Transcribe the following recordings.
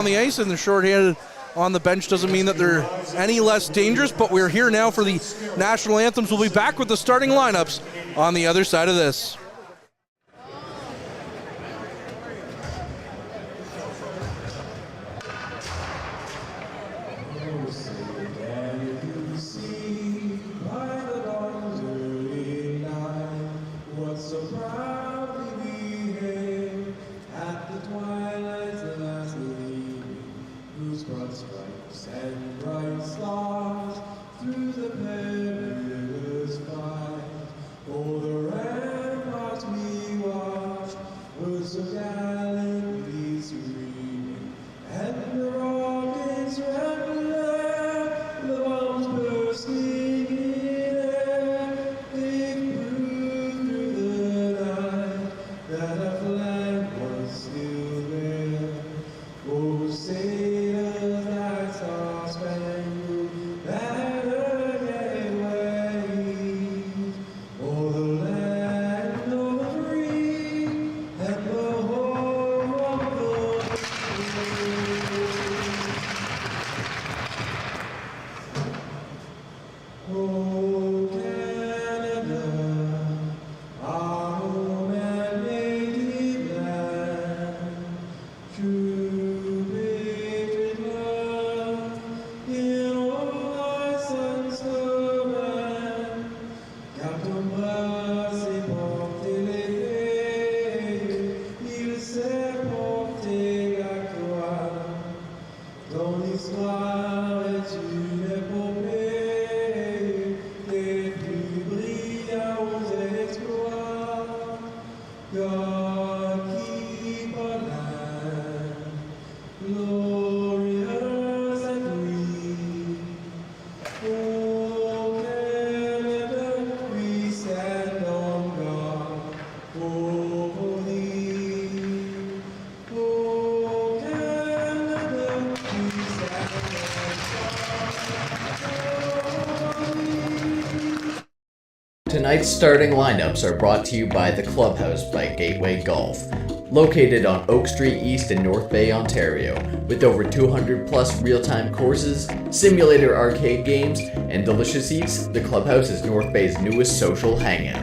on the ice, and they're shorthanded on the bench doesn't mean that they're any less dangerous, but we're here now for the national anthems. We'll be back with the starting lineups on the other side of this. Tonight's starting lineups are brought to you by The Clubhouse by Gateway Golf. Located on Oak Street East in North Bay, Ontario, with over 200 plus real-time courses, simulator arcade games, and delicious eats, The Clubhouse is North Bay's newest social hangout.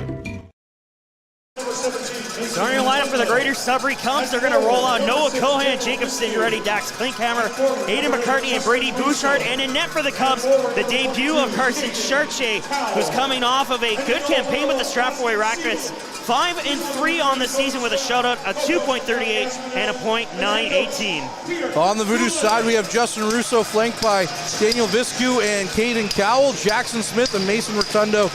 Starting lineup for the Greater Sudbury Cubs, they're going to roll on Noah Cohan, Jacob Signoretti, Dax Klinkhammer, Aidan McCartney, and Brady Bouchard. And in net for the Cubs, the debut of Carson Charche, who's coming off of a good campaign with the Strathroy Rockets. 5-3 on the season with a shutout, a 2.38 and a .918. On the Voodoos side, we have Justin Russo flanked by Daniel Viscu and Caden Cowell. Jackson Smith and Mason Rotundo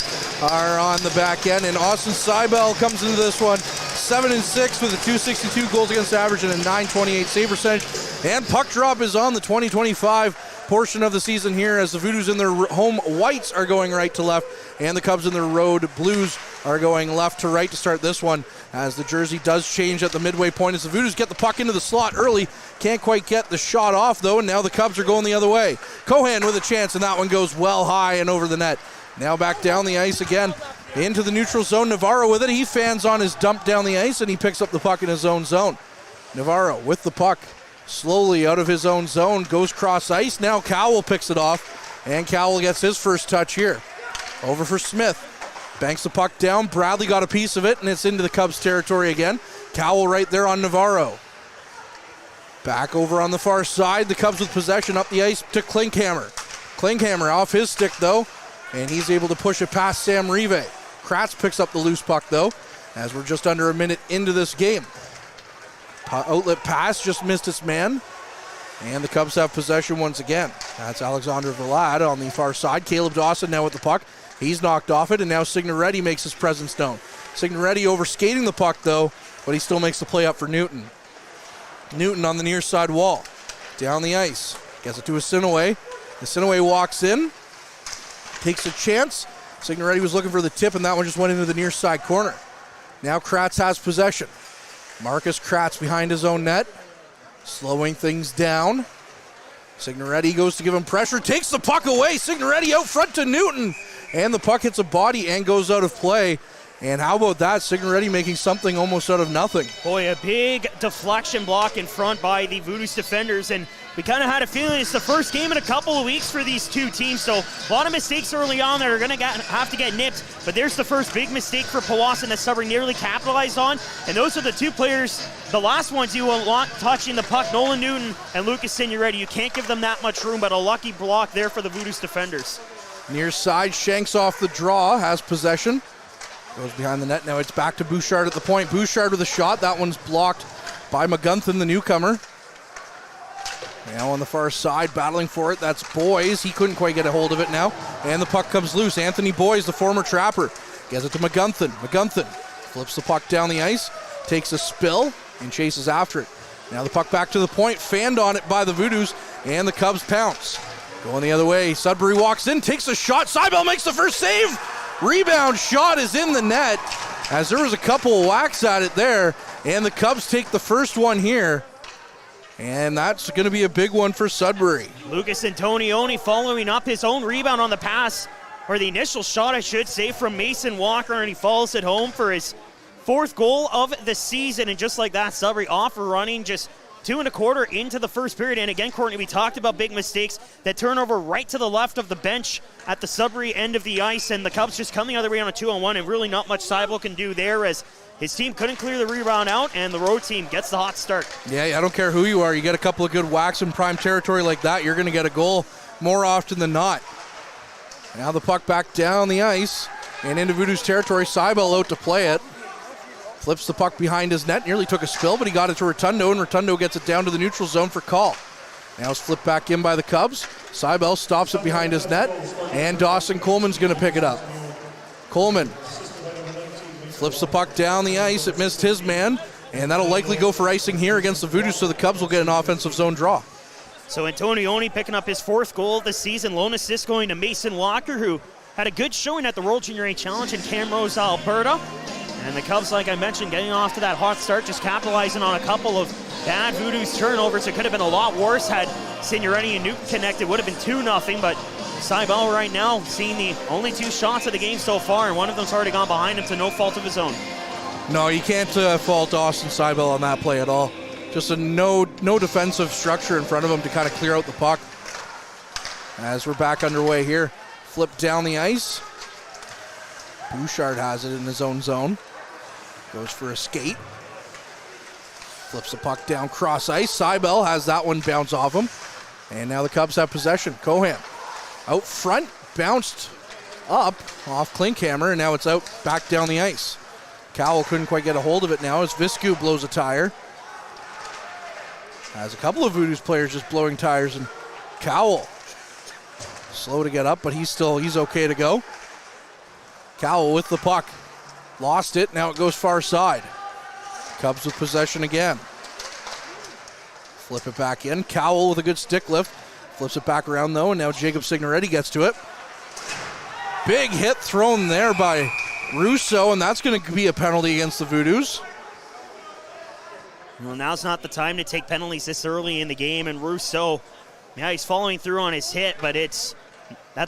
are on the back end, and Austin Seibel comes into this one 7-6 with a .262 goals against average and a .928 save percentage. And puck drop is on the 2025 portion of the season here, as the Voodoos in their home whites are going right to left, and the Cubs in their road blues are going left to right to start this one, as the jersey does change at the midway point as the Voodoos get the puck into the slot early. Can't quite get the shot off though, and now the Cubs are going the other way. Cohan with a chance, and that one goes well high and over the net. Now back down the ice again into the neutral zone. Navarro with it. He fans on his dump down the ice, and he picks up the puck in his own zone. Navarro with the puck slowly out of his own zone, goes cross ice. Now Cowell picks it off, and Cowell gets his first touch here. Over for Smith. Banks the puck down. Bradley got a piece of it, and it's into the Cubs territory again. Cowell right there on Navarro. Back over on the far side. The Cubs with possession up the ice to Klinkhammer. Klinkhammer off his stick, though, and he's able to push it past Sam Rive. Kratz picks up the loose puck, though, as we're just under a minute into this game. Outlet pass just missed its man, and the Cubs have possession once again. That's Alexander Vlad on the far side. Caleb Dawson now with the puck. He's knocked off it, and now Signoretti makes his presence known. Signoretti over skating the puck, though, but he still makes the play up for Newton. Newton on the near side wall. Down the ice. Gets it to Asinaway. Asinaway walks in. Takes a chance. Signoretti was looking for the tip, and that one just went into the near side corner. Now Kratz has possession. Marcus Kratz behind his own net. Slowing things down. Signoretti goes to give him pressure. Takes the puck away. Signoretti out front to Newton. And the puck hits a body and goes out of play. And how about that? Signoretti making something almost out of nothing. Boy, a big deflection block in front by the Voodoos defenders, and we kind of had a feeling it's the first game in a couple of weeks for these two teams, so a lot of mistakes early on that are going to have to get nipped, but there's the first big mistake for Powassan that Sudbury nearly capitalized on, and those are the two players, the last ones you will want touching the puck, Nolan Newton and Lucas Signoretti. You can't give them that much room, but a lucky block there for the Voodoos defenders. Near side, Shanks off the draw, has possession. Goes behind the net. Now it's back to Bouchard at the point. Bouchard with a shot. That one's blocked by McGunthin, the newcomer. Now on the far side, battling for it. That's Boys. He couldn't quite get a hold of it now. And the puck comes loose. Anthony Boys, the former Trapper, gets it to McGunthin. McGunthin flips the puck down the ice, takes a spill, and chases after it. Now the puck back to the point. Fanned on it by the Voodoos, and the Cubs pounce. Going the other way. Sudbury walks in, takes a shot. Seibel makes the first save. Rebound shot is in the net, as there was a couple of whacks at it there, and the Cubs take the first one here, and that's going to be a big one for Sudbury. Lucas Antonioni following up his own rebound on the pass, or the initial shot I should say, from Mason Walker, and he follows it home for his fourth goal of the season, and just like that, Sudbury off running, just 2 1/4 into the first period. And again, Courtney, we talked about big mistakes. That turnover right to the left of the bench at the Sudbury end of the ice, and the Cubs just come the other way on a 2-on-1, and really not much Seibel can do there, as his team couldn't clear the rebound out, and the road team gets the hot start. Yeah, I don't care who you are. You get a couple of good whacks in prime territory like that, you're going to get a goal more often than not. Now the puck back down the ice and into Voodoos territory. Seibel out to play it. Flips the puck behind his net, nearly took a spill, but he got it to Rotundo, and Rotundo gets it down to the neutral zone for call. Now it's flipped back in by the Cubs. Seibel stops it behind his net, and Dawson Coleman's going to pick it up. Coleman flips the puck down the ice. It missed his man, and that'll likely go for icing here against the Voodoos, so the Cubs will get an offensive zone draw. So Antonioni picking up his fourth goal of the season. Lone assist going to Mason Walker, who had a good showing at the World Junior A Challenge in Camrose, Alberta. And the Cubs, like I mentioned, getting off to that hot start, just capitalizing on a couple of bad Voodoos turnovers. It could have been a lot worse had Signoretti and Newton connected. Would have been 2-0, but Seibel right now seeing the only 2 shots of the game so far, and one of them's already gone behind him to no fault of his own. No, you can't fault Austin Seibel on that play at all. Just a no defensive structure in front of him to kind of clear out the puck. As we're back underway here, flip down the ice. Bouchard has it in his own zone. Goes for a skate. Flips the puck down cross ice. Seibel has that one bounce off him. And now the Cubs have possession. Cohan out front, bounced up off Klinkhammer, and now it's out back down the ice. Cowell couldn't quite get a hold of it now as Viscu blows a tire. Has a couple of Voodoos players just blowing tires, and Cowell slow to get up, but he's okay to go. Cowell with the puck. Lost it, now it goes far side. Cubs with possession again. Flip it back in. Cowell with a good stick lift. Flips it back around though, and now Jacob Signoretti gets to it. Big hit thrown there by Russo, and that's going to be a penalty against the Voodoos. Well, now's not the time to take penalties this early in the game, and Russo, yeah, he's following through on his hit, but that's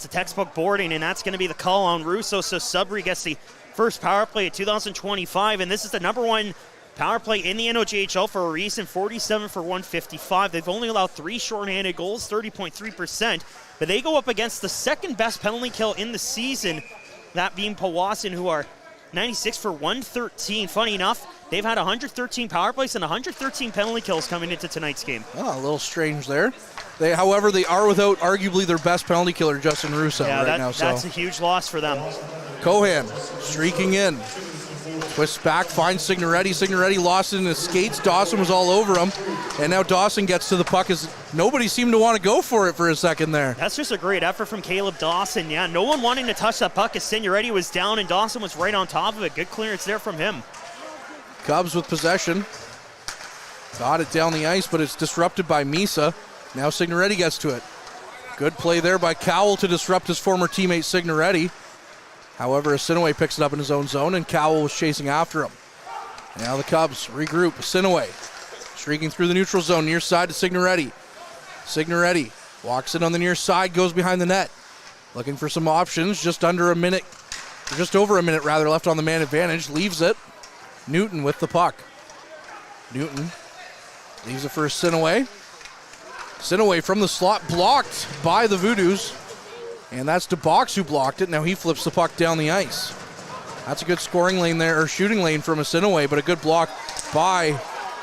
a textbook boarding, and that's going to be the call on Russo, so Sudbury gets the first power play at 2025, and this is the number 1 power play in the NOJHL for a reason, 47 for 155. They've only allowed 3 shorthanded goals, 30.3%, but they go up against the second best penalty kill in the season, that being Powassan, who are 96 for 113. Funny enough, they've had 113 power plays and 113 penalty kills coming into tonight's game. Oh, a little strange there. However, they are without arguably their best penalty killer, Justin Russo, now. So that's a huge loss for them. Cohan streaking in. Twists back, finds Signoretti. Signoretti lost it in his skates. Dawson was all over him. And now Dawson gets to the puck as nobody seemed to want to go for it for a second there. That's just a great effort from Caleb Dawson. Yeah, no one wanting to touch that puck as Signoretti was down and Dawson was right on top of it. Good clearance there from him. Cubs with possession. Got it down the ice, but it's disrupted by Misa. Now Signoretti gets to it. Good play there by Cowell to disrupt his former teammate Signoretti. However, Sinaway picks it up in his own zone, and Cowell was chasing after him. Now the Cubs regroup. Sinaway streaking through the neutral zone, near side to Signoretti. Signoretti walks in on the near side, goes behind the net. Looking for some options, just under a minute Just over a minute, rather, left on the man advantage. Leaves it. Newton with the puck. Newton leaves it for Sinaway. Sinaway from the slot, blocked by the Voodoos. And that's DeBox who blocked it. Now he flips the puck down the ice. That's a good scoring lane there, or shooting lane from a Sinaway, but a good block by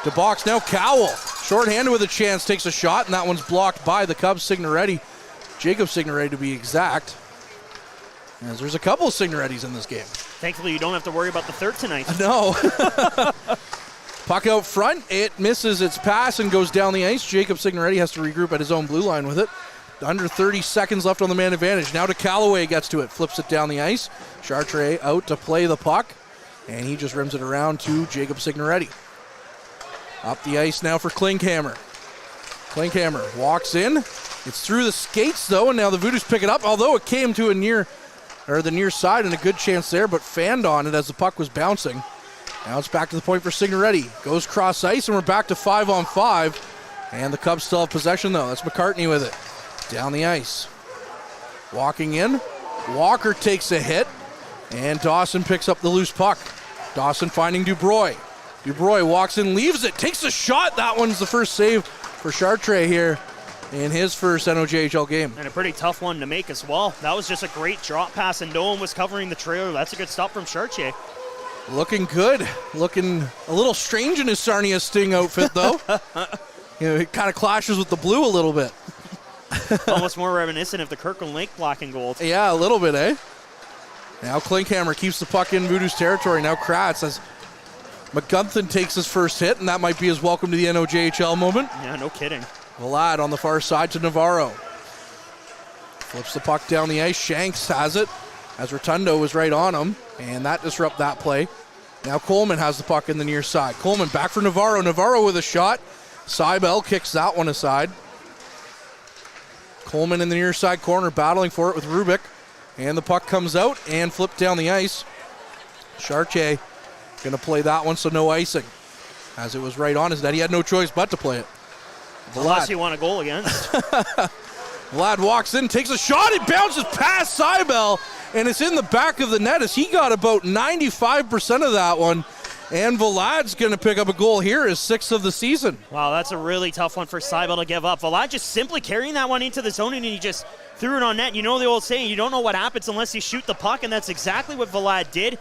DeBox. Now Cowell, shorthanded with a chance, takes a shot, and that one's blocked by the Cubs Signoretti. Jacob Signoretti to be exact. As there's a couple of Signorettis in this game. Thankfully, you don't have to worry about the third tonight. No. Puck out front. It misses its pass and goes down the ice. Jacob Signoretti has to regroup at his own blue line with it. Under 30 seconds left on the man advantage. Now to Callaway, gets to it, flips it down the ice. Chartre out to play the puck, and he just rims it around to Jacob Signoretti. Up the ice now for Klinkhammer. Klinkhammer walks in. It's through the skates, though, and now the Voodoos pick it up, although it came to the near side, and a good chance there, but fanned on it as the puck was bouncing. Now it's back to the point for Signoretti. Goes cross ice, and we're back to 5-on-5. And the Cubs still have possession, though. That's McCartney with it. Down the ice. Walking in. Walker takes a hit, and Dawson picks up the loose puck. Dawson finding Dubroy. Dubroy walks in, leaves it, takes a shot. That one's the first save for Chartre here in his first NOJHL game. And a pretty tough one to make as well. That was just a great drop pass, and no one was covering the trailer. That's a good stop from Chartre. Looking good. Looking a little strange in his Sarnia Sting outfit, though. It kind of clashes with the blue a little bit. Almost more reminiscent of the Kirkland Lake black and gold. Yeah, a little bit, eh? Now Klinkhammer keeps the puck in Voodoo's territory. Now Kratz as McGunthin takes his first hit, and that might be his welcome to the NOJHL moment. Yeah, no kidding. Vlad on the far side to Navarro. Flips the puck down the ice. Shanks has it as Rotundo was right on him, and that disrupts that play. Now Coleman has the puck in the near side. Coleman back for Navarro. Navarro with a shot. Seibel kicks that one aside. Coleman in the near side corner battling for it with Rubik. And the puck comes out and flipped down the ice. Chartier going to play that one, so no icing. As it was right on his net. He had no choice but to play it. Unless you want a goal against. Vlad walks in, takes a shot. It bounces past Seibel, and it's in the back of the net as he got about 95% of that one. And Vlad's going to pick up a goal here, his sixth of the season. Wow, that's a really tough one for Seibel to give up. Vlad just simply carrying that one into the zone, and he just threw it on net. You know the old saying, you don't know what happens unless you shoot the puck, and that's exactly what Vlad did.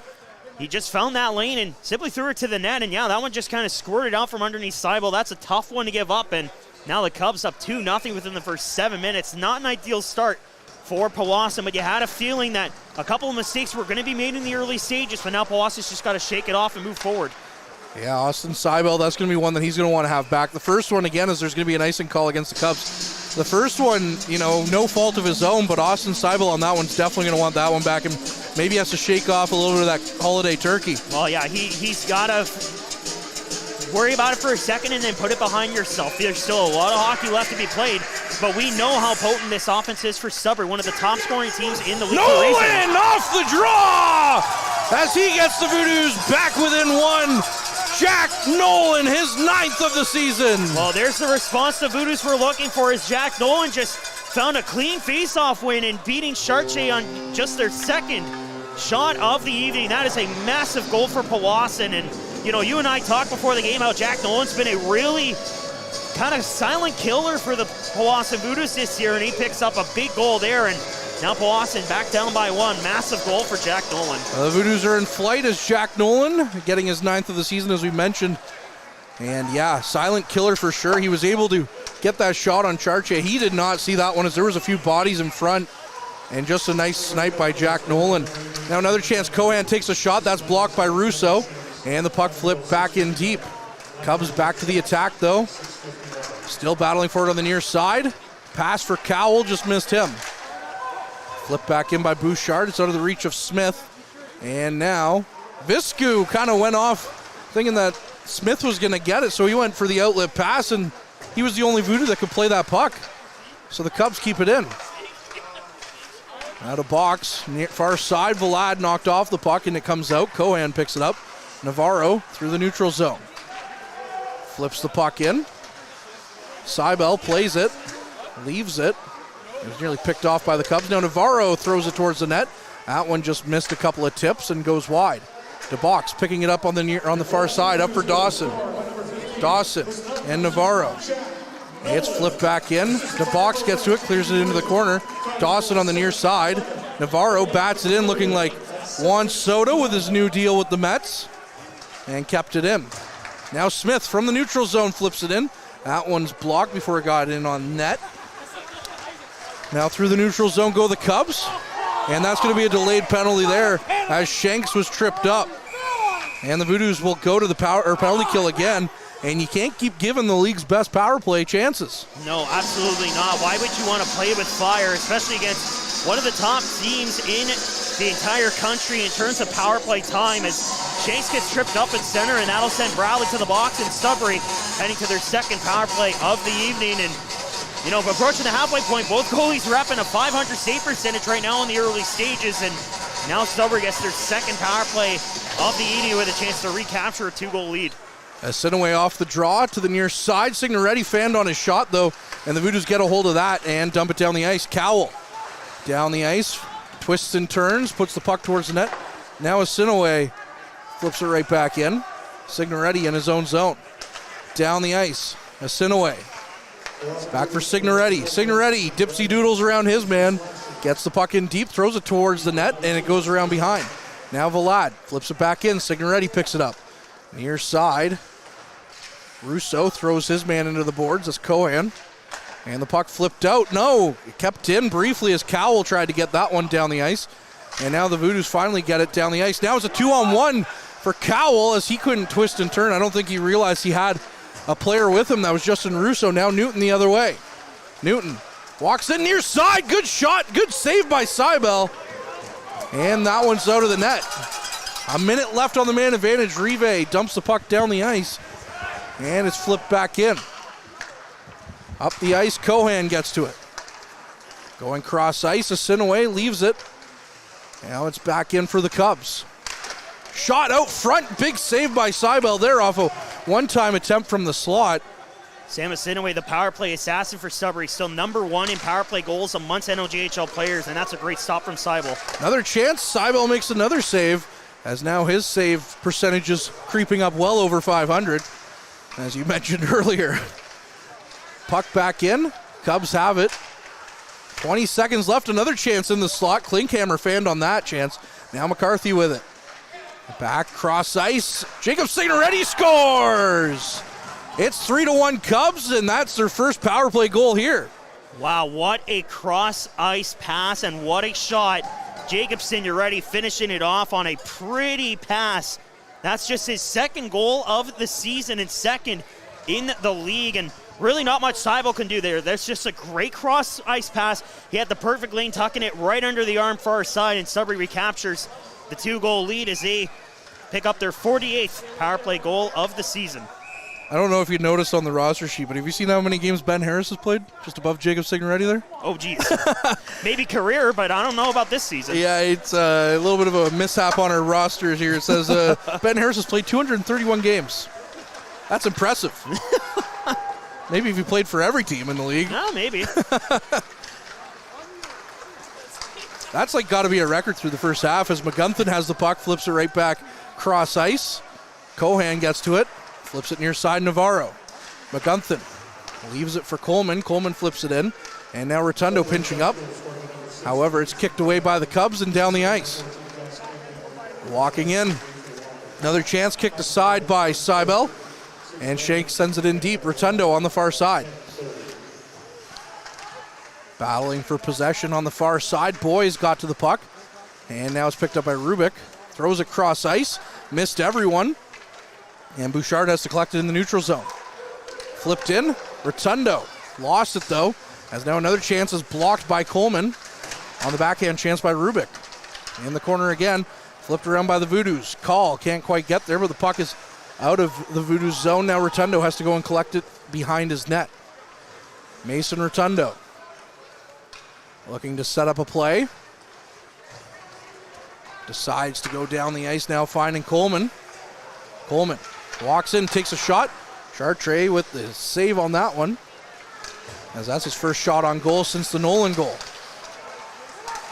He just found that lane and simply threw it to the net, and yeah, that one just kind of squirted out from underneath Seibel. That's a tough one to give up, and now the Cubs up 2-0 within the first 7 minutes. Not an ideal start for Powassan, but you had a feeling that a couple of mistakes were going to be made in the early stages, but now Powassan's just got to shake it off and move forward. Yeah, Austin Seibel, that's going to be one that he's going to want to have back. The first one, again, is there's going to be an icing call against the Cubs. The first one, no fault of his own, but Austin Seibel on that one's definitely going to want that one back, and maybe has to shake off a little bit of that holiday turkey. Well, yeah, he's got to worry about it for a second and then put it behind yourself. There's still a lot of hockey left to be played, but we know how potent this offense is for Sudbury, one of the top scoring teams in the league. Nolan off the draw as he gets the Voodoos back within one. Jack Nolan, his 9th of the season. Well, there's the response the Voodoos were looking for, as Jack Nolan just found a clean face-off win and beating Chartier on just their second shot of the evening. That is a massive goal for Powassan, and you and I talked before the game how Jack Nolan's been a really kind of silent killer for the Powassan Voodoos this year, and he picks up a big goal there, and now Powassan back down by one. Massive goal for Jack Nolan. The Voodoos are in flight as Jack Nolan getting his 9th of the season, as we mentioned. And yeah, silent killer for sure. He was able to get that shot on Chartier. He did not see that one as there was a few bodies in front. And just a nice snipe by Jack Nolan. Now another chance. Cohan takes a shot. That's blocked by Russo. And the puck flipped back in deep. Cubs back to the attack, though. Still battling for it on the near side. Pass for Cowell, just missed him. Flipped back in by Bouchard. It's out of the reach of Smith. And now Viscu kind of went off thinking that Smith was going to get it, so he went for the outlet pass, and he was the only Voodoo that could play that puck. So the Cubs keep it in. Out of box, near far side, Vlad knocked off the puck, and it comes out. Cohan picks it up. Navarro through the neutral zone. Flips the puck in. Seibel plays it. Leaves it. It was nearly picked off by the Cubs. Now Navarro throws it towards the net That one just missed a couple of tips and goes wide. DeBox picking it up on the far side, up for Dawson. Dawson and Navarro. It's flipped back in. DeBox gets to it, clears it into the corner. Dawson on the near side. Navarro bats it in, looking like Juan Soto with his new deal with the Mets, and kept it in. Now Smith from the neutral zone flips it in. That one's blocked before it got in on net. Now through the neutral zone go the Cubs, and that's going to be a delayed penalty there as Shanks was tripped up. And the Voodoos will go to the penalty kill again, and you can't keep giving the league's best power play chances. No, absolutely not. Why would you want to play with fire, especially against one of the top teams in the entire country in terms of power play time, as Shanks gets tripped up in center, and that'll send Bradley to the box, and Sudbury heading to their second power play of the evening. And you know, approaching the halfway point, both goalies are up in a .500 save percentage right now in the early stages, and now Sudbury gets their second power play of the evening with a chance to recapture a 2-goal lead. Sinaway off the draw to the near side. Signoretti fanned on his shot, though, and the Voodoos get a hold of that and dump it down the ice. Cowell down the ice, twists and turns, puts the puck towards the net. Now Sinaway flips it right back in. Signoretti in his own zone. Down the ice, Sinaway. Back for Signoretti. Signoretti dipsy doodles around his man. Gets the puck in deep, throws it towards the net, and it goes around behind. Now Vlad flips it back in. Signoretti picks it up. Near side. Russo throws his man into the boards. That's Cohan. And the puck flipped out. No, it kept in briefly as Cowell tried to get that one down the ice. And now the Voodoos finally get it down the ice. Now it's a 2-on-1 for Cowell as he couldn't twist and turn. I don't think he realized he had a player with him. That was Justin Russo. Now Newton the other way. Newton walks in near side. Good shot. Good save by Seibel. And that one's out of the net. A minute left on the man advantage. Rive dumps the puck down the ice. And it's flipped back in. Up the ice, Cohan gets to it. Going cross ice, Sinaway leaves it. Now it's back in for the Cubs. Shot out front, big save by Seibel there off a one-time attempt from the slot. Sam Sinaway, the power play assassin for Sudbury, still number 1 in power play goals amongst NLJHL players, and that's a great stop from Seibel. Another chance, Seibel makes another save, as now his save percentage is creeping up well over 500, as you mentioned earlier. Puck back in, Cubs have it. 20 seconds left, another chance in the slot. Klinkhammer fanned on that chance. Now McCarthy with it. Back cross ice. Jacob Signoretti scores! It's 3-1 Cubs, and that's their first power play goal here. Wow, what a cross ice pass and what a shot. Jacob Signoretti finishing it off on a pretty pass. That's just his second goal of the season and second in the league, and really not much Seibel can do there. That's just a great cross ice pass. He had the perfect lane, tucking it right under the arm far side, and Sudbury recaptures the 2-goal lead as they pick up their 48th power play goal of the season. I don't know if you noticed on the roster sheet, but have you seen how many games Ben Harris has played? Just above Jacob Signoretti there? Oh, geez. Maybe career, but I don't know about this season. Yeah, it's a little bit of a mishap on our rosters here. It says Ben Harris has played 231 games. That's impressive. Maybe if he played for every team in the league. No, maybe. That's like got to be a record through the first half as McGunthin has the puck, flips it right back cross ice. Cohan gets to it, flips it near side Navarro. McGunthin leaves it for Coleman. Coleman flips it in. And now Rotundo pinching up. However, it's kicked away by the Cubs and down the ice. Walking in. Another chance kicked aside by Seibel. And Shank sends it in deep. Rotundo on the far side. Battling for possession on the far side. Boys got to the puck. And now it's picked up by Rubik. Throws it cross ice. Missed everyone. And Bouchard has to collect it in the neutral zone. Flipped in. Rotundo lost it though. As now another chance is blocked by Coleman. On the backhand chance by Rubik. In the corner again. Flipped around by the Voodoos. Call can't quite get there, but the puck is out of the Voodoos zone. Now Rotundo has to go and collect it behind his net. Mason Rotundo looking to set up a play. Decides to go down the ice now, finding Coleman. Coleman walks in, takes a shot. Chartre with the save on that one, as that's his first shot on goal since the Nolan goal.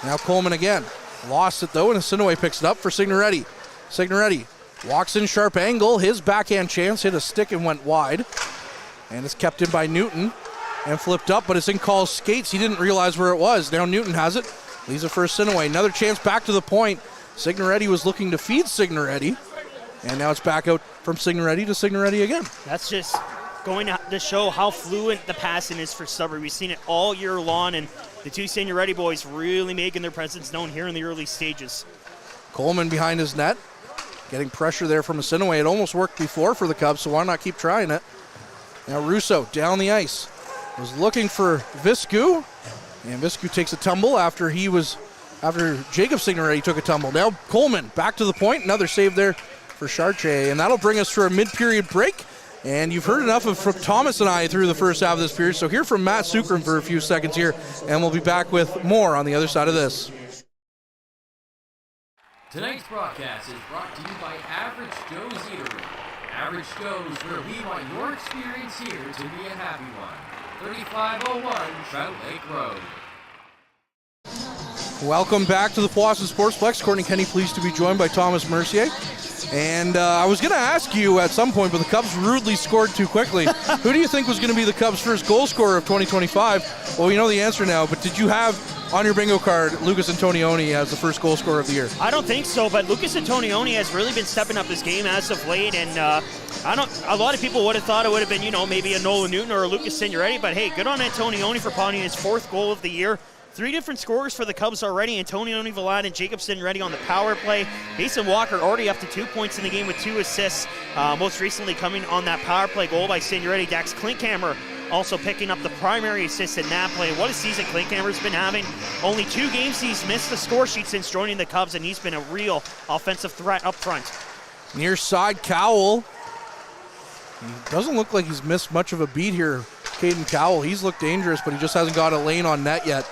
Now Coleman again. Lost it though, and Sinaway picks it up for Signoretti. Signoretti walks in sharp angle. His backhand chance hit a stick and went wide. And it's kept in by Newton and flipped up, but it's in Call's skates. He didn't realize where it was. Now Newton has it. Leaves it for Sinaway. Another chance back to the point. Signoretti was looking to feed Signoretti. And now it's back out from Signoretti to Signoretti again. That's just going to show how fluent the passing is for Sudbury. We've seen it all year long, and the two Signoretti boys really making their presence known here in the early stages. Coleman behind his net. Getting pressure there from Sinaway. It almost worked before for the Cubs, so why not keep trying it? Now Russo down the ice. Was looking for Viscu. And Viscu takes a tumble after Jacob Signoretti took a tumble. Now Coleman back to the point. Another save there for Chartier. And that'll bring us to our mid-period break. And you've heard enough from Thomas and I through the first half of this period. So hear from Matt Sukram for a few seconds here. And we'll be back with more on the other side of this. Tonight's broadcast is brought to you by Average Joe's Eatery. Average Joe's, where we want your experience here to be a happy one. 3501 Trout Lake Road. Welcome back to the Powassan Sportsplex. Courtney Kenny pleased to be joined by Thomas Mercier. And I was going to ask you at some point, but the Cubs rudely scored too quickly. Who do you think was going to be the Cubs' first goal scorer of 2025? Well, we know the answer now, but did you have on your bingo card Lucas Antonioni as the first goal scorer of the year? I don't think so, but Lucas Antonioni has really been stepping up his game as of late, and a lot of people would have thought it would have been, maybe a Nolan Newton or a Lucas Signoretti, but hey, good on Antonioni for potting his fourth goal of the year. 3 different scorers for the Cubs already. Antonioni, Vlad, and Jacob Signoretti on the power play. Mason Walker already up to 2 points in the game with 2 assists. Most recently coming on that power play goal by Signoretti. Dax Klinkhammer also picking up the primary assist in that play. What a season Klinkhammer's been having. Only 2 games he's missed the score sheet since joining the Cubs, and he's been a real offensive threat up front. Near side, Cowell. He doesn't look like he's missed much of a beat here. Caden Cowell, he's looked dangerous, but he just hasn't got a lane on net yet.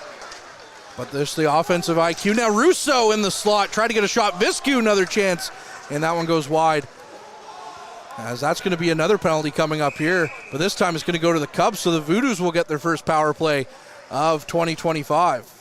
But there's the offensive IQ. Now Russo in the slot, tried to get a shot. Viscu, another chance, and that one goes wide. As that's going to be another penalty coming up here, but this time it's going to go to the Cubs, so the Voodoos will get their first power play of 2025.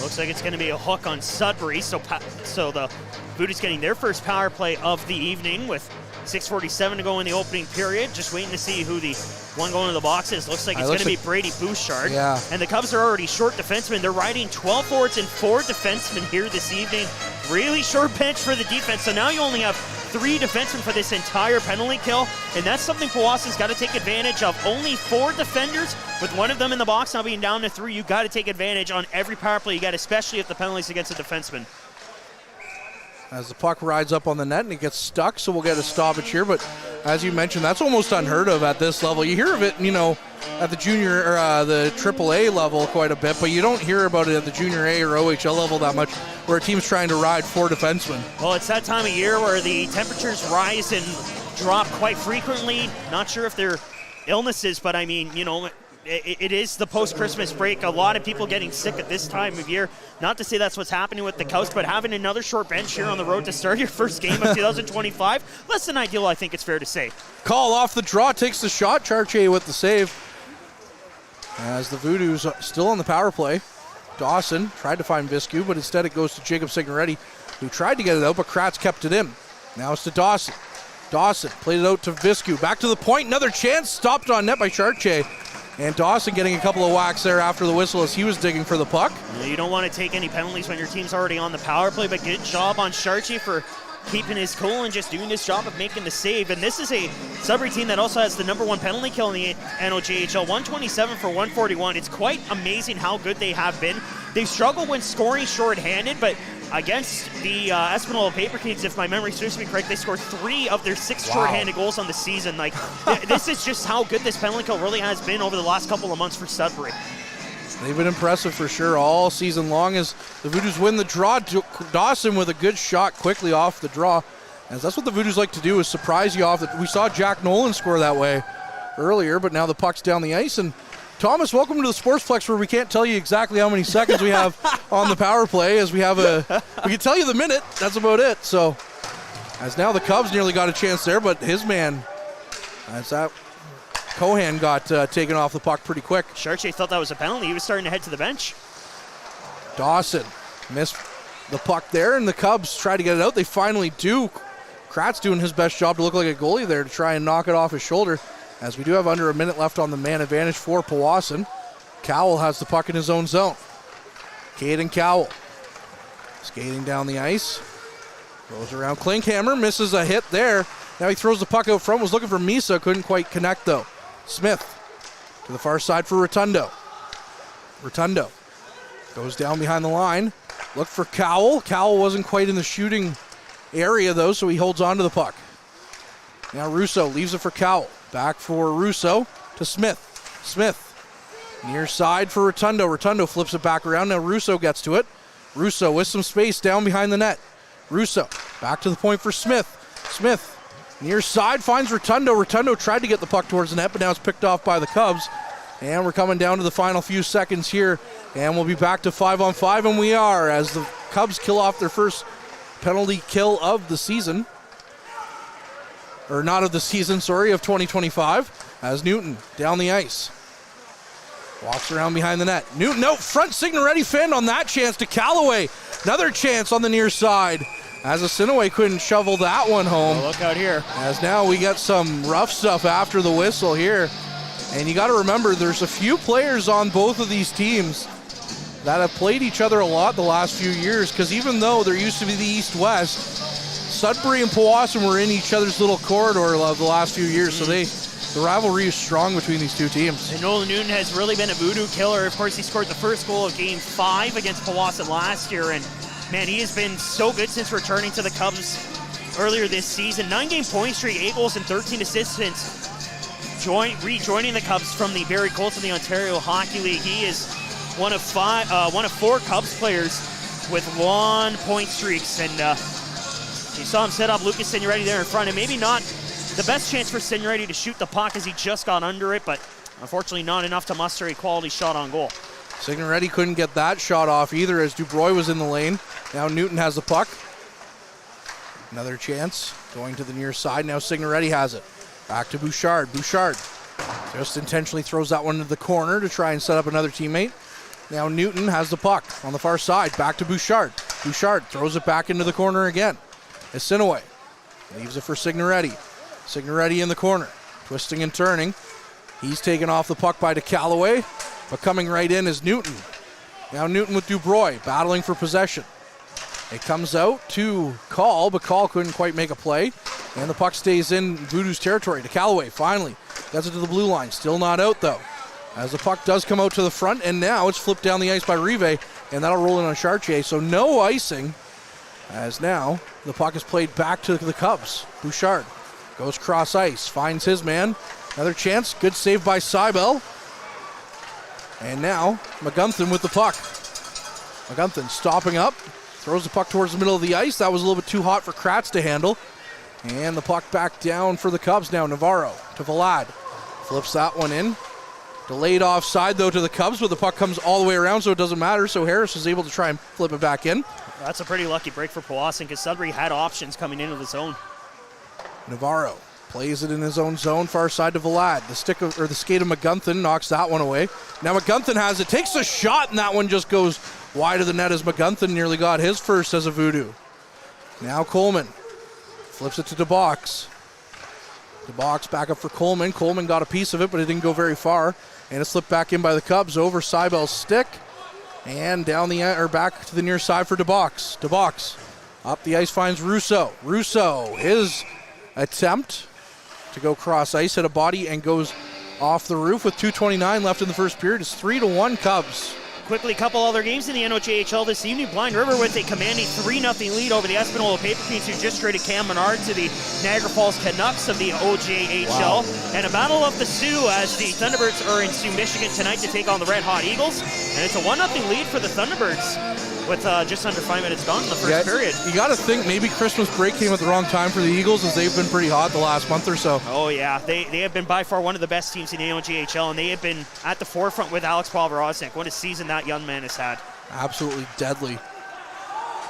Looks like it's going to be a hook on Sudbury, so the Voodoos getting their first power play of the evening with 6:47 to go in the opening period. Just waiting to see who the one going to the box is. Looks like it's going to be Brady Bouchard. Yeah. And the Cubs are already short defensemen. They're riding 12 forwards and 4 defensemen here this evening. Really short bench for the defense. So now you only have 3 defensemen for this entire penalty kill. And that's something Powassan's got to take advantage of. Only 4 defenders with one of them in the box now being down to 3. You've got to take advantage on every power play you got, especially if the penalty's against a defenseman. As the puck rides up on the net and it gets stuck, so we'll get a stoppage here. But as you mentioned, that's almost unheard of at this level. You hear of it, at the junior or the AAA level quite a bit, but you don't hear about it at the junior A or OHL level that much, where a team's trying to ride 4 defensemen. Well, it's that time of year where the temperatures rise and drop quite frequently. Not sure if they're illnesses, but I mean, it is the post-Christmas break. A lot of people getting sick at this time of year. Not to say that's what's happening with the Cubs, but having another short bench here on the road to start your first game of 2025, less than ideal, I think it's fair to say. Call off the draw, takes the shot. Chartier with the save. As the Voodoos still on the power play. Dawson tried to find Viscu, but instead it goes to Jacob Signoretti, who tried to get it out, but Kratz kept it in. Now it's to Dawson. Dawson played it out to Viscu. Back to the point, another chance, stopped on net by Chartier. And Dawson getting a couple of whacks there after the whistle as he was digging for the puck. You don't want to take any penalties when your team's already on the power play, but good job on Chartier for keeping his cool and just doing his job of making the save. And this is a Sudbury team that also has the #1 penalty kill in the NOJHL, 127 for 141. It's quite amazing how good they have been. They've struggled when scoring shorthanded, but against the Espanola Paper Kings, if my memory serves me correct, they scored 3 of their 6 shorthanded goals on the season. This is just how good this penalty kill really has been over the last couple of months for Sudbury. They've been impressive for sure all season long as the Voodoos win the draw. Dawson with a good shot quickly off the draw. As that's what the Voodoos like to do, is surprise you off. We saw Jack Nolan score that way earlier, but now the puck's down the ice. And Thomas, welcome to the Sportsplex, where we can't tell you exactly how many seconds we have on the power play, as we can tell you the minute. That's about it. So as now the Cubs nearly got a chance there, but his man, as that Cohan got taken off the puck pretty quick. Chartier thought that was a penalty. He was starting to head to the bench. Dawson missed the puck there, and the Cubs try to get it out. They finally do. Kratz doing his best job to look like a goalie there to try and knock it off his shoulder, as we do have under a minute left on the man advantage for Powassan. Cowell has the puck in his own zone. Caden Cowell skating down the ice. Goes around Klinkhammer, misses a hit there. Now he throws the puck out front, was looking for Misa, couldn't quite connect though. Smith to the far side for Rotundo. Rotundo goes down behind the line. Look for Cowell. Cowell wasn't quite in the shooting area though, so he holds on to the puck. Now Russo leaves it for Cowell. Back for Russo to Smith. Smith near side for Rotundo. Rotundo flips it back around. Now Russo gets to it. Russo with some space down behind the net. Russo back to the point for Smith. Smith near side finds Rotundo. Rotundo tried to get the puck towards the net, but now it's picked off by the Cubs. And we're coming down to the final few seconds here, and we'll be back to 5-on-5, and we are, as the Cubs kill off their first penalty kill of the season. Or not of the season, sorry, of 2025, as Newton down the ice. Walks around behind the net. Newton, no, front Signoretti fend on that chance to Callaway. Another chance on the near side, as Asinaway couldn't shovel that one home. Oh, look out here. As now we get some rough stuff after the whistle here. And you got to remember, there's a few players on both of these teams that have played each other a lot the last few years, because even though there used to be the East-West, Sudbury and Powassan were in each other's little corridor of the last few years, so the rivalry is strong between these two teams. And Nolan Newton has really been a voodoo killer. Of course, he scored the first goal of Game 5 against Powassan last year, and man, he has been so good since returning to the Cubs earlier this season. 9-game point streak, 8 goals and 13 assists since rejoining the Cubs from the Barrie Colts in the Ontario Hockey League. He is one of 4 Cubs players with 1 point streaks, and you saw him set up Lucas Signoretti there in front, and maybe not the best chance for Signoretti to shoot the puck as he just got under it, but unfortunately not enough to muster a quality shot on goal. Signoretti couldn't get that shot off either, as Dubroy was in the lane. Now Newton has the puck. Another chance going to the near side. Now Signoretti has it. Back to Bouchard. Bouchard just intentionally throws that one into the corner to try and set up another teammate. Now Newton has the puck on the far side. Back to Bouchard. Bouchard throws it back into the corner again. Asinaway leaves it for Signoretti. Signoretti in the corner, twisting and turning. He's taken off the puck by DeCallaway, but coming right in is Newton. Now Newton with Dubroy, battling for possession. It comes out to Call, but Call couldn't quite make a play. And the puck stays in Voodoos territory. DeCallaway finally gets it to the blue line. Still not out, though, as the puck does come out to the front, and now it's flipped down the ice by Rive, and that'll roll in on Chartier. So no icing, as now the puck is played back to the Cubs. Bouchard goes cross ice, finds his man. Another chance, good save by Seibel. And now McGunthin with the puck. McGunthin stopping up, throws the puck towards the middle of the ice. That was a little bit too hot for Kratz to handle. And the puck back down for the Cubs now. Navarro to Vlad. Flips that one in. Delayed offside, though, to the Cubs, but the puck comes all the way around, so it doesn't matter. So Harris is able to try and flip it back in. That's a pretty lucky break for Powassan, because Sudbury had options coming into the zone. Navarro plays it in his own zone, far side to Vlad. The skate of McGunthin knocks that one away. Now McGunthin has it, takes a shot, and that one just goes wide of the net as McGunthin nearly got his first as a Voodoo. Now Coleman flips it to DeBox. DeBox back up for Coleman. Coleman got a piece of it, but it didn't go very far. And it slipped back in by the Cubs over Seibel's stick. And down back to the near side for DeBox. DeBox up the ice finds Russo. Russo, his attempt to go cross ice, hit a body and goes off the roof with 2:29 left in the first period. It's 3-1 Cubs. Quickly, a couple other games in the NOJHL this evening. Blind River with a commanding 3-0 lead over the Espanola Paper Queens, who just traded Cam Menard to the Niagara Falls Canucks of the OJHL. Wow. And a battle of the Sioux as the Thunderbirds are in Sioux, Michigan tonight to take on the Red Hot Eagles. And it's a 1-0 lead for the Thunderbirds with just under 5 minutes gone in the first period. You got to think maybe Christmas break came at the wrong time for the Eagles, as they've been pretty hot the last month or so. Oh, yeah. They have been by far one of the best teams in the NOJHL, and they have been at the forefront with Alex Pavloroznik. What a season that young man has had. Absolutely deadly.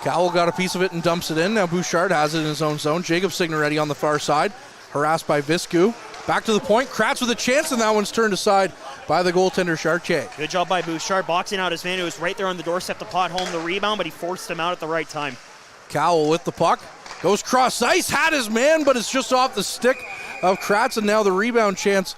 Cowell got a piece of it and dumps it in. Now Bouchard has it in his own zone. Jacob Signoretti on the far side, harassed by Viscu. Back to the point. Kratz with a chance, and that one's turned aside by the goaltender Chartier. Good job by Bouchard, boxing out his man who was right there on the doorstep to pot home the rebound, but he forced him out at the right time. Cowell with the puck, goes cross ice, had his man, but it's just off the stick of Kratz, and now the rebound chance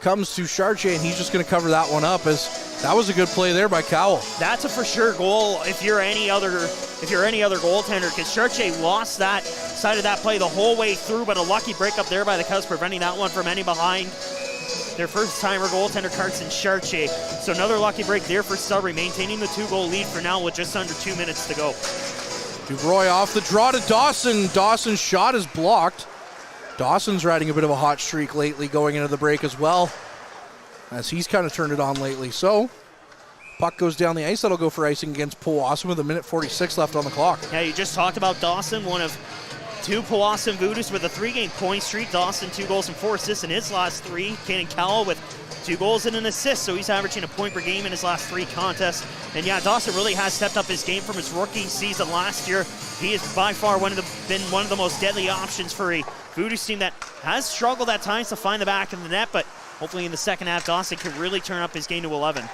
comes to Chartier, and he's just going to cover that one up, as that was a good play there by Cowell. That's a for sure goal if you're any other goaltender, because Chartier lost that side of that play the whole way through, but a lucky break up there by the Cubs, preventing that one from ending behind their first-timer goaltender Carson Chartier. So another lucky break there for Sudbury, maintaining the 2-goal lead for now with just under 2 minutes to go. DuBroy off the draw to Dawson. Dawson's shot is blocked. Dawson's riding a bit of a hot streak lately going into the break as well, as he's kind of turned it on lately. So, puck goes down the ice. That'll go for icing against Powassan with 1:46 left on the clock. Yeah, you just talked about Dawson, one of two Powassan Voodoos with a 3-game point streak. Dawson, 2 goals and 4 assists in his last 3. Caden Cowell with 2 goals and an assist, so he's averaging a point per game in his last 3 contests. And yeah, Dawson really has stepped up his game from his rookie season last year. He is by far been one of the most deadly options for a Voodoos team that has struggled at times to find the back of the net, but hopefully in the second half, Dawson can really turn up his game to 11.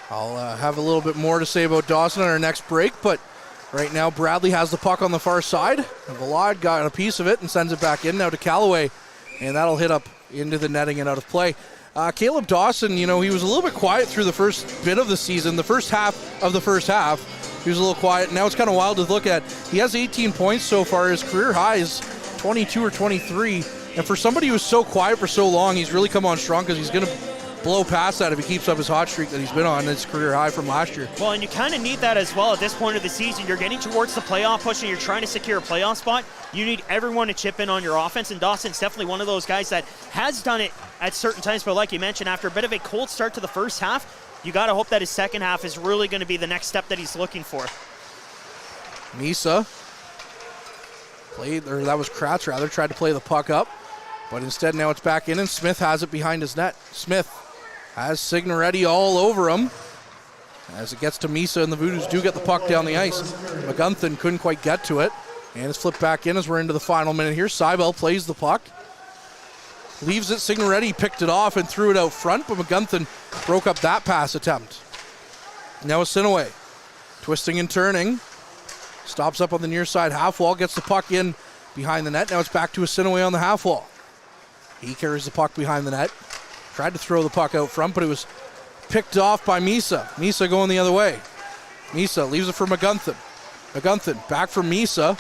I'll have a little bit more to say about Dawson on our next break, but right now Bradley has the puck on the far side. Vlad got a piece of it and sends it back in now to Callaway, and that'll hit up into the netting and out of play. Caleb Dawson, he was a little bit quiet through the first bit of the season. The first half, he was a little quiet. Now it's kind of wild to look at. He has 18 points so far. His career high is 22 or 23. And for somebody who was so quiet for so long, he's really come on strong, because he's going to blow past that if he keeps up his hot streak that he's been on, his career high from last year. Well, and you kind of need that as well at this point of the season. You're getting towards the playoff push and you're trying to secure a playoff spot. You need everyone to chip in on your offense, and Dawson's definitely one of those guys that has done it at certain times, but like you mentioned, after a bit of a cold start to the first half, you got to hope that his second half is really going to be the next step that he's looking for. Misa tried to play the puck up, but instead now it's back in, and Smith has it behind his net. Smith has Signoretti all over him as it gets to Misa, and the Voodoos do get the puck down the ice. McGunthin couldn't quite get to it, and it's flipped back in as we're into the final minute here. Seibel plays the puck, leaves it. Signoretti picked it off and threw it out front, but McGunthin broke up that pass attempt. Now Sinaway twisting and turning, stops up on the near side half wall, gets the puck in behind the net. Now it's back to Sinaway on the half wall. He carries the puck behind the net. Tried to throw the puck out front, but it was picked off by Misa. Misa going the other way. Misa leaves it for McGunthin. McGunthin back for Misa.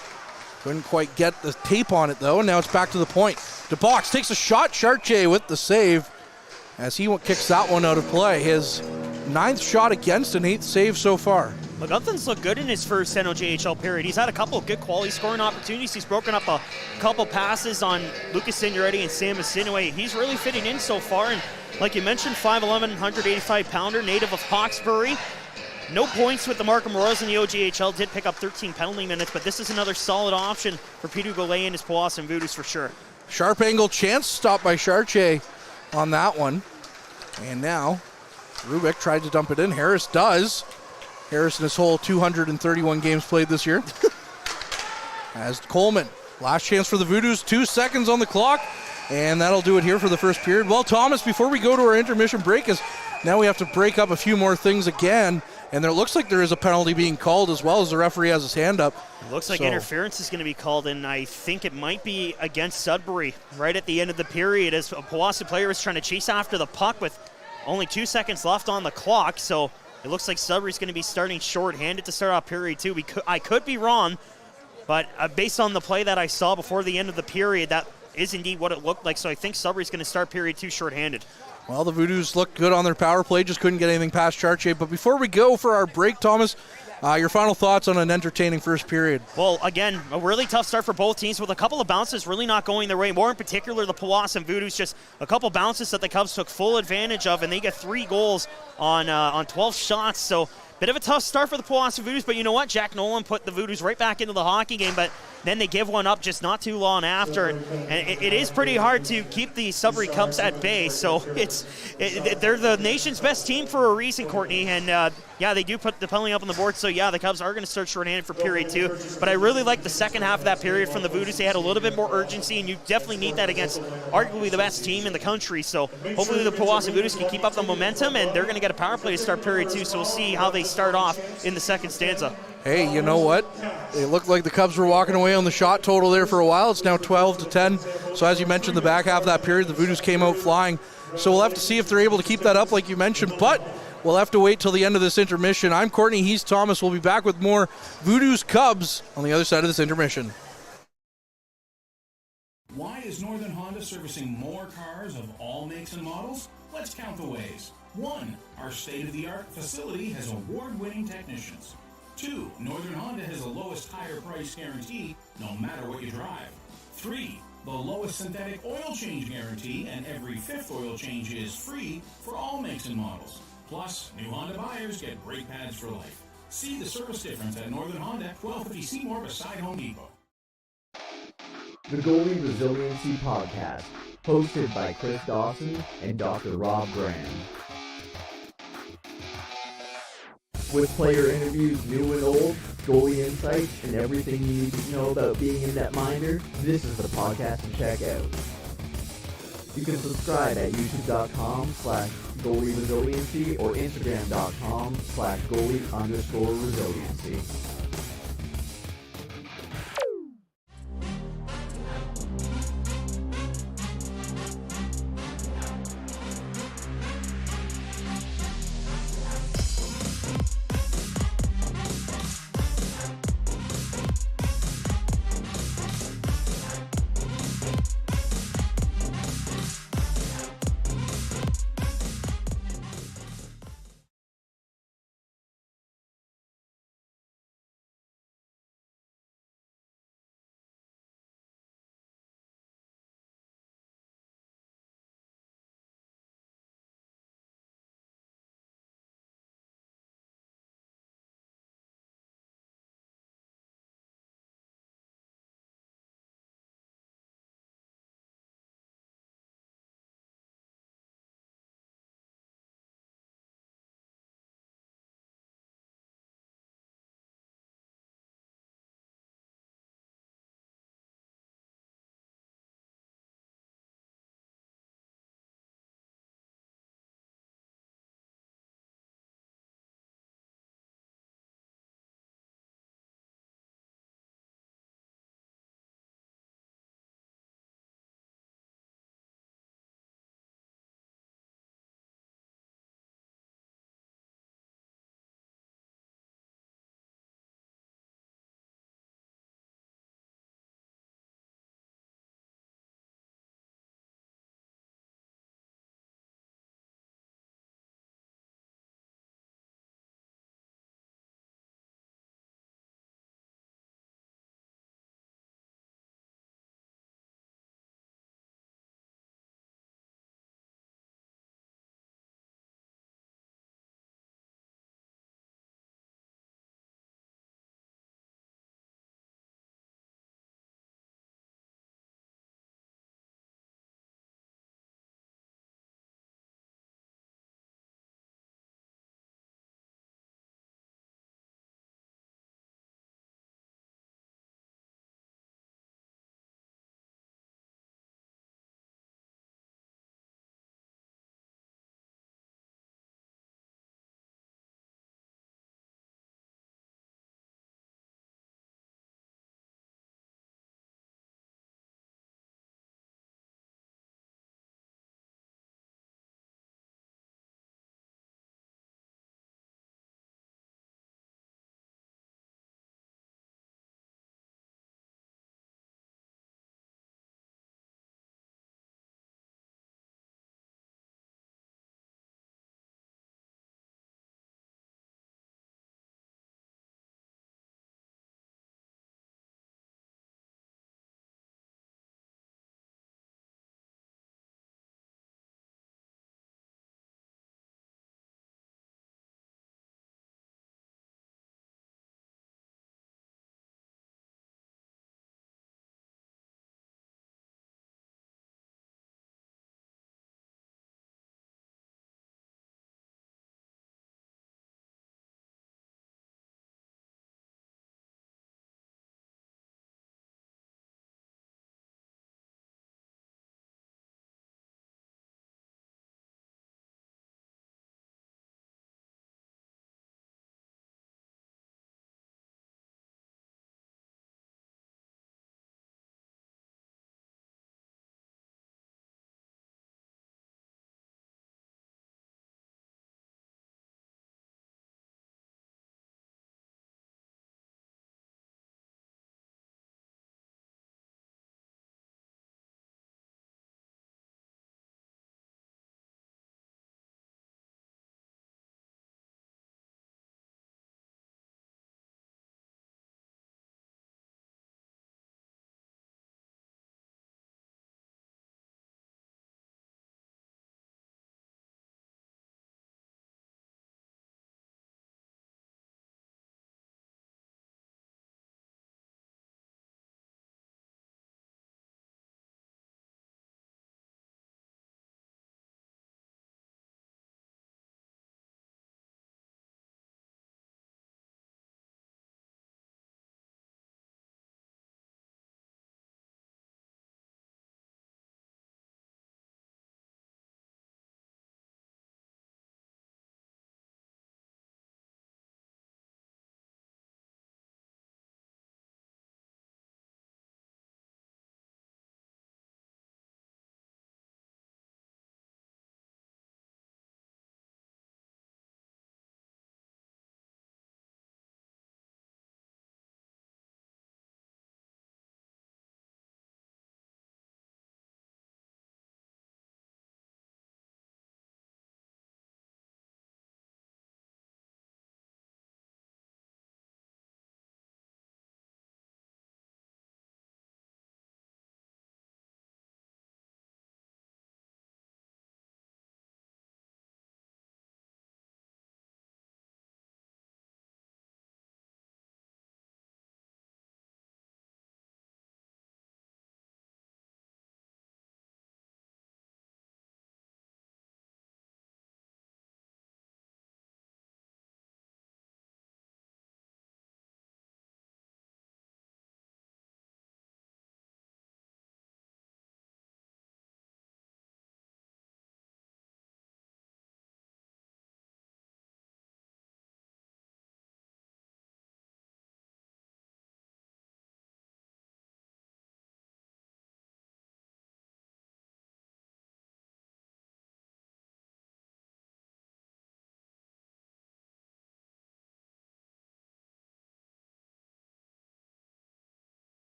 Couldn't quite get the tape on it, though, and now it's back to the point. DeBox takes a shot. Chartier with the save as he kicks that one out of play. His 9th shot against and 8th save so far. McGunthin's looked good in his first NOJHL period. He's had a couple of good quality scoring opportunities. He's broken up a couple passes on Lucas Signoretti and Sam Asinaway. He's really fitting in so far, and like you mentioned, 5'11", 185-pounder, native of Hawkesbury. No points with the Markham Royals in the OJHL. Did pick up 13 penalty minutes, but this is another solid option for Peter Goulet and his Powassan Voodoos for sure. Sharp angle chance stopped by Chartier on that one. And now Rubik tried to dump it in. Harris does. Harris in his whole 231 games played this year. As Coleman, last chance for the Voodoos, 2 seconds on the clock, and that'll do it here for the first period. Well, Thomas, before we go to our intermission break, is now we have to break up a few more things again, and there looks like there is a penalty being called as well, as the referee has his hand up. It looks like interference is going to be called, and I think it might be against Sudbury right at the end of the period, as a Powassan player is trying to chase after the puck with only 2 seconds left on the clock. So it looks like Sudbury's going to be starting short-handed to start off period 2. I could be wrong, but based on the play that I saw before the end of the period, that is indeed what it looked like. So I think Sudbury's going to start period 2 short-handed. Well, the Voodoos looked good on their power play, just couldn't get anything past Chartier. But before we go for our break, Thomas, your final thoughts on an entertaining first period? Well, again, a really tough start for both teams with a couple of bounces really not going their way. More in particular, the Powassan Voodoos, just a couple bounces that the Cubs took full advantage of, and they get 3 goals on 12 shots. So Bit of a tough start for the Powassan Voodoos, but you know what? Jack Nolan put the Voodoos right back into the hockey game, but then they give one up just not too long after. And it is pretty hard to keep the Sudbury Cubs at bay. So they're the nation's best team for a reason, Courtney. And yeah, they do put the penalty up on the board. So yeah, the Cubs are going to start shorthanded for period 2. But I really like the second half of that period from the Voodoos. They had a little bit more urgency, and you definitely need that against arguably the best team in the country. So hopefully the Powassan Voodoos can keep up the momentum, and they're going to get a power play to start period 2. So we'll see how they start off in the second stanza. Hey, you know what? It looked like the Cubs were walking away on the shot total there for a while. It's now 12-10. So as you mentioned, the back half of that period, the Voodoos came out flying. So we'll have to see if they're able to keep that up like you mentioned. But we'll have to wait till the end of this intermission. I'm Courtney, he's Thomas. We'll be back with more Voodoos Cubs on the other side of this intermission. Why is Northern Honda servicing more cars of all makes and models? Let's count the ways. 1. Our state-of-the-art facility has award-winning technicians. 2. Northern Honda has the lowest tire price guarantee, no matter what you drive. 3. The lowest synthetic oil change guarantee, and every 5th oil change is free for all makes and models. Plus, new Honda buyers get brake pads for life. See the service difference at Northern Honda, 1250 Seymour beside Home Depot. The Goalie Resiliency Podcast, hosted by Chris Dawson and Dr. Rob Graham. With player interviews new and old, goalie insights, and everything you need to know about being a netminder, this is the podcast to check out. You can subscribe at youtube.com/goalieresiliency or instagram.com/goalie_resiliency.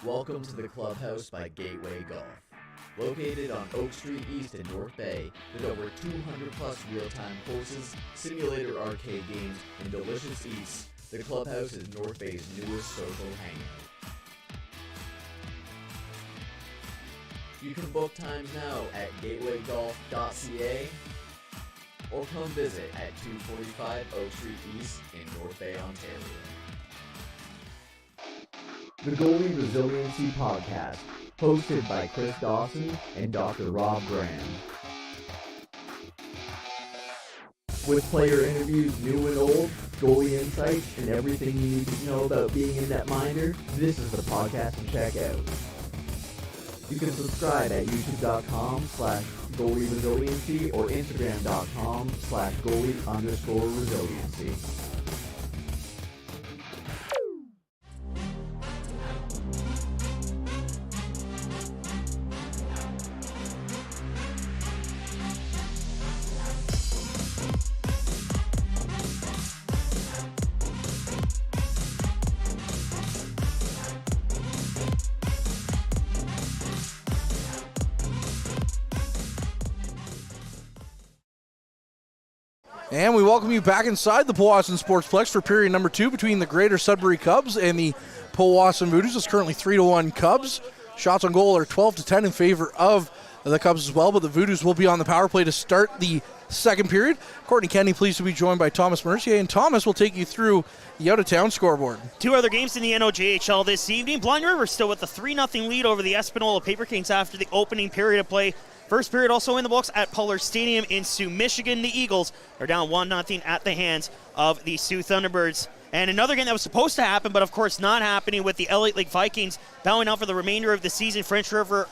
Welcome to the Clubhouse by Gateway Golf. Located on Oak Street East in North Bay, with over 200 plus real-time courses, simulator arcade games, and delicious eats, the Clubhouse is North Bay's newest social hangout. You can book times now at gatewaygolf.ca or come visit at 245 Oak Street East in North Bay, Ontario. The Goalie Resiliency Podcast, hosted by Chris Dawson and Dr. Rob Graham. With player interviews new and old, goalie insights, and everything you need to know about being a netminder, this is the podcast to check out. You can subscribe at youtube.com/goalie resiliency or instagram.com/goalie_resiliency. And we welcome you back inside the Powassan Sportsplex for period number 2 between the Greater Sudbury Cubs and the Powassan Voodoos. It's currently 3-1 Cubs. Shots on goal are 12-10 in favor of the Cubs as well, but the Voodoos will be on the power play to start the second period. Courtney Kennedy pleased to be joined by Thomas Mercier, and Thomas will take you through the out-of-town scoreboard. 2 other games in the NOJHL this evening. Blind River still with a 3-0 lead over the Espanola Paper Kings after the opening period of play. First period also in the books at Puller Stadium in Sioux, Michigan. The Eagles are down 1-0 at the hands of the Sioux Thunderbirds. And another game that was supposed to happen, but of course not happening, with the Elite League Vikings bowing out for the remainder of the season. French River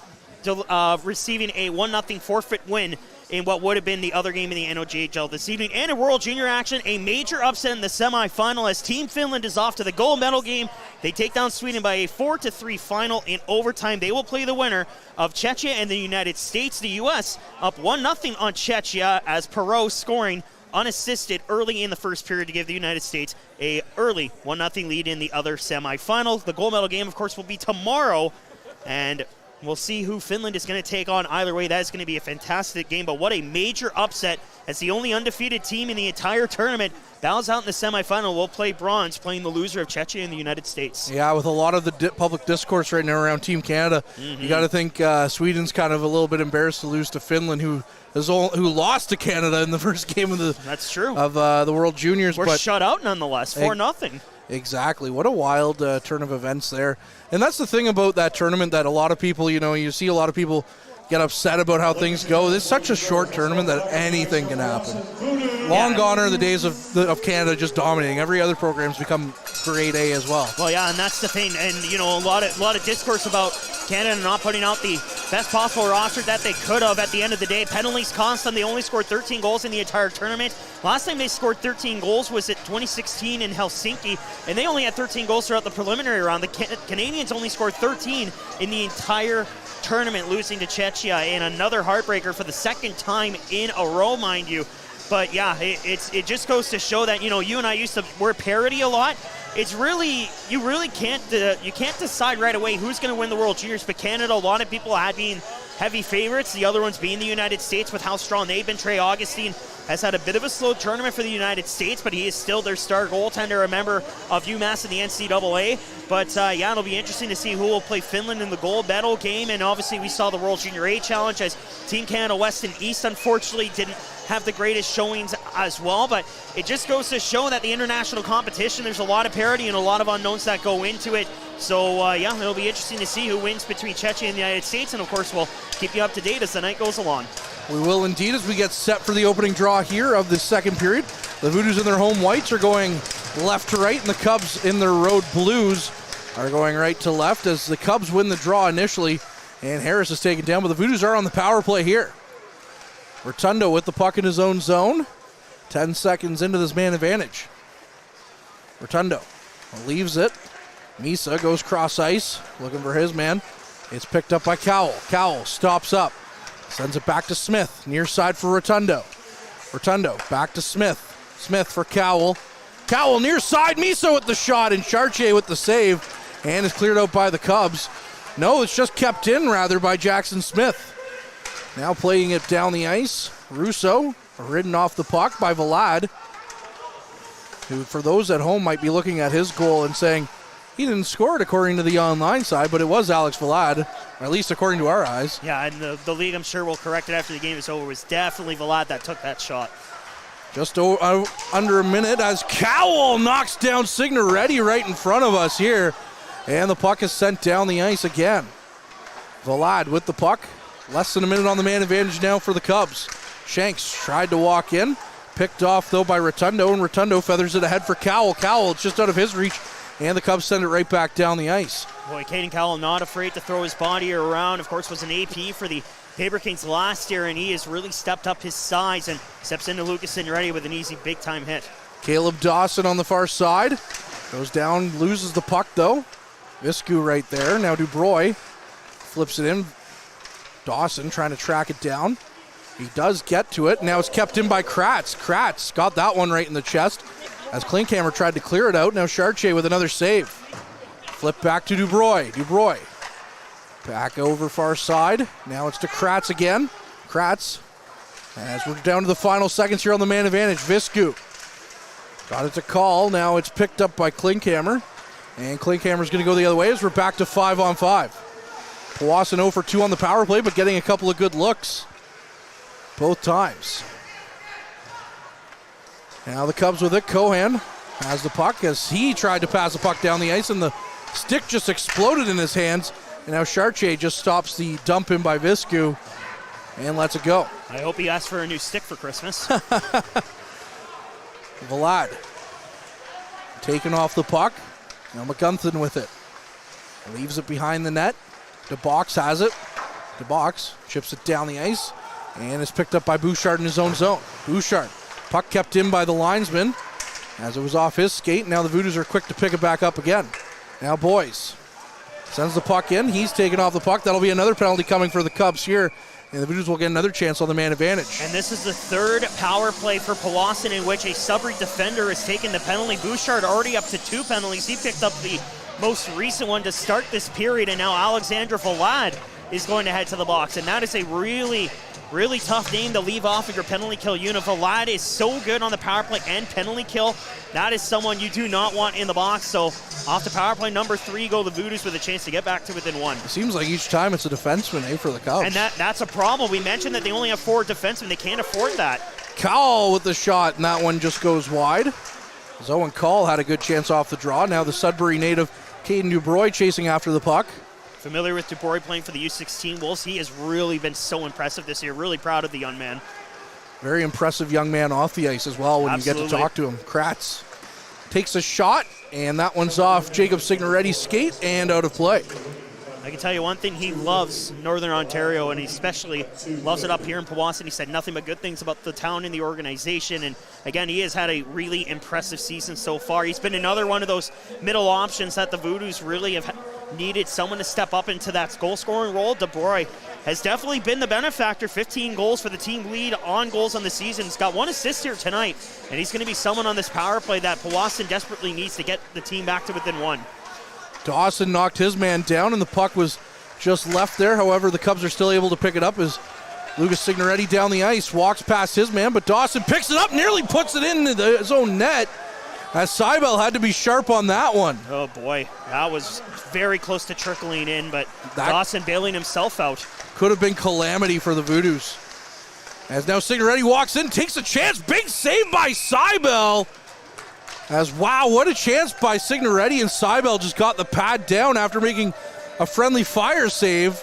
receiving a 1-0 forfeit win in what would have been the other game in the NOJHL this evening. And in World Junior action, a major upset in the semifinal as Team Finland is off to the gold medal game. They take down Sweden by a 4-3 final in overtime. They will play the winner of Czechia and the United States. The U.S. up 1-0 on Czechia as Perot scoring unassisted early in the first period to give the United States a early 1-0 lead in the other semifinal. The gold medal game, of course, will be tomorrow, and we'll see who Finland is going to take on. Either way, that is going to be a fantastic game, but what a major upset as the only undefeated team in the entire tournament bows out in the semifinal. Will play bronze, playing the loser of Czechia and the United States. Yeah, with a lot of the public discourse right now around Team Canada, you got to think Sweden's kind of a little bit embarrassed to lose to Finland, who lost to Canada in the first game of the the World Juniors. We're shut out nonetheless, 4-0. Exactly. What a wild turn of events there. And that's the thing about that tournament, that a lot of people, you see a lot of people get upset about how things go. This is such a short tournament that anything can happen. Long gone are the days of Canada just dominating. Every other program's become grade A as well. Well, yeah, and that's the thing. And, a lot of discourse about Canada not putting out the best possible roster that they could have at the end of the day. Penalties cost them. They only scored 13 goals in the entire tournament. Last time they scored 13 goals was at 2016 in Helsinki, and they only had 13 goals throughout the preliminary round. The Canadians only scored 13 in the entire tournament, losing to Czechia, and another heartbreaker for the second time in a row, mind you. But yeah, it just goes to show that, you and I used to wear parity a lot. It's really, you really can't decide right away who's going to win the World Juniors. But Canada, a lot of people had been heavy favorites. The other ones being the United States with how strong they've been. Trey Augustine has had a bit of a slow tournament for the United States, but he is still their star goaltender, a member of UMass in the NCAA. But yeah, it'll be interesting to see who will play Finland in the gold medal game. And obviously we saw the World Junior A Challenge as Team Canada West and East unfortunately didn't have the greatest showings as well. But it just goes to show that the international competition, there's a lot of parity and a lot of unknowns that go into it. So yeah, it'll be interesting to see who wins between Czechia and the United States. And of course, we'll keep you up to date as the night goes along. We will indeed, as we get set for the opening draw here of the second period. The Voodoos in their home whites are going left to right, and the Cubs in their road blues are going right to left as the Cubs win the draw initially, and Harris is taken down, but the Voodoos are on the power play here. Rotundo with the puck in his own zone. 10 seconds into this man advantage. Rotundo leaves it. Misa goes cross ice, looking for his man. It's picked up by Cowell. Cowell stops up. Sends it back to Smith. Near side for Rotundo. Rotundo back to Smith. Smith for Cowell. Cowell near side. Misa with the shot and Chartier with the save. and is cleared out by the Cubs. No, it's just kept in, rather, by Jackson Smith. Now playing it down the ice. Russo ridden off the puck by Vlad, who, for those at home, might be looking at his goal and saying, he didn't score it according to the online side, but it was Alex Vlad, or at least according to our eyes. Yeah, and the league, I'm sure, will correct it after the game is over. It was definitely Vlad that took that shot. Just under a minute as Cowell knocks down Signoretti right in front of us here. And the puck is sent down the ice again. Vlad with the puck. Less than a minute on the man advantage now for the Cubs. Shanks tried to walk in. Picked off, though, by Rotundo, and Rotundo feathers it ahead for Cowell. Cowell, it's just out of his reach, and the Cubs send it right back down the ice. Boy, Caden Cowell not afraid to throw his body around. Of course, was an AP for the Paper Kings last year, and he has really stepped up his size and steps into Lucas Signoretti with an easy big-time hit. Caleb Dawson on the far side. Goes down, loses the puck, though. Viscu right there. Now Dubroy flips it in. Dawson trying to track it down. He does get to it. Now it's kept in by Kratz. Kratz got that one right in the chest as Klinkhammer tried to clear it out. Now Chartier with another save. Flip back to Dubroy. Dubroy back over far side. Now it's to Kratz again. Kratz, as we're down to the final seconds here on the man advantage. Viscu got it to Call. Now it's picked up by Klinkhammer. And Klinkhammer's going to go the other way as we're back to 5-on-5. Powassan 0 for 2 on the power play, but getting a couple of good looks both times. Now the Cubs with it. Cohan has the puck as he tried to pass the puck down the ice, and the stick just exploded in his hands. And now Chartier just stops the dump in by Viscu and lets it go. I hope he asked for a new stick for Christmas. Vlad taking off the puck. Now McGunthin with it. Leaves it behind the net. DeBox has it. DeBox chips it down the ice and is picked up by Bouchard in his own zone. Bouchard, puck kept in by the linesman as it was off his skate. Now the Voodoos are quick to pick it back up again. Now Boys sends the puck in. He's taken off the puck. That'll be another penalty coming for the Cubs here. And the Voodoos will get another chance on the man advantage. And this is the third power play for Powassan in which a Sudbury defender has taken the penalty. Bouchard already up to 2 penalties. He picked up the most recent one to start this period, and now Alexander Vlad is going to head to the box. And that is a really, really tough name to leave off of your penalty kill unit. Vlad is so good on the power play and penalty kill. That is someone you do not want in the box. So off to power play number 3 go the Voodoos with a chance to get back to within 1. It seems like each time it's a defenseman, for the Cubs. And that's a problem. We mentioned that they only have 4 defensemen. They can't afford that. Cowell with the shot, and that one just goes wide. Owen Call had a good chance off the draw. Now the Sudbury native Caden Dubroy chasing after the puck. Familiar with Dubroy playing for the U16 Wolves. He has really been so impressive this year. Really proud of the young man. Very impressive young man off the ice as well when Absolutely. you get to talk to him. Kratz takes a shot, and that one's off Jacob Signoretti's skate and out of play. I can tell you one thing, he loves Northern Ontario, and he especially loves it up here in Powassan. He said nothing but good things about the town and the organization, and again, he has had a really impressive season so far. He's been another one of those middle options that the Voodoos really have needed someone to step up into that goal-scoring role. Dubroy has definitely been the benefactor. 15 goals for the team lead on goals on the season. He's got 1 assist here tonight, and he's going to be someone on this power play that Powassan desperately needs to get the team back to within 1. Dawson knocked his man down, and the puck was just left there. However, the Cubs are still able to pick it up as Lucas Signoretti down the ice, walks past his man, but Dawson picks it up, nearly puts it in his own net, as Seibel had to be sharp on that one. Oh boy, that was very close to trickling in, but Dawson bailing himself out. Could have been calamity for the Voodoos. As now Signoretti walks in, takes a chance, big save by Seibel. As wow, what a chance by Signoretti, and Seibel just got the pad down after making a friendly fire save.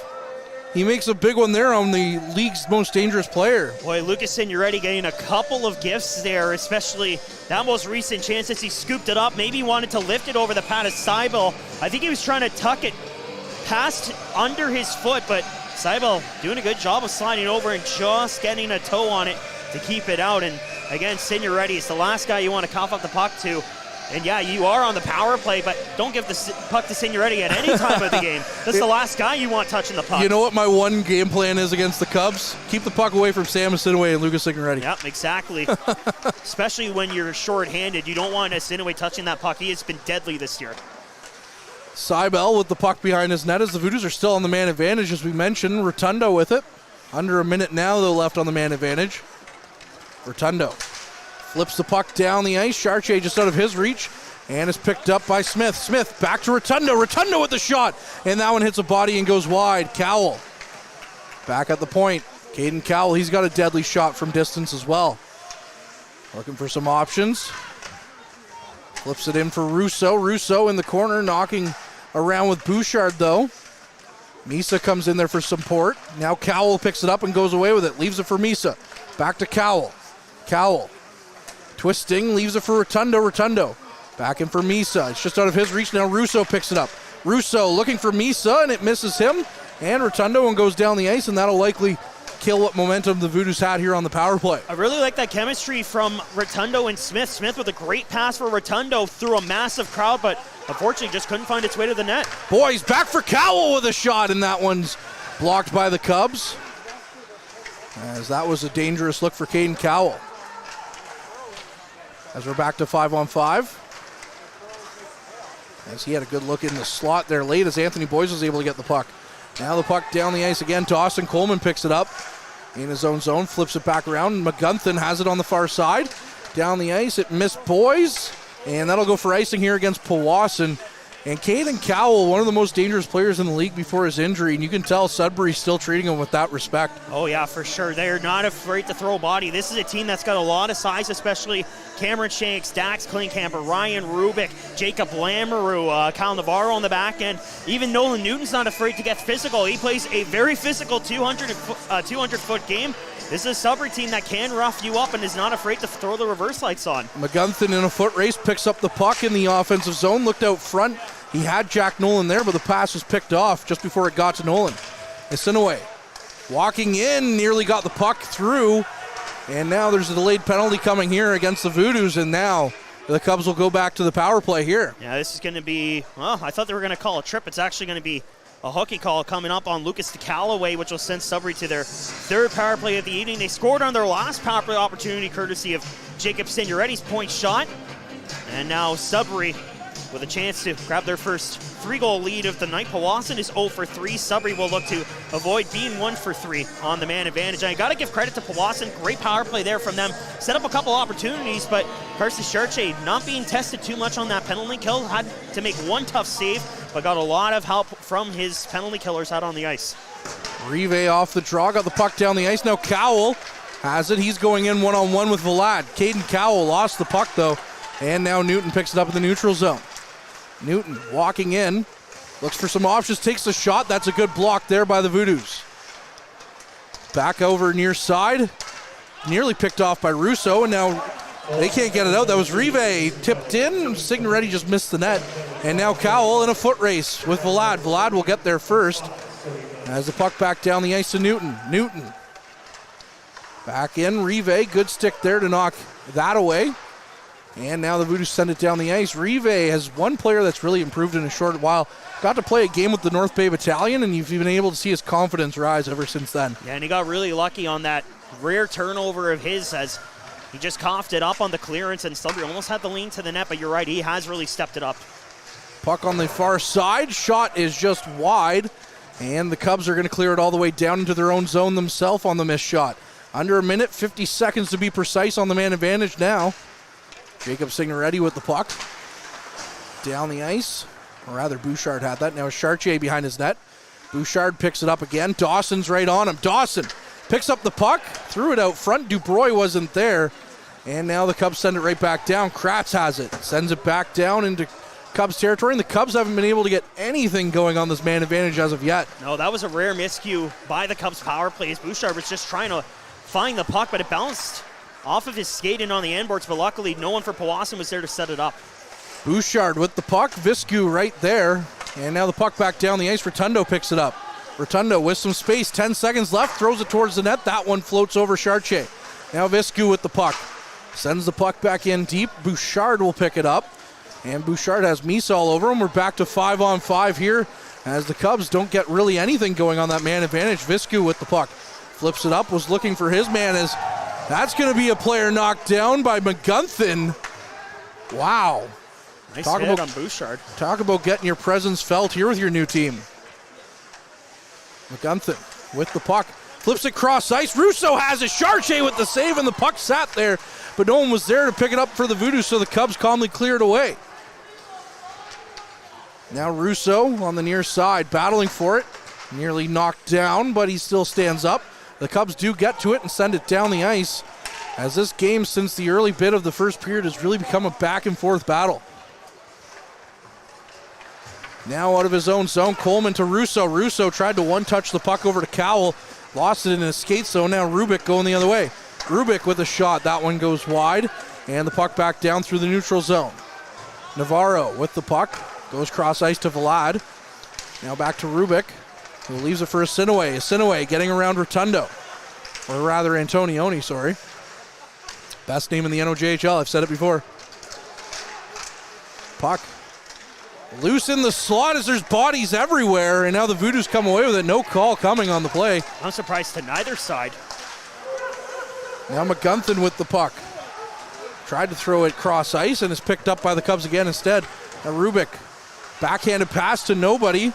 He makes a big one there on the league's most dangerous player. Boy, Lucas Signoretti getting a couple of gifts there, especially that most recent chance as he scooped it up. Maybe he wanted to lift it over the pad of Seibel. I think he was trying to tuck it past under his foot, but Seibel doing a good job of sliding over and just getting a toe on it to keep it out. And again, Signoretti is the last guy you want to cough up the puck to. And yeah, you are on the power play, but don't give the puck to Signoretti at any time of the game. That's the last guy you want touching the puck. You know what my one game plan is against the Cubs? Keep the puck away from Sam Asinaway and Lucas Signoretti. Yep, exactly. Especially when you're short-handed. You don't want Asinaway touching that puck. He has been deadly this year. Seibel with the puck behind his net as the Voodoos are still on the man advantage, as we mentioned. Rotundo with it. Under a minute now, though, left on the man advantage. Rotundo flips the puck down the ice. Chartier just out of his reach and is picked up by Smith. Smith back to Rotundo. Rotundo with the shot, and that one hits a body and goes wide. Cowell back at the point. Caden Cowell, he's got a deadly shot from distance as well. Looking for some options. Flips it in for Russo. Russo in the corner, knocking around with Bouchard, though. Misa comes in there for support. Now Cowell picks it up and goes away with it. Leaves it for Misa. Back to Cowell. Cowell twisting, leaves it for Rotundo. Rotundo back in for Misa. It's just out of his reach. Now Russo picks it up. Russo looking for Misa, and it misses him. And Rotundo and goes down the ice, and that'll likely kill what momentum the Voodoos had here on the power play. I really like that chemistry from Rotundo and Smith. Smith with a great pass for Rotundo through a massive crowd, but unfortunately just couldn't find its way to the net. Boys, back for Cowell with a shot, and that one's blocked by the Cubs, as that was a dangerous look for Caden Cowell. As we're back to 5-on-5. As he had a good look in the slot there late as Anthony Boyes was able to get the puck. Now the puck down the ice again. Dawson Coleman picks it up in his own zone, flips it back around. McGunthin has it on the far side. Down the ice, it missed Boyes, and that'll go for icing here against Powassan. And Caden Cowell, one of the most dangerous players in the league before his injury, and you can tell Sudbury's still treating him with that respect. Oh yeah, for sure. They're not afraid to throw a body. This is a team that's got a lot of size, especially Cameron Shanks, Dax Klinkhammer, Ryan Rubik, Jacob Lamoureux, Kyle Navarro on the back end. Even Nolan Newton's not afraid to get physical. He plays a very physical 200-foot game. This is a Sudbury team that can rough you up and is not afraid to throw the reverse lights on. McGunthin in a foot race picks up the puck in the offensive zone, looked out front. He had Jack Nolan there, but the pass was picked off just before it got to Nolan. Isinaway walking in, nearly got the puck through, and now there's a delayed penalty coming here against the Voodoos, and now the Cubs will go back to the power play here. Yeah, this is going to be, well, I thought they were going to call a trip. It's actually going to be a hockey call coming up on Lucas DeCallaway, which will send Sudbury to their third power play of the evening. They scored on their last power play opportunity courtesy of Jacob Signoretti's point shot, and now Sudbury with a chance to grab their first 3-goal lead of the night. Powassan is 0 for 3. Sudbury will look to avoid being 1 for 3 on the man advantage. And I got to give credit to Powassan. Great power play there from them. Set up a couple opportunities, but Carson Chartier not being tested too much on that penalty kill. Had to make one tough save, but got a lot of help from his penalty killers out on the ice. Rive off the draw, got the puck down the ice. Now Cowell has it. He's going in one-on-one with Vlad. Caden Cowell lost the puck, though, and now Newton picks it up in the neutral zone. Newton walking in, looks for some options, takes the shot. That's a good block there by the Voodoos. Back over near side, nearly picked off by Russo, and now they can't get it out. That was Rive tipped in. Signoretti just missed the net, and now Cowell in a foot race with Vlad. Vlad will get there first as the puck back down the ice to Newton. Newton back in. Rive, good stick there to knock that away. And now the Voodoos send it down the ice. Rive has one player that's really improved in a short while. Got to play a game with the North Bay Battalion, and you've been able to see his confidence rise ever since then. Yeah, and he got really lucky on that rare turnover of his as he just coughed it up on the clearance, and Sudbury almost had the lean to the net, but you're right, he has really stepped it up. Puck on the far side. Shot is just wide, and the Cubs are going to clear it all the way down into their own zone themselves on the missed shot. Under a minute, 50 seconds to be precise on the man advantage now. Jacob Signoretti with the puck. Down the ice. Or rather, Bouchard had that. Now Chartier behind his net. Bouchard picks it up again. Dawson's right on him. Dawson picks up the puck. Threw it out front. Dubroy wasn't there. And now the Cubs send it right back down. Kratz has it. Sends it back down into Cubs territory. And the Cubs haven't been able to get anything going on this man advantage as of yet. No, that was a rare miscue by the Cubs power plays. Bouchard was just trying to find the puck, but it bounced off of his skate and on the end boards, but luckily no one for Powassan was there to set it up. Bouchard with the puck. Viscu right there. And now the puck back down the ice. Rotundo picks it up. Rotundo with some space. 10 seconds left. Throws it towards the net. That one floats over Chartier. Now Viscu with the puck. Sends the puck back in deep. Bouchard will pick it up. And Bouchard has Mies all over him. We're back to 5-on-5 here as the Cubs don't get really anything going on that man advantage. Viscu with the puck. Flips it up. Was looking for his man as that's going to be a player knocked down by McGunthin. Wow. Nice Talk hit about- on Bouchard. Talk about getting your presence felt here with your new team. McGunthin with the puck. Flips it cross ice. Russo has it. Chartier with the save, and the puck sat there, but no one was there to pick it up for the Voodoos, so the Cubs calmly clear it away. Now Russo on the near side, battling for it. Nearly knocked down, but he still stands up. The Cubs do get to it and send it down the ice, as this game, since the early bit of the first period, has really become a back-and-forth battle. Now out of his own zone, Coleman to Russo. Russo tried to one-touch the puck over to Cowell. Lost it in a skate zone. Now Rubik going the other way. Rubik with a shot. That one goes wide. And the puck back down through the neutral zone. Navarro with the puck. Goes cross ice to Vlad. Now back to Rubik, who leaves it for Asinaway. Asinaway getting around Rotundo. Or rather Antonioni, sorry. Best name in the NOJHL. I've said it before. Puck loose in the slot as there's bodies everywhere, and now the Voodoos come away with it. No call coming on the play. I'm surprised to neither side. Now McGunthin with the puck. Tried to throw it cross ice and is picked up by the Cubs again instead. Now Rubik, backhanded pass to nobody,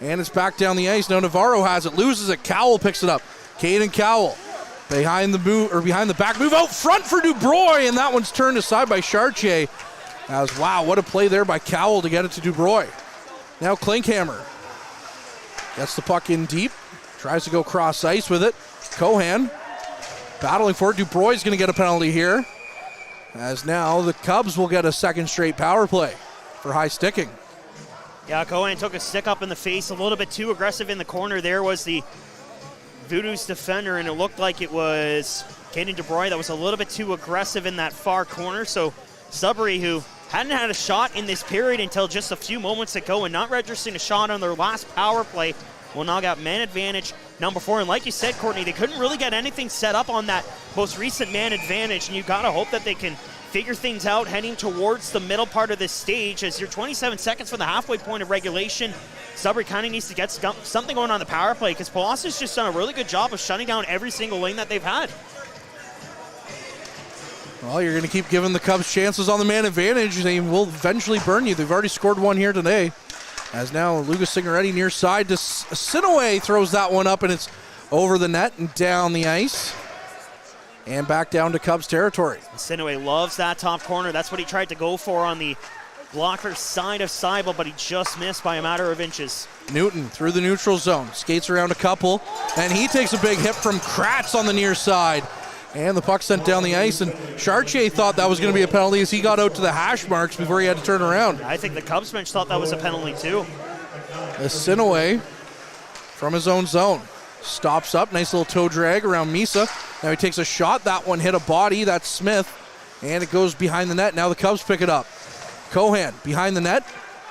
and it's back down the ice. Now Navarro has it, loses it. Cowell picks it up. Caden Cowell behind the back move out front for Dubroy, and that one's turned aside by Chartier. As wow, what a play there by Cowell to get it to Dubroy. Now Klinkhammer gets the puck in deep, tries to go cross ice with it. Cohan battling for it. Dubroy's going to get a penalty here, as now the Cubs will get a second straight power play for high sticking. Yeah, Cohen took a stick up in the face, a little bit too aggressive in the corner. There was the Voodoos defender, and it looked like it was Caden Dubroy that was a little bit too aggressive in that far corner. So Sudbury, who hadn't had a shot in this period until just a few moments ago and not registering a shot on their last power play, will now got man advantage number 4. And like you said, Courtney, they couldn't really get anything set up on that most recent man advantage, and you got to hope that they can figure things out heading towards the middle part of this stage, as you're 27 seconds from the halfway point of regulation. Sudbury kind of needs to get something going on the power play, because Powassan's just done a really good job of shutting down every single lane that they've had. Well, you're going to keep giving the Cubs chances on the man advantage. They will eventually burn you. They've already scored one here today. As now Lucas Signoretti near side to Sinaway throws that one up, and it's over the net and down the ice. And back down to Cubs territory. Sinaway loves that top corner. That's what he tried to go for on the blocker side of Seibel, but he just missed by a matter of inches. Newton through the neutral zone. Skates around a couple, and he takes a big hit from Kratz on the near side. And the puck sent down the ice, and Chartier thought that was going to be a penalty as he got out to the hash marks before he had to turn around. I think the Cubs bench thought that was a penalty too. Sinaway from his own zone. Stops up, nice little toe drag around Misa. Now he takes a shot, that one hit a body, that's Smith, and it goes behind the net. Now the Cubs pick it up. Cohan behind the net,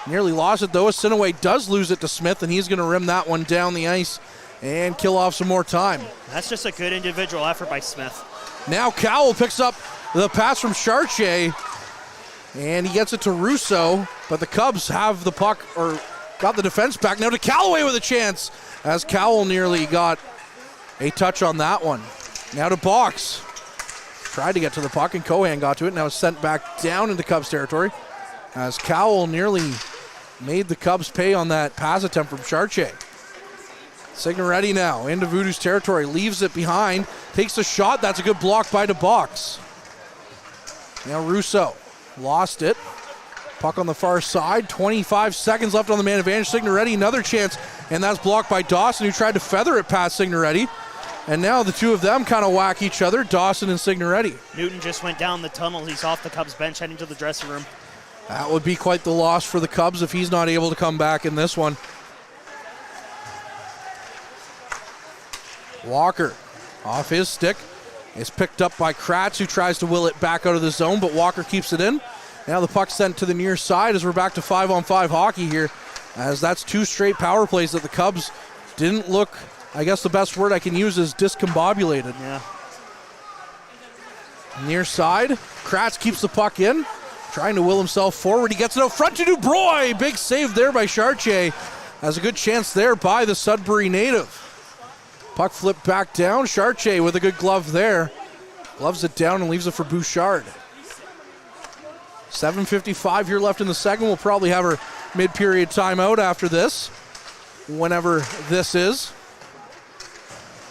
nearly lost it though. Sinaway does lose it to Smith, and he's going to rim that one down the ice and kill off some more time. That's just a good individual effort by Smith. Now Cowell picks up the pass from Chartier, and he gets it to Russo, but the Cubs have the puck, or got the defense back. Now to Callaway with a chance, as Cowell nearly got a touch on that one. Now to Box. Tried to get to the puck, and Cohan got to it. Now it's sent back down into Cubs territory, as Cowell nearly made the Cubs pay on that pass attempt from Chartier. Signoretti now into Voodoos territory, leaves it behind, takes a shot. That's a good block by DeBox. Now Russo lost it. Puck on the far side, 25 seconds left on the man advantage. Signoretti, another chance, and that's blocked by Dawson, who tried to feather it past Signoretti. And now the two of them kind of whack each other, Dawson and Signoretti. Newton just went down the tunnel. He's off the Cubs bench heading to the dressing room. That would be quite the loss for the Cubs if he's not able to come back in this one. Walker off his stick is picked up by Kratz, who tries to will it back out of the zone, but Walker keeps it in. Now the puck sent to the near side as we're back to 5-on-5 hockey here, as that's two straight power plays that the Cubs didn't look, I guess the best word I can use is discombobulated. Yeah. Near side, Kratz keeps the puck in, trying to will himself forward. He gets it out front to Dubroy. Big save there by Chartier. Has a good chance there by the Sudbury native. Puck flipped back down. Chartier with a good glove there. Gloves it down and leaves it for Bouchard. 7:55 here left in the second. We'll probably have our mid-period timeout after this, whenever this is.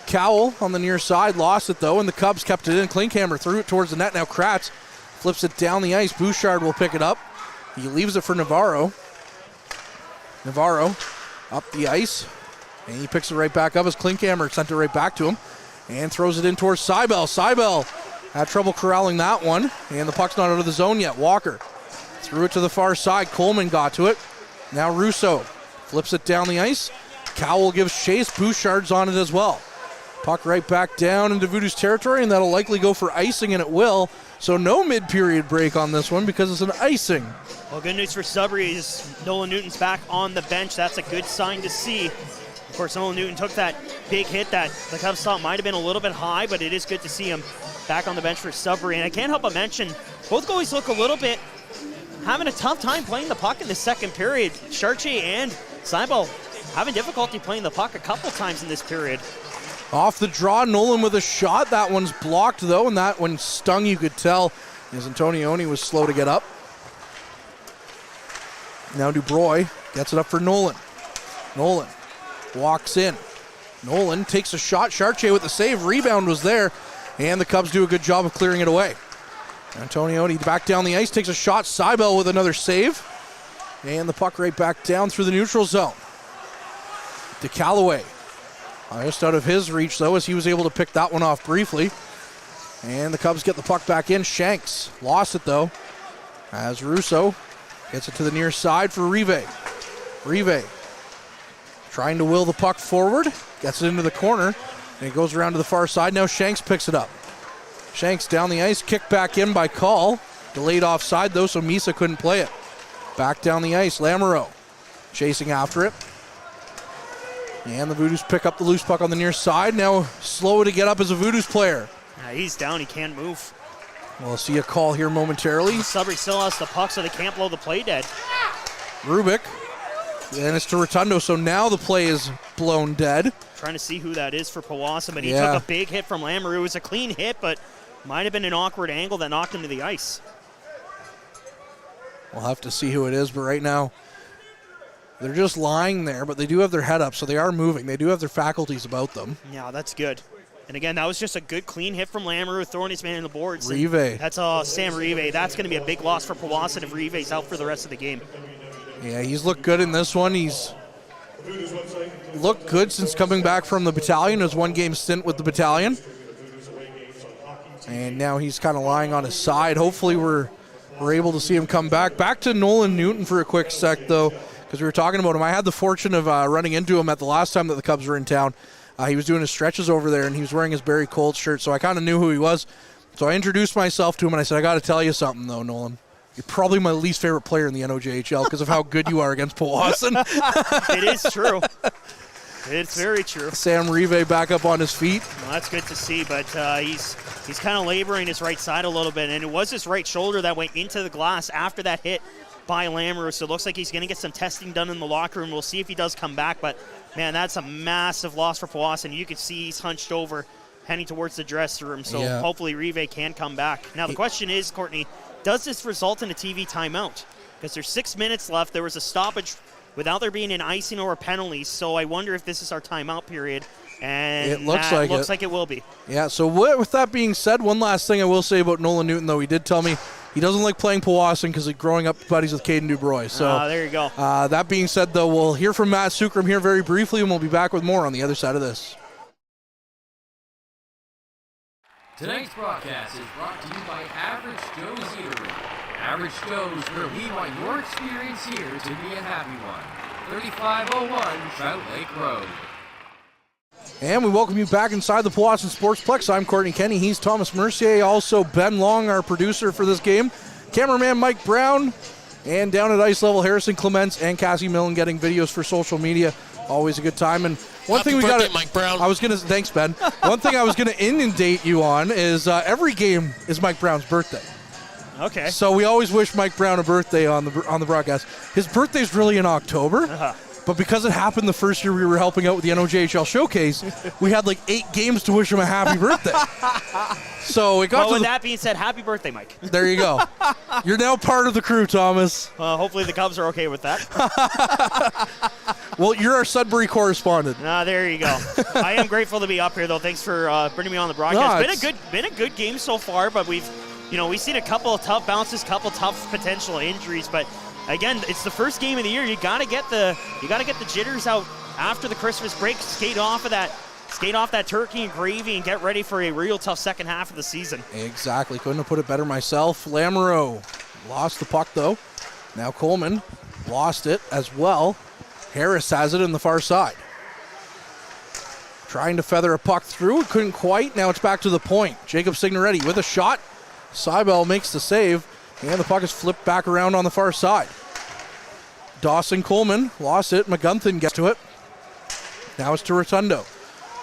Cowell on the near side lost it though, and the Cubs kept it in. Klinkhammer threw it towards the net. Now Kratz flips it down the ice. Bouchard will pick it up. He leaves it for Navarro. Navarro up the ice, and he picks it right back up as Klinkhammer sent it right back to him and throws it in towards Seibel. Seibel had trouble corralling that one, and the puck's not out of the zone yet. Walker threw it to the far side. Coleman got to it. Now Russo flips it down the ice. Cowell gives chase. Bouchard's on it as well. Puck right back down into Voodoos territory, and that'll likely go for icing, and it will. So no mid-period break on this one because it's an icing. Well, good news for Sudbury is Nolan Newton's back on the bench. That's a good sign to see. Of course, Nolan Newton took that big hit that the Cubs thought might have been a little bit high, but it is good to see him back on the bench for Sudbury. And I can't help but mention, both goalies look a little bit having a tough time playing the puck in the second period. Chartier and Seibel having difficulty playing the puck a couple times in this period. Off the draw, Nolan with a shot. That one's blocked, though, and that one stung, you could tell, as Antonioni was slow to get up. Now Dubroy gets it up for Nolan. Nolan walks in. Nolan takes a shot. Chartier with the save. Rebound was there, and the Cubs do a good job of clearing it away. Antonioni back down the ice, takes a shot. Seibel with another save, and the puck right back down through the neutral zone. To Callaway. Just out of his reach, though, as he was able to pick that one off briefly. And the Cubs get the puck back in. Shanks lost it, though, as Russo gets it to the near side for Rive. Rive trying to will the puck forward. Gets it into the corner, and it goes around to the far side. Now Shanks picks it up. Shanks down the ice. Kicked back in by Call. Delayed offside, though, so Misa couldn't play it. Back down the ice. Lamoureux chasing after it. And the Voodoos pick up the loose puck on the near side. Now slow to get up as a Voodoos player. He's down. He can't move. We'll see a call here momentarily. Sudbury still has the puck, so they can't blow the play dead. Rubik. And it's to Rotundo, so now the play is blown dead. Trying to see who that is for Powassan, but he took a big hit from Lamoureux. It was a clean hit, but might have been an awkward angle that knocked him to the ice. We'll have to see who it is, but right now they're just lying there, but they do have their head up, so they are moving. They do have their faculties about them. Yeah, that's good. And again, that was just a good clean hit from Lamoureux, throwing his man in the boards. Rive. That's Sam Rive. That's going to be a big loss for Powassan if Rive's out for the rest of the game. Yeah, he's looked good in this one. He's looked good since coming back from the battalion. It was one game stint with the battalion. And now he's kind of lying on his side. Hopefully we're able to see him come back. Back to Nolan Newton for a quick sec, though, because we were talking about him. I had the fortune of running into him at the last time that the Cubs were in town. He was doing his stretches over there, and he was wearing his Barry Colt shirt, so I kind of knew who he was. So I introduced myself to him, and I said, I got to tell you something, though, Nolan. You're probably my least favorite player in the NOJHL because of how good you are against Powassan. It is true. It's very true. Sam Rive back up on his feet. Well, that's good to see, but he's kind of laboring his right side a little bit, and it was his right shoulder that went into the glass after that hit by Lamoureux, so it looks like he's going to get some testing done in the locker room. We'll see if he does come back, but, man, that's a massive loss for Powassan. You can see he's hunched over, heading towards the dressing room, so hopefully Rive can come back. Now, the question is, Courtney, does this result in a TV timeout? Because there's 6 minutes left. There was a stoppage without there being an icing or a penalty, so I wonder if this is our timeout period, and it looks like it will be. Yeah, so with that being said, one last thing I will say about Nolan Newton, though. He did tell me he doesn't like playing Powassan because he's growing up buddies with Caden Dubroy. So there you go. That being said, though, we'll hear from Matt Sukram here very briefly, and we'll be back with more on the other side of this. Tonight's broadcast is brought to you by Average Joe's Eatery. Average Joe's, where we want your experience here to be a happy one. 3501 Trout Lake Road. And we welcome you back inside the Powassan Sportsplex. I'm Courtney Kenny. He's Thomas Mercier. Also Ben Long, our producer for this game. Cameraman Mike Brown. And down at ice level, Harrison Clements and Cassie Millen getting videos for social media. Always a good time. And one thing we got, Mike Brown. Thanks, Ben. One thing I was gonna inundate you on is every game is Mike Brown's birthday. Okay. So we always wish Mike Brown a birthday on the broadcast. His birthday's really in October. But because it happened the first year we were helping out with the NOJHL Showcase, we had like 8 games to wish him a happy birthday. So it got Well, with that being said, happy birthday, Mike. There you go. You're now part of the crew, Thomas. Hopefully the Cubs are okay with that. Well, you're our Sudbury correspondent. There you go. I am grateful to be up here, though. Thanks for bringing me on the broadcast. Been a good game so far, but we've seen a couple of tough bounces, couple tough potential injuries, but again, it's the first game of the year. You got to get the jitters out after the Christmas break. Skate off that turkey and gravy and get ready for a real tough second half of the season. Exactly. Couldn't have put it better myself. Lamoureux lost the puck, though. Now Coleman lost it as well. Harris has it in the far side. Trying to feather a puck through. Couldn't quite. Now it's back to the point. Jacob Signoretti with a shot. Seibel makes the save. And the puck is flipped back around on the far side. Dawson Coleman lost it. McGunthin gets to it. Now it's to Rotundo.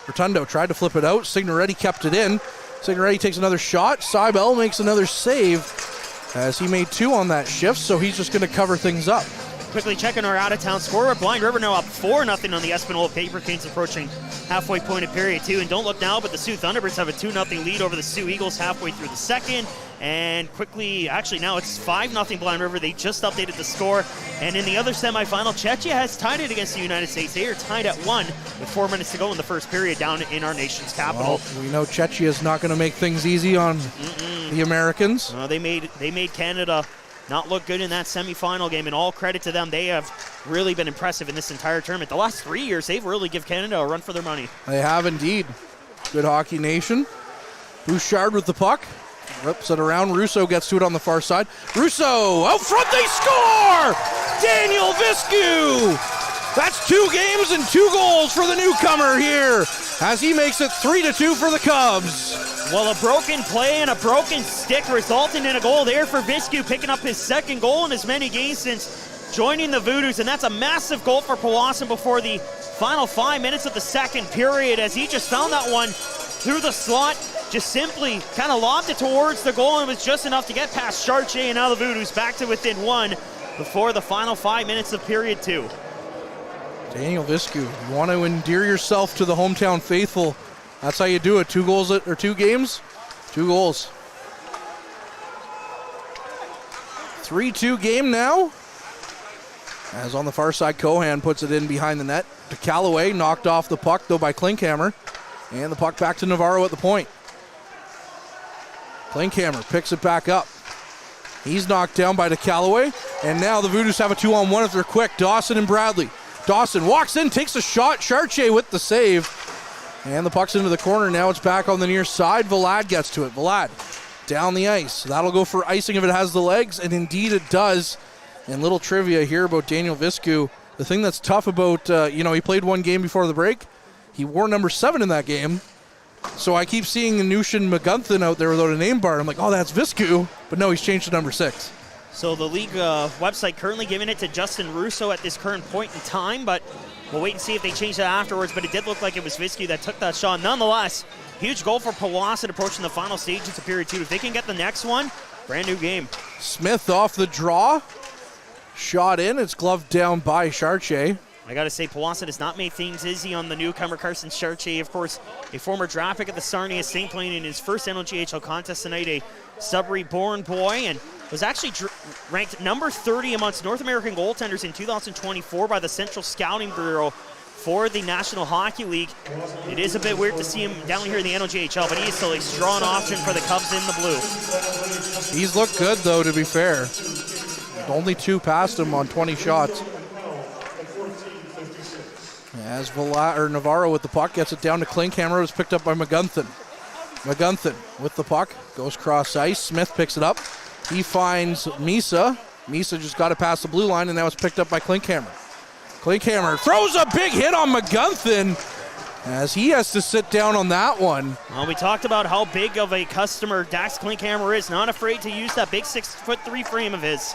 Rotundo tried to flip it out. Signoretti kept it in. Signoretti takes another shot. Seibel makes another save as he made 2 on that shift, so he's just going to cover things up. Quickly checking our out-of-town score. Blind River now up 4-0 on the Espanola Paper Canes, approaching halfway point of period 2. And don't look now, but the Sioux Thunderbirds have a 2-0 lead over the Sioux Eagles halfway through the second. And quickly, actually now it's 5-0 Blind River. They just updated the score. And in the other semifinal, Czechia has tied it against the United States. They are tied at 1 with 4 minutes to go in the first period down in our nation's capital. Well, we know Czechia is not going to make things easy on the Americans. They made Canada not look good in that semifinal game, and all credit to them. They have really been impressive in this entire tournament. The last 3 years, they've really give Canada a run for their money. They have indeed. Good hockey nation. Bouchard with the puck. Rips it around. Russo gets to it on the far side. Russo out front, they score! Daniel Viscu! That's 2 games and 2 goals for the newcomer here as he makes it 3-2 for the Cubs. Well, a broken play and a broken stick resulting in a goal there for Viscu, picking up his second goal in as many games since joining the Voodoos, and that's a massive goal for Powassan before the final 5 minutes of the second period as he just found that one through the slot, just simply kind of lobbed it towards the goal, and it was just enough to get past Chartier, and now the Voodoos back to within 1 before the final 5 minutes of period 2. Daniel Viscu, you want to endear yourself to the hometown faithful. That's how you do it. 2 goals or 2 games, 2 goals. 3-2 game now. As on the far side, Cohan puts it in behind the net to Callaway. Knocked off the puck, though, by Klinkhammer. And the puck back to Navarro at the point. Klinkhammer picks it back up. He's knocked down by Callaway. And now the Voodoos have a 2-on-1 if they're quick. Dawson and Bradley. Dawson walks in, takes a shot. Chartier with the save. And the puck's into the corner. Now it's back on the near side. Vlad gets to it. Vlad down the ice. That'll go for icing if it has the legs, and indeed it does. And little trivia here about Daniel Viscu. The thing that's tough about, he played 1 game before the break. He wore number 7 in that game. So I keep seeing Anushin McGunthin out there without a name bar. I'm like, oh, that's Viscu. But no, he's changed to number 6. So the league website currently giving it to Justin Russo at this current point in time, but we'll wait and see if they change that afterwards. But it did look like it was Viscu that took that shot. Nonetheless, huge goal for Powassan approaching the final stages of period 2. If they can get the next one, brand new game. Smith off the draw. Shot in. It's gloved down by Chartier. I got to say, Powassan has not made things easy on the newcomer, Carson Chartier. Of course, a former draft pick at the Sarnia St. playing in his first NLGHL contest tonight, a Sudbury-born boy, and was actually ranked number 30 amongst North American goaltenders in 2024 by the Central Scouting Bureau for the National Hockey League. It is a bit weird to see him down here in the NLGHL, but he is still a strong option for the Cubs in the blue. He's looked good, though, to be fair. Only 2 past him on 20 shots. As Navarro with the puck gets it down to Klinkhammer. It was picked up by McGunthin. McGunthin with the puck goes cross ice. Smith picks it up. He finds Misa. Misa just got it past the blue line, and now it's picked up by Klinkhammer. Klinkhammer throws a big hit on McGunthin as he has to sit down on that one. Well, we talked about how big of a customer Dax Klinkhammer is. Not afraid to use that big 6'3" frame of his.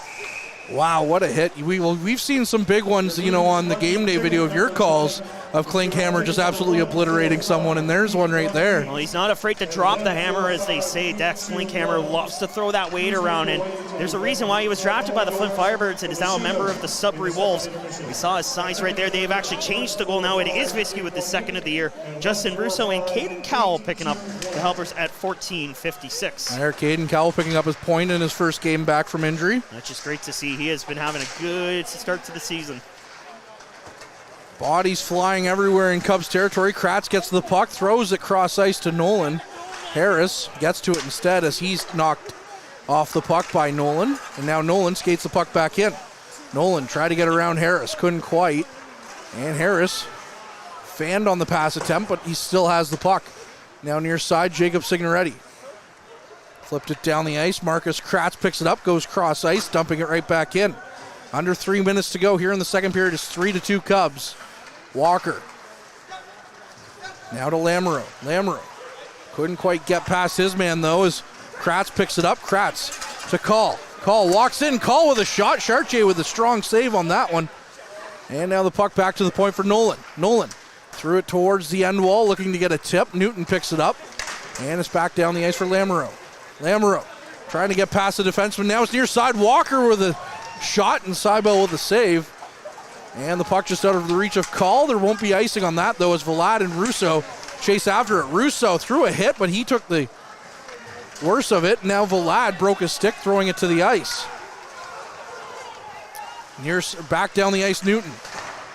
Wow, what a hit. We've seen some big ones, on the game day video of your calls, of Klinkhammer just absolutely obliterating someone, and there's one right there. Well, he's not afraid to drop the hammer, as they say. Dex Klinkhammer loves to throw that weight around, and there's a reason why he was drafted by the Flint Firebirds and is now a member of the Sudbury Wolves. We saw his size right there. They've actually changed the goal now. It is Visky with the second of the year. Justin Russo and Caden Cowell picking up the helpers at 14:56. There, Caden Cowell picking up his point in his first game back from injury. That's just great to see. He has been having a good start to the season. Bodies flying everywhere in Cubs territory. Kratz gets the puck, throws it cross ice to Nolan. Harris gets to it instead as he's knocked off the puck by Nolan. And now Nolan skates the puck back in. Nolan tried to get around Harris, couldn't quite. And Harris fanned on the pass attempt, but he still has the puck. Now near side, Jacob Signoretti. Flipped it down the ice. Marcus Kratz picks it up, goes cross ice, dumping it right back in. Under 3 minutes to go here in the second period. It's 3-2 Cubs. Walker. Now to Lamoureux. Lamoureux couldn't quite get past his man, though, as Kratz picks it up. Kratz to Call. Call walks in. Call with a shot. Chartier with a strong save on that one. And now the puck back to the point for Nolan. Nolan threw it towards the end wall, looking to get a tip. Newton picks it up. And it's back down the ice for Lamoureux. Lamoureux trying to get past the defenseman. Now it's near side. Walker with a shot and Seibel with a save. And the puck just out of the reach of Call. There won't be icing on that, though, as Vlad and Russo chase after it. Russo threw a hit, but he took the worst of it. Now Vlad broke his stick, throwing it to the ice. Back down the ice, Newton.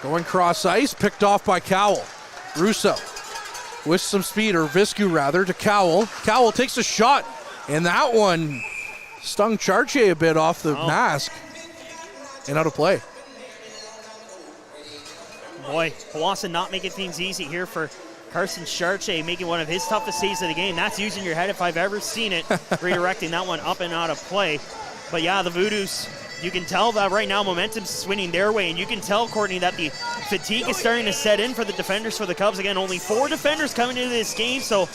Going cross ice, picked off by Cowell. Russo with some speed, or Viscu rather, to Cowell. Cowell takes a shot, and that one stung Chartier a bit off the mask. And out of play. Boy, Powassan not making things easy here for Carson Chartier, making one of his toughest saves of the game. That's using your head if I've ever seen it, redirecting that one up and out of play. But yeah, the Voodoos, you can tell that right now momentum's swinging their way, and you can tell, Courtney, that the fatigue is starting to set in for the defenders for the Cubs. Again, only 4 defenders coming into this game, so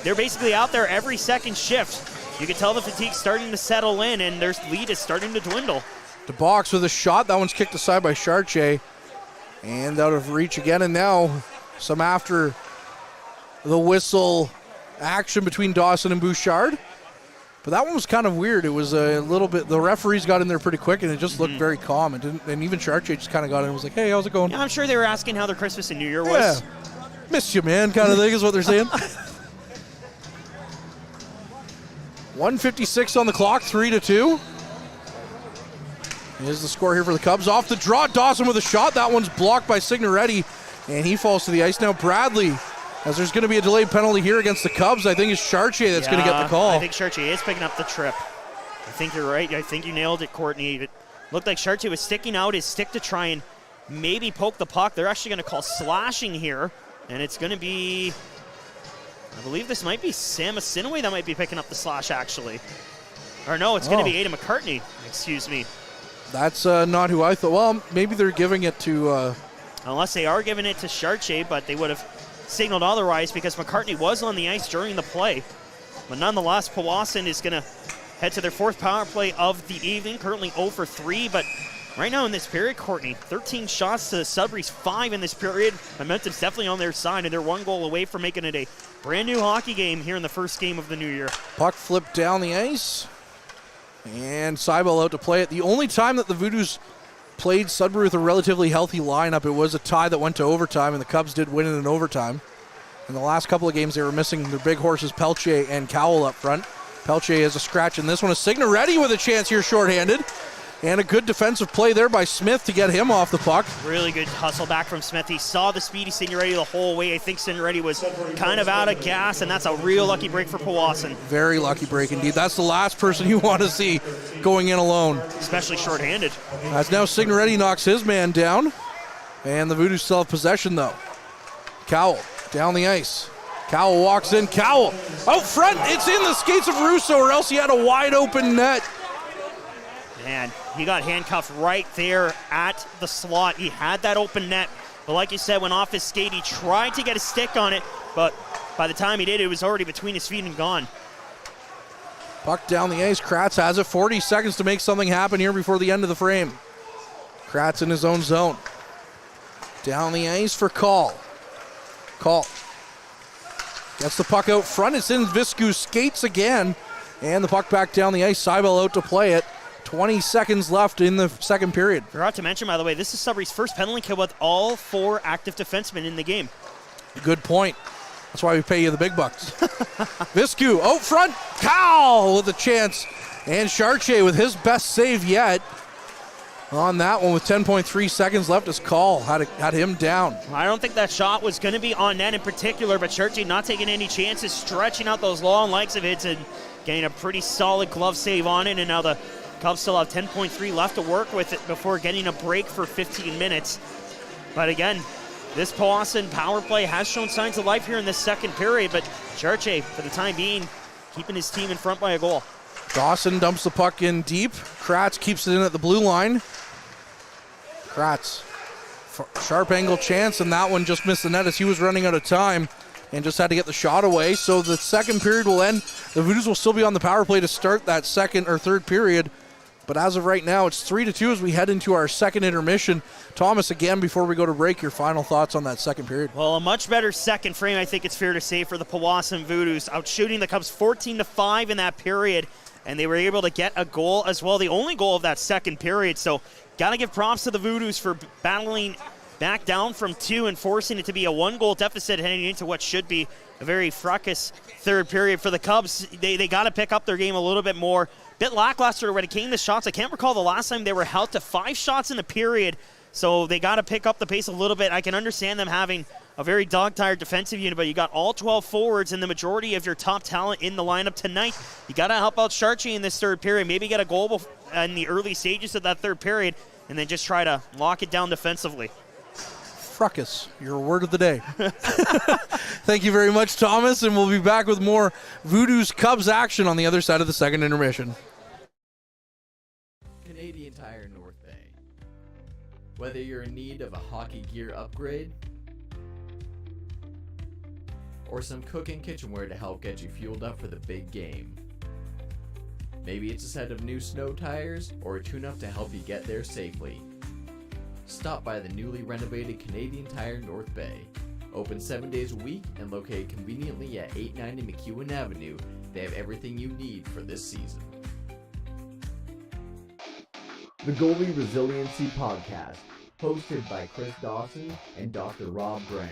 they're basically out there every second shift. You can tell the fatigue's starting to settle in, and their lead is starting to dwindle. The box with a shot. That one's kicked aside by Chartier. And out of reach again. And now some after the whistle action between Dawson and Bouchard. But that one was kind of weird. It was a little bit, the referees got in there pretty quick, and it just looked very calm. And even Chartier just kind of got in and was like, hey, how's it going? Yeah, I'm sure they were asking how their Christmas and New Year was. Yeah. Miss you, man, kind of thing is what they're saying. 1:56 on the clock, 3-2. Here's the score here for the Cubs. Off the draw, Dawson with a shot. That one's blocked by Signoretti, and he falls to the ice. Now Bradley, as there's going to be a delayed penalty here against the Cubs. I think it's Chartier that's going to get the call. I think Chartier is picking up the trip. I think you're right. I think you nailed it, Courtney. It looked like Chartier was sticking out his stick to try and maybe poke the puck. They're actually going to call slashing here, and it's going to be, I believe this might be Sam Asinaway that might be picking up the slash, actually. Or no, it's going to be Aidan McCartney. Excuse me. That's not who I thought. Well, maybe they're giving it to... Unless they are giving it to Chartier, but they would have signaled otherwise because McCartney was on the ice during the play. But nonetheless, Powassan is going to head to their 4th power play of the evening, currently 0 for 3. But right now in this period, Courtney, 13 shots to Sudbury's 5 in this period. Momentum's definitely on their side, and they're 1 goal away from making it a brand new hockey game here in the first game of the new year. Puck flipped down the ice. And Seibel out to play it. The only time that the Voodoos played Sudbury with a relatively healthy lineup, it was a tie that went to overtime, and the Cubs did win it in overtime. In the last couple of games, they were missing their big horses, Pelche and Cowell up front. Pelche has a scratch in this one. A Signoretti with a chance here shorthanded. And a good defensive play there by Smith to get him off the puck. Really good hustle back from Smith. He saw the speedy Signoretti the whole way. I think Signoretti was kind of out of gas, and that's a real lucky break for Powassan. Very lucky break indeed. That's the last person you want to see going in alone. Especially shorthanded. As now Signoretti knocks his man down. And the Voodoos still have possession, though. Cowell down the ice. Cowell walks in. Cowell out front. It's in the skates of Russo, or else he had a wide open net. Man, he got handcuffed right there at the slot. He had that open net, but like you said, went off his skate. He tried to get a stick on it, but by the time he did, it was already between his feet and gone. Puck down the ice. Kratz has it. 40 seconds to make something happen here before the end of the frame. Kratz in his own zone. Down the ice for Call. Call. Gets the puck out front. It's in Viscu, skates again. And the puck back down the ice. Seibel out to play it. 20 seconds left in the second period. Forgot to mention, by the way, this is Sudbury's first penalty kill with all 4 active defensemen in the game. Good point. That's why we pay you the big bucks. Viscu out front. Cow with a chance. And Chartier with his best save yet. On that one with 10.3 seconds left, his call had him down. I don't think that shot was going to be on net in particular, but Chartier not taking any chances, stretching out those long legs of it and getting a pretty solid glove save on it. And now the Cubs still have 10.3 left to work with it before getting a break for 15 minutes. But again, this Powassan power play has shown signs of life here in this second period, but Chartier, for the time being, keeping his team in front by a goal. Dawson dumps the puck in deep. Kratz keeps it in at the blue line. Kratz, sharp angle chance, and that one just missed the net as he was running out of time and just had to get the shot away. So the second period will end. The Voodoos will still be on the power play to start that second or third period. But as of right now, it's 3-2 as we head into our second intermission. Thomas, again, before we go to break, your final thoughts on that second period. Well, a much better second frame, I think it's fair to say, for the Powassan Voodoos. Outshooting the Cubs 14-5 in that period, and they were able to get a goal as well, the only goal of that second period. So got to give props to the Voodoos for battling back down from 2 and forcing it to be a 1-goal deficit heading into what should be a very fracas third period for the Cubs. They got to pick up their game a little bit more. Bit lackluster when it came to shots. I can't recall the last time they were held to 5 shots in the period, so they got to pick up the pace a little bit. I can understand them having a very dog-tired defensive unit, but you got all 12 forwards and the majority of your top talent in the lineup tonight. You got to help out Chartier in this third period, maybe get a goal in the early stages of that third period, and then just try to lock it down defensively. Fracas, your word of the day. Thank you very much, Thomas, and we'll be back with more Voodoos Cubs action on the other side of the second intermission. Canadian Tire North Bay. Whether you're in need of a hockey gear upgrade or some cooking kitchenware to help get you fueled up for the big game. Maybe it's a set of new snow tires or a tune-up to help you get there safely. Stop by the newly renovated Canadian Tire North Bay. Open 7 days a week and located conveniently at 890 McEwen Avenue. They have everything you need for this season. The Goalie Resiliency Podcast, hosted by Chris Dawson and Dr. Rob Brand.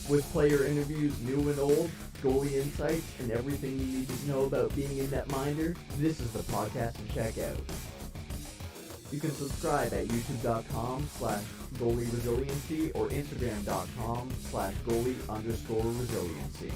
With player interviews new and old, goalie insights, and everything you need to know about being a netminder, this is the podcast to check out. You can subscribe at youtube.com/goalieresiliency or instagram.com/goalie_resiliency.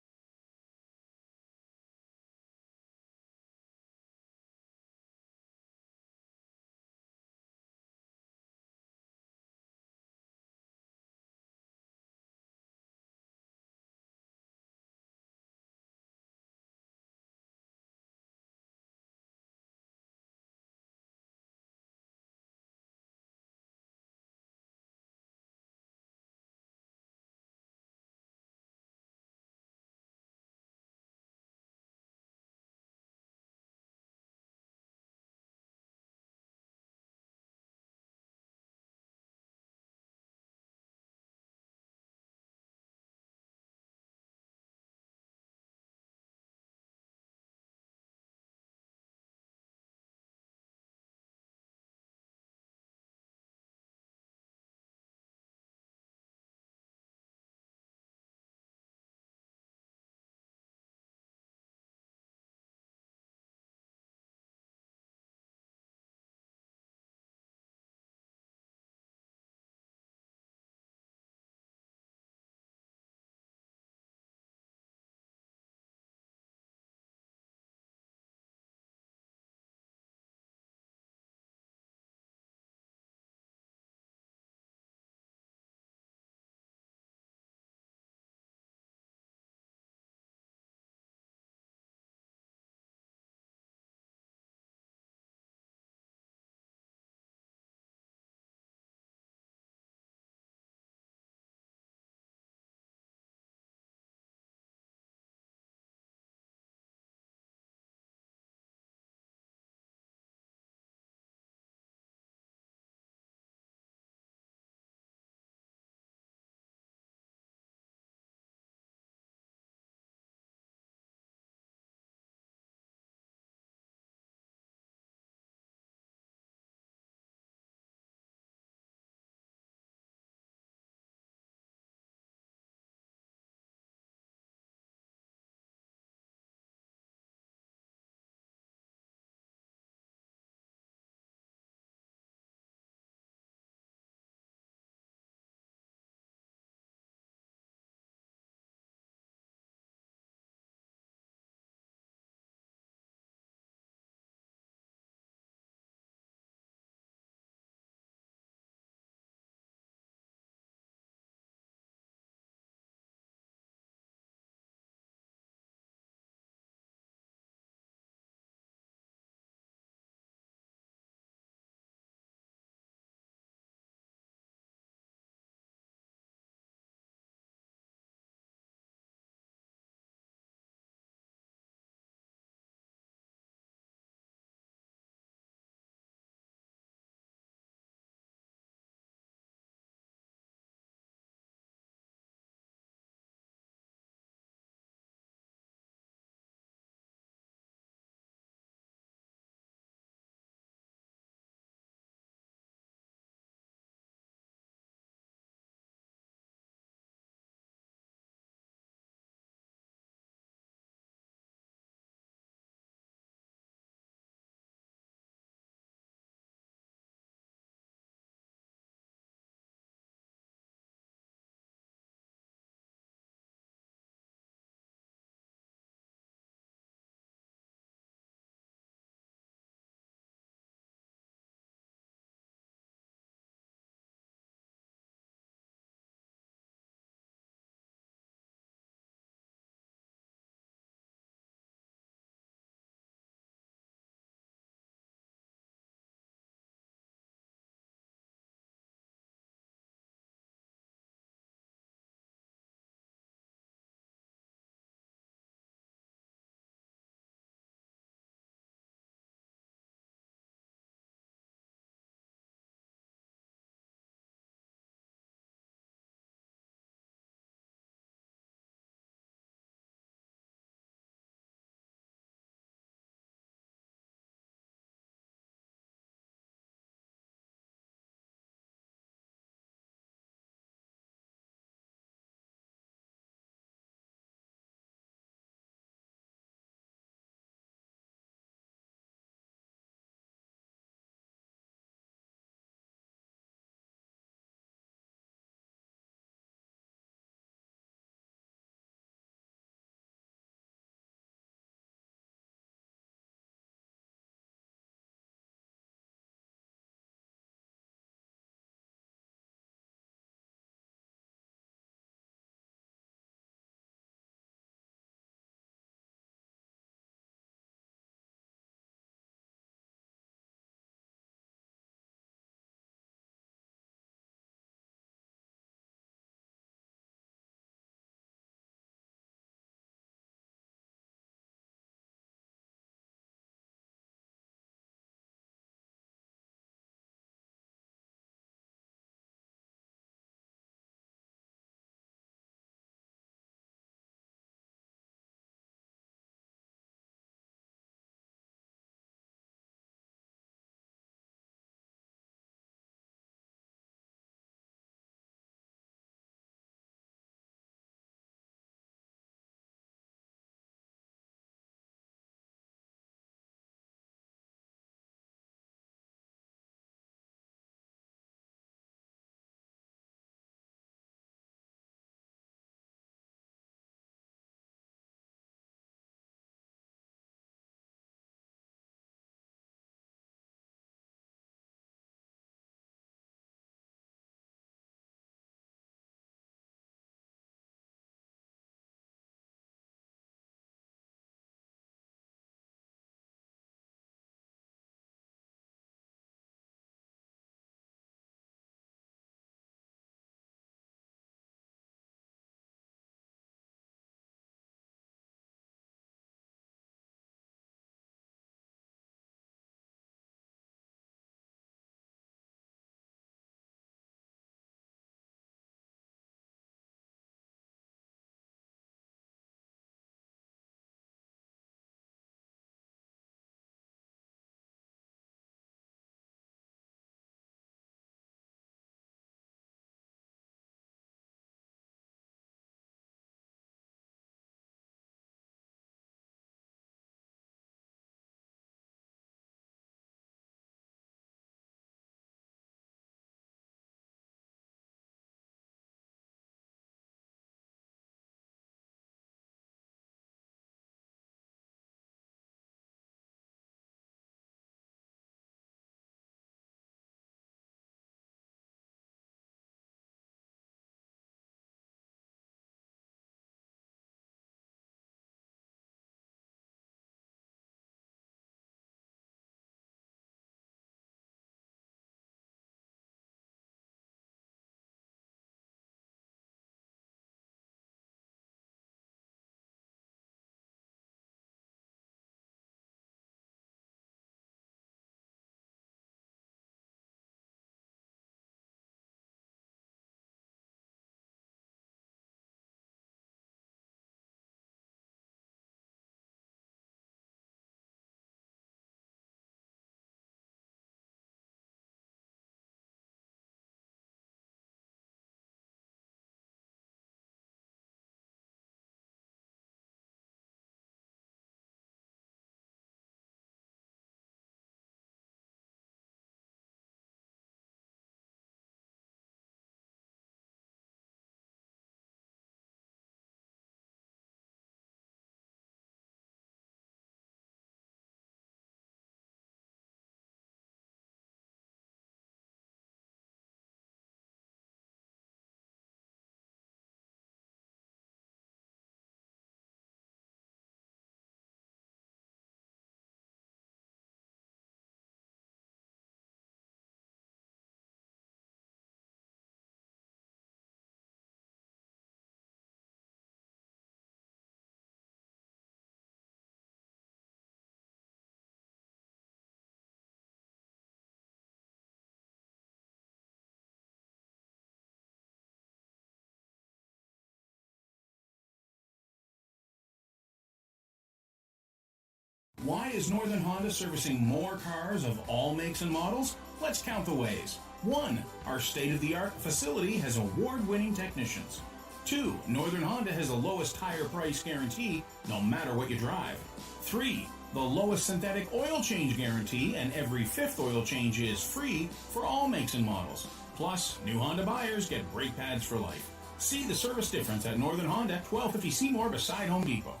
Why is Northern Honda servicing more cars of all makes and models? Let's count the ways. 1. Our state-of-the-art facility has award-winning technicians. 2. Northern Honda has the lowest tire price guarantee, no matter what you drive. 3. The lowest synthetic oil change guarantee, and every 5th oil change is free for all makes and models. Plus, new Honda buyers get brake pads for life. See the service difference at Northern Honda, 1250 Seymour beside Home Depot.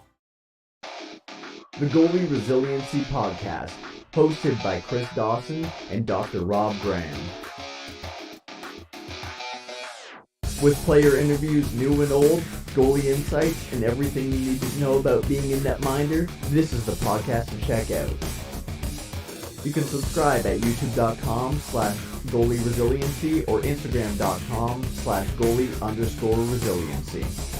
The Goalie Resiliency Podcast, hosted by Chris Dawson and Dr. Rob Graham. With player interviews new and old, goalie insights, and everything you need to know about being a netminder, this is the podcast to check out. You can subscribe at youtube.com/goalieresiliency or instagram.com/goalie_resiliency.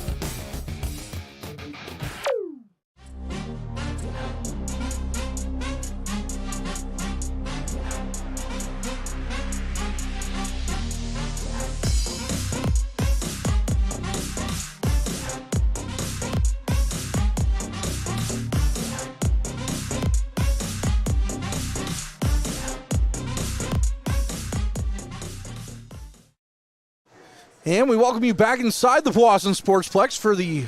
And we welcome you back inside the Powassan Sportsplex for the,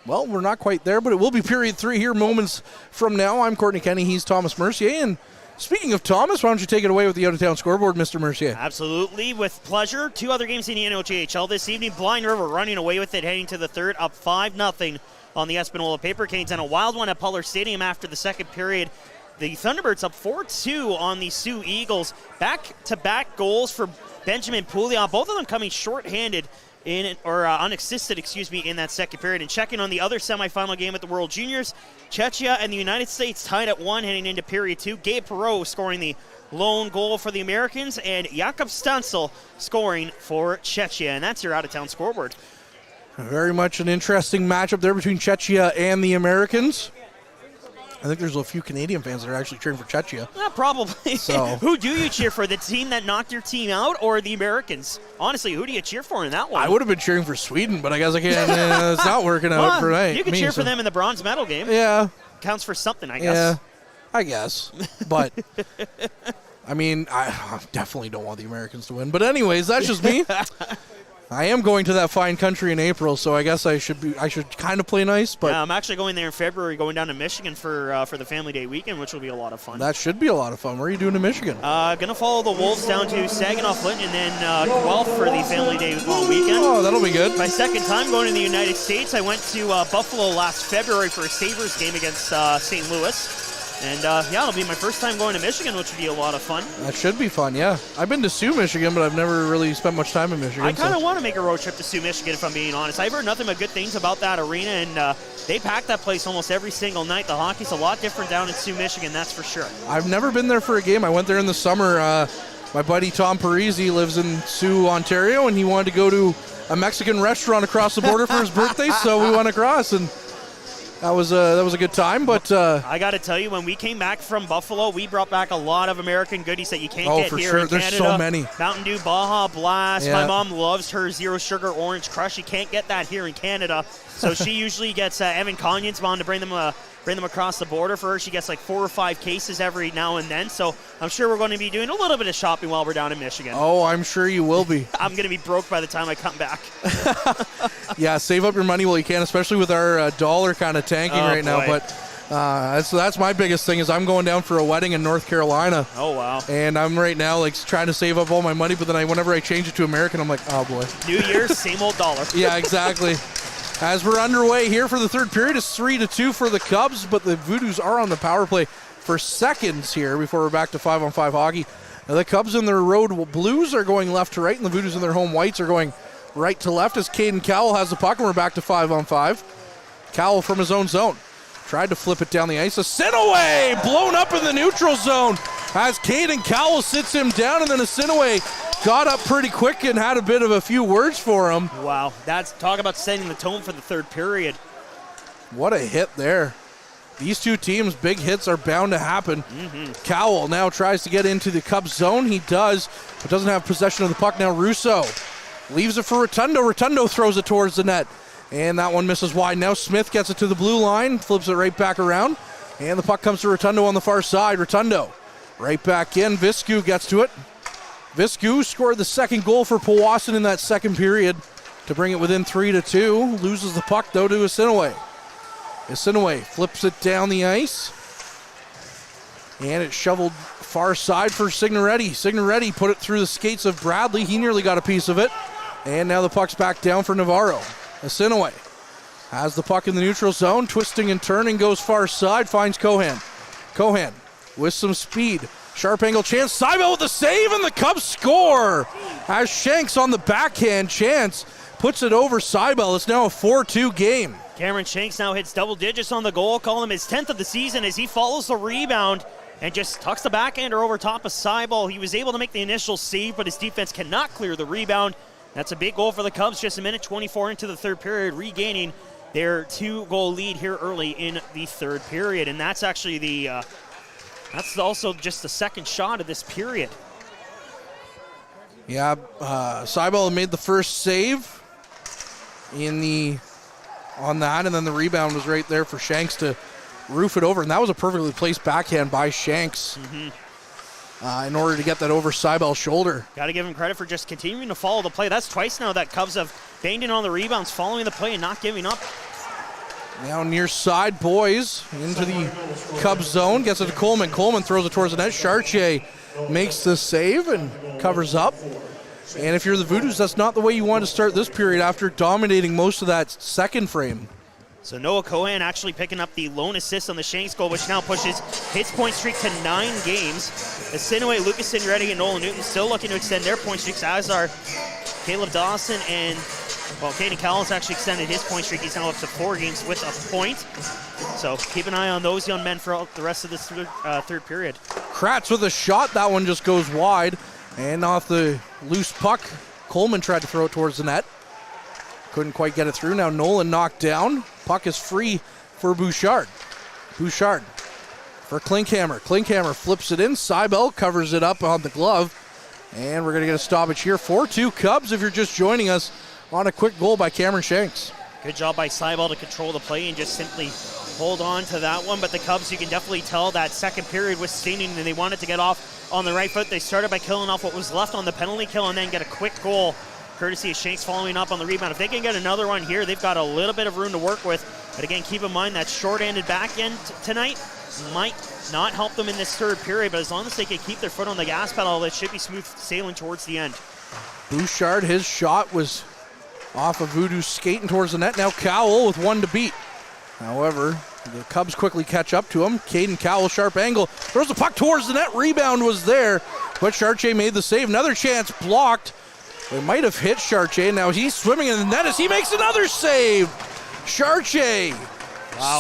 well, we're not quite there, but it will be period 3 here moments from now. I'm Courtney Kenny, he's Thomas Mercier, and speaking of Thomas, why don't you take it away with the out-of-town scoreboard, Mr. Mercier? Absolutely, with pleasure. 2 other games in the NOJHL this evening. Blind River running away with it, heading to the third, up 5-0 on the Espanola Paper Canes, and a wild one at Puller Stadium after the second period. The Thunderbirds up 4-2 on the Sioux Eagles. Back-to-back goals for Benjamin Pouliot, both of them coming short-handed unassisted, in that second period. And checking on the other semifinal game at the World Juniors, Czechia and the United States tied at 1 heading into period 2. Gabe Perreault scoring the lone goal for the Americans, and Jakob Stansel scoring for Czechia. And that's your out-of-town scoreboard. Very much an interesting matchup there between Czechia and the Americans. I think there's a few Canadian fans that are actually cheering for Czechia. Probably. So. Who do you cheer for? The team that knocked your team out or the Americans? Honestly, who do you cheer for in that one? I would have been cheering for Sweden, but I guess I can't. It's not working out for me. You can cheer for them in the bronze medal game. Yeah. Counts for something, I guess. Yeah, I guess. But, I mean, I definitely don't want the Americans to win. But anyways, that's just me. I am going to that fine country in April, so I guess I should kind of play nice. But yeah, I'm actually going there in February, going down to Michigan for the Family Day weekend, which will be a lot of fun. That should be a lot of fun. Where are you doing in Michigan? Gonna follow the Wolves down to Saginaw Flint and then Guelph for the Family Day long weekend. Oh, that'll be good. My second time going to the United States. I went to Buffalo last February for a Sabres game against St. Louis. And, it'll be my first time going to Michigan, which would be a lot of fun. That should be fun, yeah. I've been to Sioux, Michigan, but I've never really spent much time in Michigan. I kind of want to make a road trip to Sioux, Michigan, if I'm being honest. I've heard nothing but good things about that arena, and they pack that place almost every single night. The hockey's a lot different down in Sioux, Michigan, that's for sure. I've never been there for a game. I went there in the summer. My buddy Tom Parisi lives in Sioux, Ontario, and he wanted to go to a Mexican restaurant across the border for his birthday, so we went across, and that was a good time, but I got to tell you, when we came back from Buffalo, we brought back a lot of American goodies that you can't get here in Canada. There's so many. Mountain Dew, Baja Blast. Yeah. My mom loves her Zero Sugar Orange Crush. You can't get that here in Canada, so she usually gets Evan Conyon's mom to bring them across the border for her. She gets like 4 or 5 cases every now and then, so I'm sure we're going to be doing a little bit of shopping while we're down in Michigan. Oh, I'm sure you will be. I'm going to be broke by the time I come back. Yeah, save up your money while you can, especially with our dollar kind of tanking right now. But that's my biggest thing is I'm going down for a wedding in North Carolina. Oh, wow. And I'm right now like trying to save up all my money, but then whenever I change it to American, I'm like, oh, boy. New Year's, same old dollar. Yeah, exactly. As we're underway here for the third period, it's 3-2 for the Cubs, but the Voodoos are on the power play for seconds here before we're back to 5-on-5 hockey. Now the Cubs in their road blues are going left to right, and the Voodoos in their home whites are going right to left as Caden Cowell has the puck, and we're back to 5-on-5. Cowell from his own zone. Tried to flip it down the ice. A sit away! Blown up in the neutral zone as Caden Cowell sits him down, and then a sit away got up pretty quick and had a few words for him. Wow, talk about setting the tone for the third period. What a hit there. These two teams, big hits are bound to happen. Mm-hmm. Cowell now tries to get into the Cubs zone. He does, but doesn't have possession of the puck. Now Russo leaves it for Rotundo. Rotundo throws it towards the net, and that one misses wide. Now Smith gets it to the blue line, flips it right back around. And the puck comes to Rotundo on the far side. Rotundo right back in. Viscu gets to it. Viscu scored the second goal for Powassan in that second period to bring it within 3-2. Loses the puck, though, to Asinaway. Asinaway flips it down the ice. And it's shoveled far side for Signoretti. Signoretti put it through the skates of Bradley. He nearly got a piece of it. And now the puck's back down for Navarro. Asinaway has the puck in the neutral zone. Twisting and turning, goes far side, finds Cohan. Cohan with some speed. Sharp angle chance. Seibel with the save, and the Cubs score. As Shanks on the backhand chance puts it over Seibel. It's now a 4-2 game. Cameron Shanks now hits double digits on the goal column, his 10th of the season, as he follows the rebound and just tucks the backhander over top of Seibel. He was able to make the initial save, but his defense cannot clear the rebound. That's a big goal for the Cubs, just a minute 24 into the third period, regaining their 2-goal lead here early in the third period. And that's actually that's also just the second shot of this period. Yeah, Seibel made the first save on that, and then the rebound was right there for Shanks to roof it over. And that was a perfectly placed backhand by Shanks in order to get that over Seibel's shoulder. Got to give him credit for just continuing to follow the play. That's twice now that Cubs have banged in on the rebounds, following the play and not giving up. Now near side, boys, into the Cubs zone, gets it to Coleman. Coleman throws it towards the net. Chartier makes the save and covers up. And if you're the Voodoos, that's not the way you want to start this period after dominating most of that second frame. So Noah Cohan actually picking up the lone assist on the Shanks goal, which now pushes his point streak to 9 games. Asinaway, Lucas Signoretti, and Nolan Newton still looking to extend their point streaks, as are Caleb Dawson and, well, Caden Cowell's actually extended his point streak. He's now up to 4 games with a point. So keep an eye on those young men for the rest of this third period. Kratz with a shot. That one just goes wide. And off the loose puck, Coleman tried to throw it towards the net. Couldn't quite get it through. Now Nolan knocked down. Puck is free for Bouchard. Bouchard for Klinkhammer. Klinkhammer flips it in. Seibel covers it up on the glove. And we're going to get a stoppage here. 4-2 Cubs if you're just joining us on a quick goal by Cameron Shanks. Good job by Seibel to control the play and just simply hold on to that one. But the Cubs, you can definitely tell that second period was stinging and they wanted to get off on the right foot. They started by killing off what was left on the penalty kill and then get a quick goal, courtesy of Shanks following up on the rebound. If they can get another one here, they've got a little bit of room to work with. But again, keep in mind that short-handed back end tonight might not help them in this third period, but as long as they can keep their foot on the gas pedal, it should be smooth sailing towards the end. Bouchard, his shot was off of Voodoos skating towards the net. Now Cowell with 1 to beat. However, the Cubs quickly catch up to him. Caden Cowell, sharp angle, throws the puck towards the net. Rebound was there, but Chartier made the save. Another chance blocked. They might have hit Chartier. Now he's swimming in the net as he makes another save. Chartier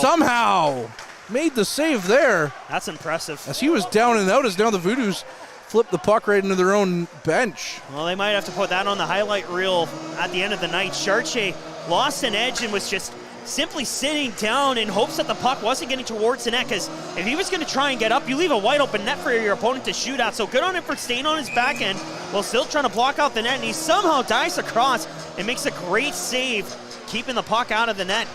somehow made the save there. That's impressive. As he was down and out, as now the Voodoos flip the puck right into their own bench. Well, they might have to put that on the highlight reel at the end of the night. Chartier lost an edge and was just simply sitting down in hopes that the puck wasn't getting towards the net, because if he was going to try and get up, you leave a wide open net for your opponent to shoot at. So good on him for staying on his back end while still trying to block out the net, and he somehow dives across and makes a great save, keeping the puck out of the net.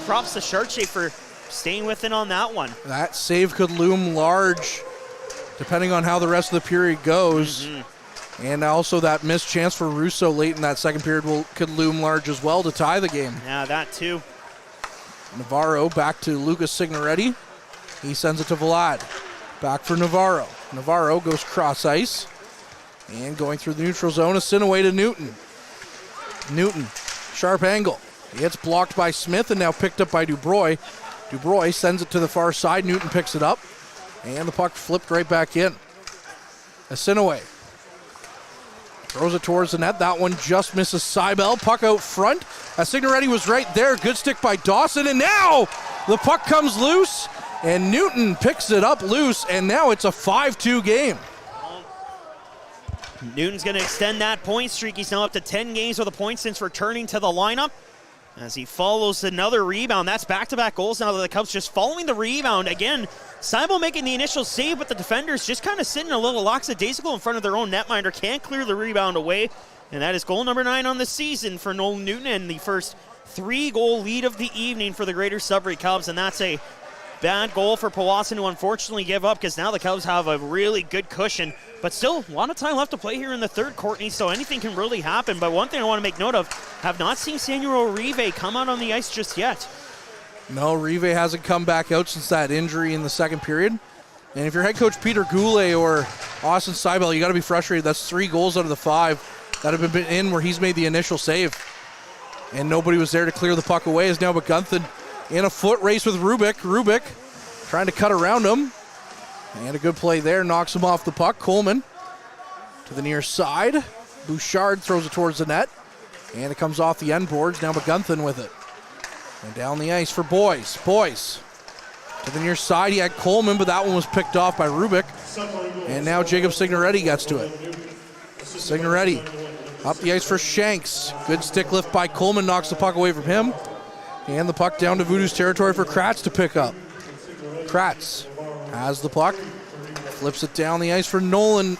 Props to Chartier for staying with it on that one. That save could loom large depending on how the rest of the period goes. And also that missed chance for Russo late in that second period could loom large as well to tie the game. Yeah, that too. Navarro back to Lucas Signoretti. He sends it to Vlad. Back for Navarro. Navarro goes cross ice. And going through the neutral zone, Asinaway to Newton. Newton, sharp angle. It's blocked by Smith and now picked up by Dubroy. Dubroy sends it to the far side. Newton picks it up. And the puck flipped right back in. Asinaway throws it towards the net. That one just misses Seibel. Puck out front. Signoretti was right there. Good stick by Dawson. And now the puck comes loose. And Newton picks it up loose. And now it's a 5-2 game. Newton's going to extend that point streak. He's now up to 10 games with a point since returning to the lineup, as he follows another rebound. That's back-to-back goals now that the Cubs just following the rebound. Again, Seibel making the initial save, but the defenders just kind of sitting a little lackadaisical in front of their own netminder. Can't clear the rebound away. And that is goal number 9 on the season for Nolan Newton, and the first 3-goal lead of the evening for the Greater Sudbury Cubs. And that's a bad goal for Powassan to unfortunately give up, because now the Cubs have a really good cushion. But still, a lot of time left to play here in the third, Courtney, so anything can really happen. But one thing I want to make note of, have not seen Samuel Rive come out on the ice just yet. No, Rive hasn't come back out since that injury in the second period. And if you're head coach Peter Goulet or Austin Seibel, you got to be frustrated. That's 3 goals out of the 5 that have been in where he's made the initial save. And nobody was there to clear the puck away. Is now McGunthin in a foot race with Rubik. Rubik trying to cut around him. And a good play there, knocks him off the puck. Coleman to the near side. Bouchard throws it towards the net. And it comes off the end boards. Now McGunthin with it. And down the ice for Boyce. Boyce to the near side. He had Coleman, but that one was picked off by Rubik. And now Jacob Signoretti gets to it. Signoretti up the ice for Shanks. Good stick lift by Coleman, knocks the puck away from him. And the puck down to Voodoos territory for Kratz to pick up. Kratz has the puck. Flips it down the ice for Nolan.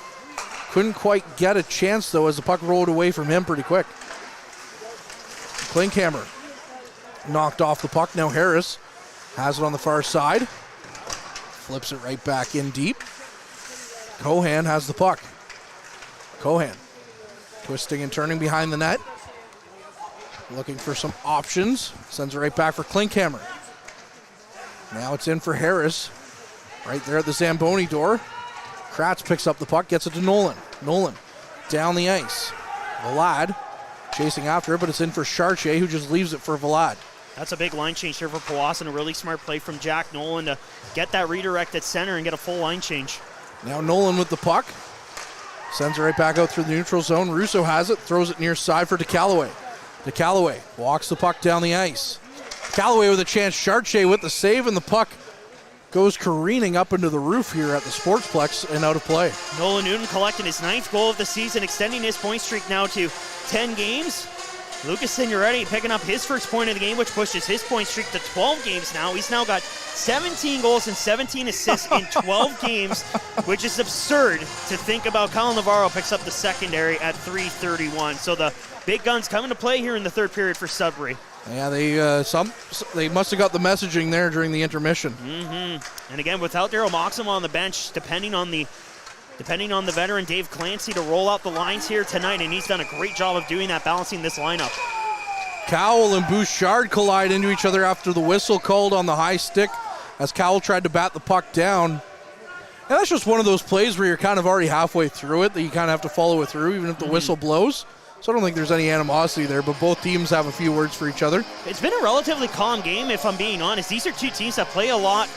Couldn't quite get a chance, though, as the puck rolled away from him pretty quick. Klinkhammer knocked off the puck. Now Harris has it on the far side. Flips it right back in deep. Cohan has the puck. Cohan twisting and turning behind the net. Looking for some options. Sends it right back for Klinkhammer. Now it's in for Harris. Right there at the Zamboni door. Kratz picks up the puck, gets it to Nolan. Nolan down the ice. Vlad chasing after it, but it's in for Chartier, who just leaves it for Vlad. That's a big line change here for Powassan. A really smart play from Jack Nolan to get that redirect at center and get a full line change. Now Nolan with the puck. Sends it right back out through the neutral zone. Russo has it, throws it near side for DeCallaway. DeCallaway walks the puck down the ice. DeCallaway with a chance. Chartier with the save, and the puck goes careening up into the roof here at the Sportsplex and out of play. Nolan Newton collecting his 9th goal of the season, extending his point streak now to 10 games. Lucas Signoretti picking up his first point of the game, which pushes his point streak to 12 games now. He's now got 17 goals and 17 assists in 12 games, which is absurd to think about. Colin Navarro picks up the secondary at 3:31. So the big guns coming to play here in the third period for Sudbury. Yeah, they must have got the messaging there during the intermission. And again, without Daryl Moxham on the bench, depending on the veteran Dave Clancy to roll out the lines here tonight, and he's done a great job of doing that, balancing this lineup. Cowell and Bouchard collide into each other after the whistle called on the high stick as Cowell tried to bat the puck down. And that's just one of those plays where you're kind of already halfway through it, that you kind of have to follow it through even if the whistle blows. So I don't think there's any animosity there, but both teams have a few words for each other. It's been a relatively calm game, if I'm being honest. These are two teams that play a lot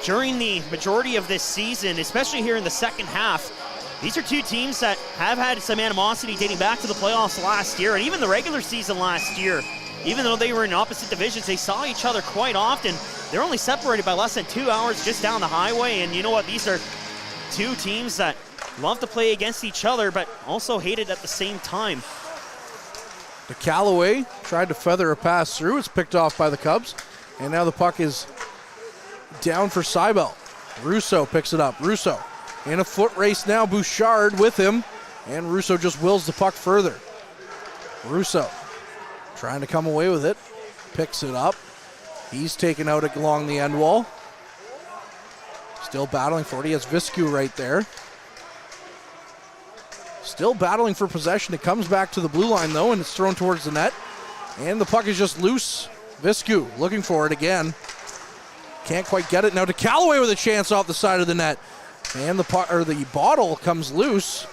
during the majority of this season, especially here in the second half. These are two teams that have had some animosity dating back to the playoffs last year and even the regular season last year. Even though they were in opposite divisions, they saw each other quite often. They're only separated by less than 2 hours just down the highway, and you know what? These are two teams that love to play against each other, but also hate it at the same time. DeCallaway tried to feather a pass through. It's picked off by the Cubs. And now the puck is down for Seibel. Russo picks it up. Russo in a foot race now. Bouchard with him. And Russo just wills the puck further. Russo trying to come away with it. Picks it up. He's taken out along the end wall. Still battling for it. He has Viscu right there. Still battling for possession. It comes back to the blue line, though, and it's thrown towards the net. And the puck is just loose. Viscu looking for it again. Can't quite get it. Now to Callaway with a chance off the side of the net. And the bottle comes loose.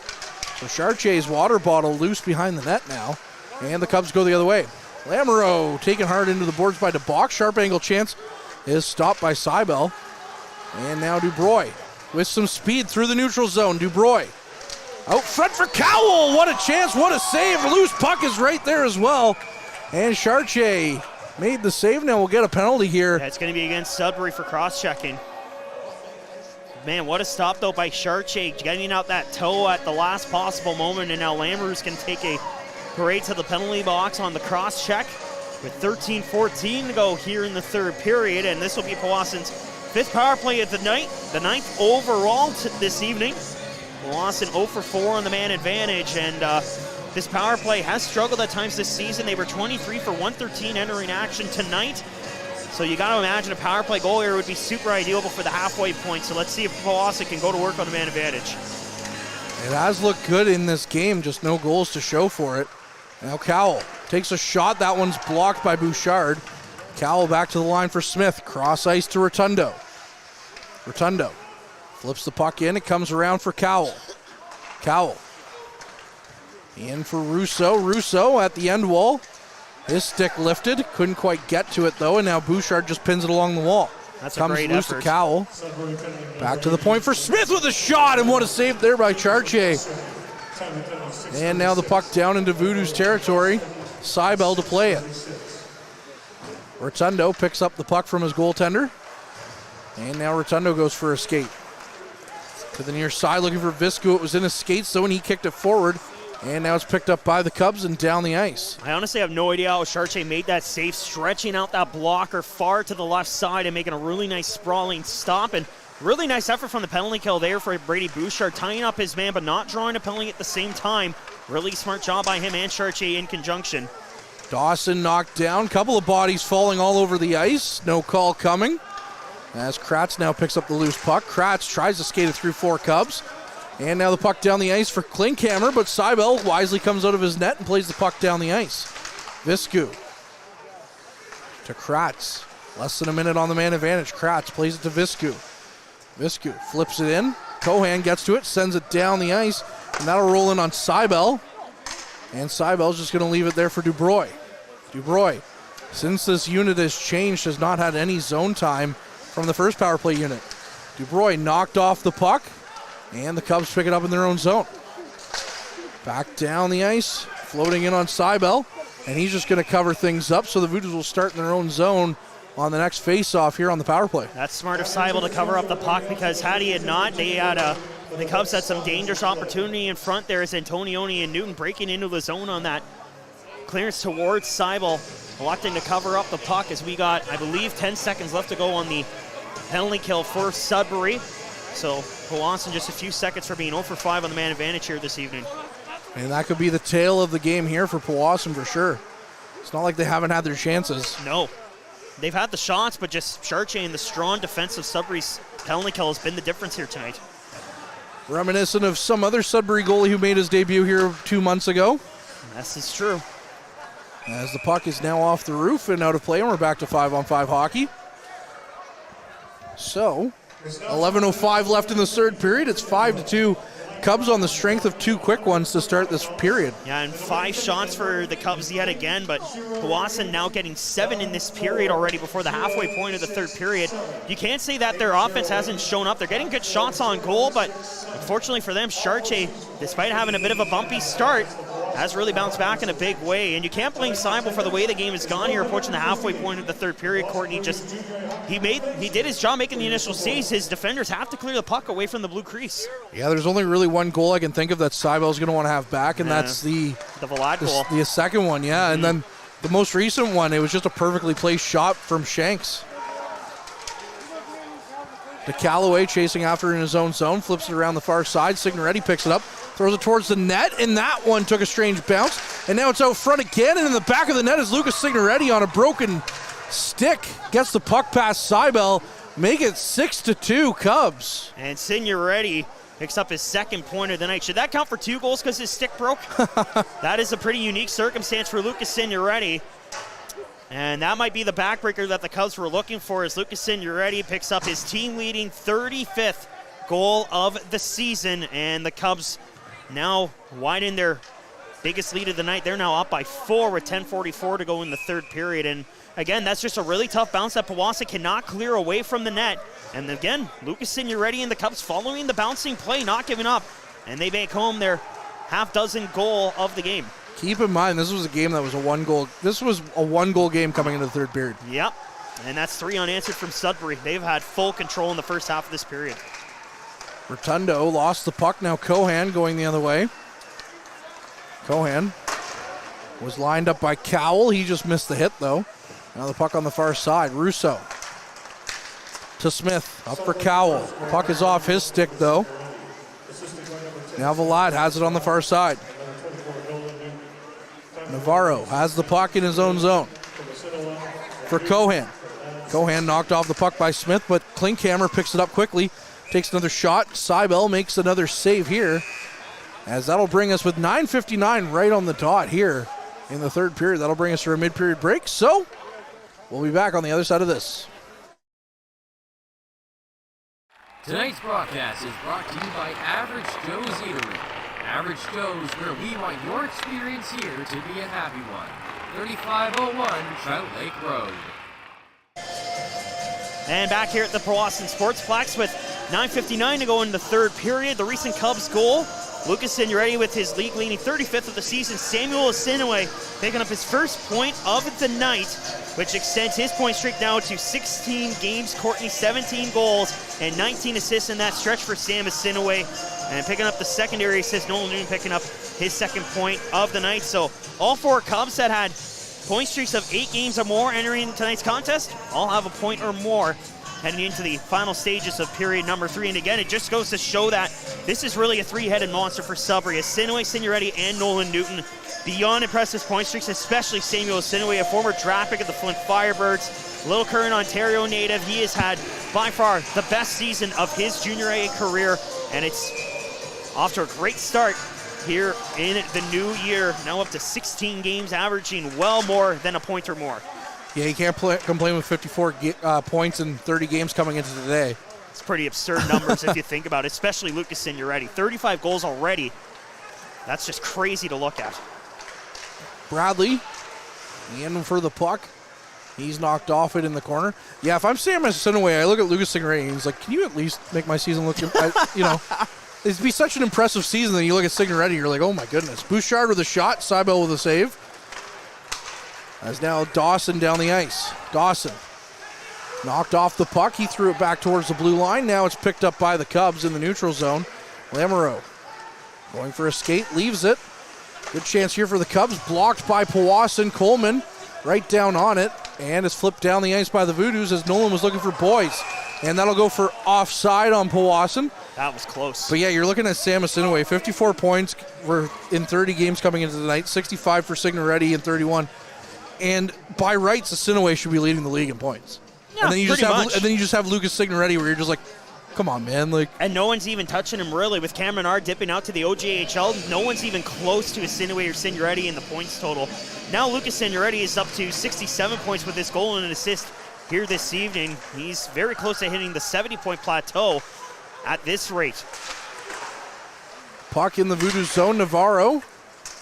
So Chartier's water bottle loose behind the net now. And the Cubs go the other way. Lamoureux taken hard into the boards by DeBach. Sharp angle chance is stopped by Seibel. And now Dubroy with some speed through the neutral zone. Dubroy out front for Cowell. What a chance, what a save. Loose puck is right there as well. And Chartier made the save. Now we'll get a penalty here. Yeah, it's going to be against Sudbury for cross-checking. Man, what a stop, though, by Chartier, getting out that toe at the last possible moment. And now Lamoureux can take a parade to the penalty box on the cross-check with 13:14 to go here in the third period. And this will be Powassan's 5th power play of the night, the 9th overall this evening. Powassan 0 for 4 on the man advantage, and this power play has struggled at times this season. They were 23 for 113 entering action tonight. So you got to imagine a power play goal here would be super ideal for the halfway point. So let's see if Powassan can go to work on the man advantage. It has looked good in this game, just no goals to show for it. Now Cowell takes a shot. That one's blocked by Bouchard. Cowell back to the line for Smith. Cross ice to Rotundo. Rotundo flips the puck in. It comes around for Cowell. Cowell in for Russo. Russo at the end wall. His stick lifted. Couldn't quite get to it though, and now Bouchard just pins it along the wall. That's comes a great loose effort. to Cowell. Back to the point for Smith with a shot, and what a save there by Chartier. And now the puck down into Voodoos territory. Seibel to play it. Rotundo picks up the puck from his goaltender. And now Rotundo goes for a skate. To the near side looking for Viscu. It was in his skates though, and he kicked it forward. And now it's picked up by the Cubs and down the ice. I honestly have no idea how Chartier made that save, stretching out that blocker far to the left side and making a really nice sprawling stop. And really nice effort from the penalty kill there for Brady Bouchard, tying up his man but not drawing a penalty at the same time. Really smart job by him and Chartier in conjunction. Dawson knocked down. Couple of bodies falling all over the ice. No call coming. As Kratz now picks up the loose puck. Kratz tries to skate it through 4 Cubs. And now the puck down the ice for Klinkhammer, but Seibel wisely comes out of his net and plays the puck down the ice. Viscu to Kratz. Less than a minute on the man advantage. Kratz plays it to Viscu. Viscu flips it in. Cohan gets to it, sends it down the ice, and that'll roll in on Seibel. And Seibel's just going to leave it there for Dubroy. Dubroy, since this unit has changed, has not had any zone time from the first power play unit. Dubroy knocked off the puck, and the Cubs pick it up in their own zone. Back down the ice, floating in on Seibel, and he's just going to cover things up, so the Voodoos will start in their own zone on the next face-off here on the power play. That's smart of Seibel to cover up the puck, because had he had not, the Cubs had some dangerous opportunity in front there as Antonioni and Newton breaking into the zone on that clearance towards Seibel, electing to cover up the puck as we got, I believe, 10 seconds left to go on the penalty kill for Sudbury. So Powassan just a few seconds for being 0 for 5 on the man advantage here this evening. And that could be the tail of the game here for Powassan for sure. It's not like they haven't had their chances. No. They've had the shots, but just Chartier and the strong defense of Sudbury's penalty kill has been the difference here tonight. Reminiscent of some other Sudbury goalie who made his debut here 2 months ago. This is true. As the puck is now off the roof and out of play, and we're back to 5-on-5 hockey. So, 11:05 left in the third period. It's 5-2 Cubs on the strength of 2 quick ones to start this period. Yeah, and 5 shots for the Cubs yet again, but Powassan now getting 7 in this period already before the halfway point of the third period. You can't say that their offense hasn't shown up. They're getting good shots on goal, but unfortunately for them, Chartier, despite having a bit of a bumpy start, has really bounced back in a big way. And you can't blame Seibel for the way the game has gone here approaching the halfway point of the third period. Courtney he did his job making the initial saves. His defenders have to clear the puck away from the blue crease. Yeah, there's only really one goal I can think of that Seibel's going to want to have back, and that's the Vlad goal. The second one, yeah. Mm-hmm. And then the most recent one, it was just a perfectly placed shot from Shanks. To Callaway, chasing after in his own zone, flips it around the far side. Signoretti picks it up, throws it towards the net, and that one took a strange bounce. And now it's out front again, and in the back of the net is Lucas Signoretti on a broken stick. Gets the puck past Seibel, make it 6-2 Cubs. And Signoretti picks up his second point of the night. Should that count for 2 goals because his stick broke? That is a pretty unique circumstance for Lucas Signoretti. And that might be the backbreaker that the Cubs were looking for, as Lucas Signoretti picks up his team-leading 35th goal of the season. And the Cubs now widen their biggest lead of the night. They're now up by 4 with 10:44 to go in the third period. And again, that's just a really tough bounce that Powassan cannot clear away from the net. And again, Lucas Signoretti and the Cubs following the bouncing play, not giving up. And they make home their half-dozen goal of the game. Keep in mind, this was a game that was a 1-goal. This was a 1-goal game coming into the third period. Yep, and that's 3 unanswered from Sudbury. They've had full control in the first half of this period. Rotundo lost the puck. Now Cohan going the other way. Cohan was lined up by Cowell. He just missed the hit, though. Now the puck on the far side. Russo to Smith. Up for Cowell. Puck is off his stick, though. Now Vlad has it on the far side. Navarro has the puck in his own zone. For Cohan. Cohan knocked off the puck by Smith, but Klinkhammer picks it up quickly, takes another shot. Seibel makes another save here, as that'll bring us with 9:59 right on the dot here in the third period. That'll bring us to a mid-period break, so we'll be back on the other side of this. Tonight's broadcast is brought to you by Average Joe's Eatery. Average Joe's, where we want your experience here to be a happy one. 3501 Trout Lake Road. And back here at the Powassan Sportsplex with 9:59 to go in the third period. The recent Cubs goal, Lucas Signoretti with his league-leading 35th of the season. Samuel Asinaway picking up his first point of the night, which extends his point streak now to 16 games. Courtney, 17 goals and 19 assists in that stretch for Sam Asinaway. And picking up the secondary assist, Nolan Newton picking up his second point of the night. So all four Cubs that had point streaks of 8 games or more entering tonight's contest all have a point or more heading into the final stages of period number 3. And again, it just goes to show that this is really a three-headed monster for Sudbury. Asinaway, Signoretti, and Nolan Newton. Beyond impressive point streaks, especially Samuel Asinaway, a former draft pick of the Flint Firebirds, Little Current, Ontario native. He has had by far the best season of his junior A career, and it's off to a great start here in the new year. Now up to 16 games, averaging well more than a point or more. Yeah, you can't complain with 54 points in 30 games coming into today. It's pretty absurd numbers if you think about it, especially Lucas Signoretti. 35 goals already. That's just crazy to look at. Bradley in for the puck. He's knocked off it in the corner. Yeah, if I'm Sam Asinaway, I look at Lucas Signoretti and he's like, can you at least make my season look, it'd be such an impressive season that you look at Signoretti, you're like, oh my goodness. Bouchard with a shot, Seibel with a save. As now Dawson down the ice. Dawson knocked off the puck. He threw it back towards the blue line. Now it's picked up by the Cubs in the neutral zone. Lamoureux going for a skate, leaves it. Good chance here for the Cubs. Blocked by Powassan. Coleman right down on it. And it's flipped down the ice by the Voodoos as Nolan was looking for Boyce. And that'll go for offside on Powassan. That was close. But yeah, you're looking at Sam Asinaway. 54 points in 30 games coming into the night. 65 for Signoretti in 31. And by rights, Asinaway should be leading the league in points. Yeah, and then you pretty much. And then you just have Lucas Signoretti where you're just like, come on, man. Like, and no one's even touching him really. With Cameron R dipping out to the OJHL, no one's even close to Asinaway or Signoretti in the points total. Now Lucas Signoretti is up to 67 points with this goal and an assist here this evening. He's very close to hitting the 70-point plateau at this rate. Puck in the Voodoo zone. Navarro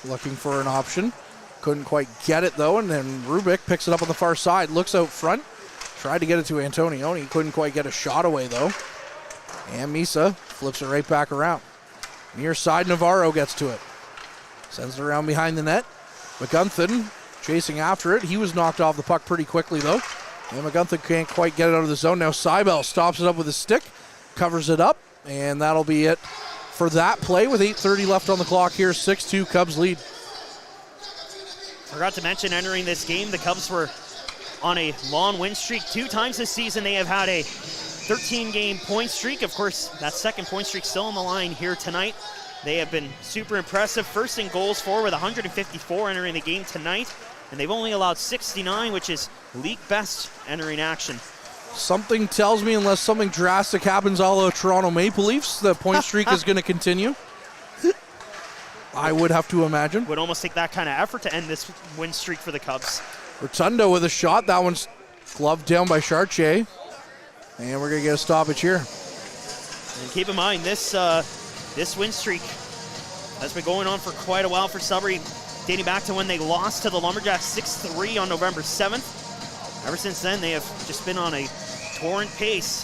looking for an option. Couldn't quite get it, though, and then Rubik picks it up on the far side, looks out front, tried to get it to Antonioni, couldn't quite get a shot away, though. And Misa flips it right back around. Near side, Navarro gets to it. Sends it around behind the net. McGunthin chasing after it. He was knocked off the puck pretty quickly, though. And McGunthin can't quite get it out of the zone. Now Seibel stops it up with his stick, covers it up, and that'll be it for that play with 8:30 left on the clock here. 6-2 Cubs lead. Forgot to mention, entering this game, the Cubs were on a long win streak. 2 times this season they have had a 13-game point streak. Of course, that second point streak still on the line here tonight. They have been super impressive. First in goals for with 154 entering the game tonight. And they've only allowed 69, which is league best entering action. Something tells me, unless something drastic happens a la Toronto Maple Leafs, the point streak is going to continue. I would have to imagine. Would almost take that kind of effort to end this win streak for the Cubs. Rotundo with a shot. That one's gloved down by Chartier. And we're going to get a stoppage here. And keep in mind, this win streak has been going on for quite a while for Sudbury, dating back to when they lost to the Lumberjacks 6-3 on November 7th. Ever since then, they have just been on a torrent pace.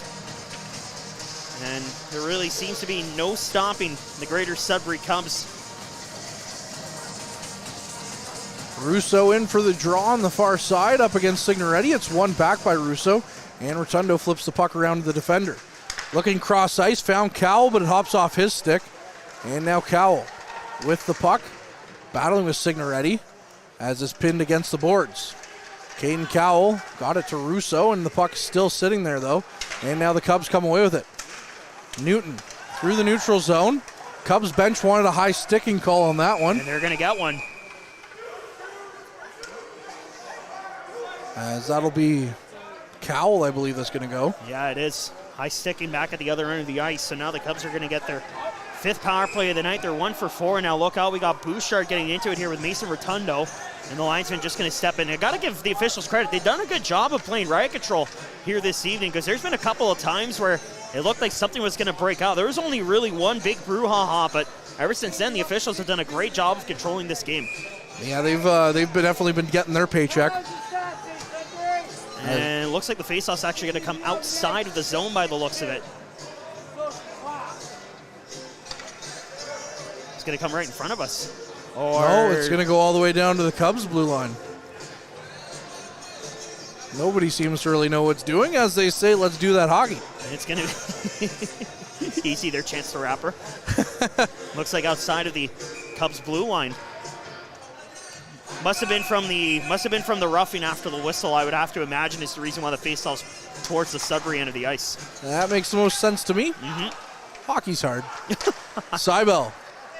And there really seems to be no stopping the greater Sudbury Cubs. Russo in for the draw on the far side up against Signoretti. It's won back by Russo, and Rotundo flips the puck around to the defender. Looking cross ice, found Cowell, but it hops off his stick. And now Cowell with the puck, battling with Signoretti as it's pinned against the boards. Caden Cowell got it to Russo, and the puck's still sitting there, though. And now the Cubs come away with it. Newton through the neutral zone. Cubs bench wanted a high sticking call on that one. And they're going to get one. As that'll be Cowell, I believe that's going to go. Yeah, it is. High sticking back at the other end of the ice. So now the Cubs are going to get their 5th power play of the night. They're 1 for 4. Now look out, we got Bouchard getting into it here with Mason Rotundo. And the linesman just going to step in. I got to give the officials credit. They've done a good job of playing riot control here this evening, because there's been a couple of times where it looked like something was going to break out. There was only really one big brouhaha, but ever since then, the officials have done a great job of controlling this game. Yeah, they've definitely been getting their paycheck. And it looks like the faceoff's actually going to come outside of the zone by the looks of it. It's going to come right in front of us. No, it's going to go all the way down to the Cubs' blue line. Nobody seems to really know what's doing. As they say, let's do that hockey. And it's going to be easy, their chance to wrap her. Looks like outside of the Cubs' blue line. Must have been from the roughing after the whistle, I would have to imagine, is the reason why the faceoff's towards the Sudbury end of the ice. That makes the most sense to me. Hockey's hard. Seibel.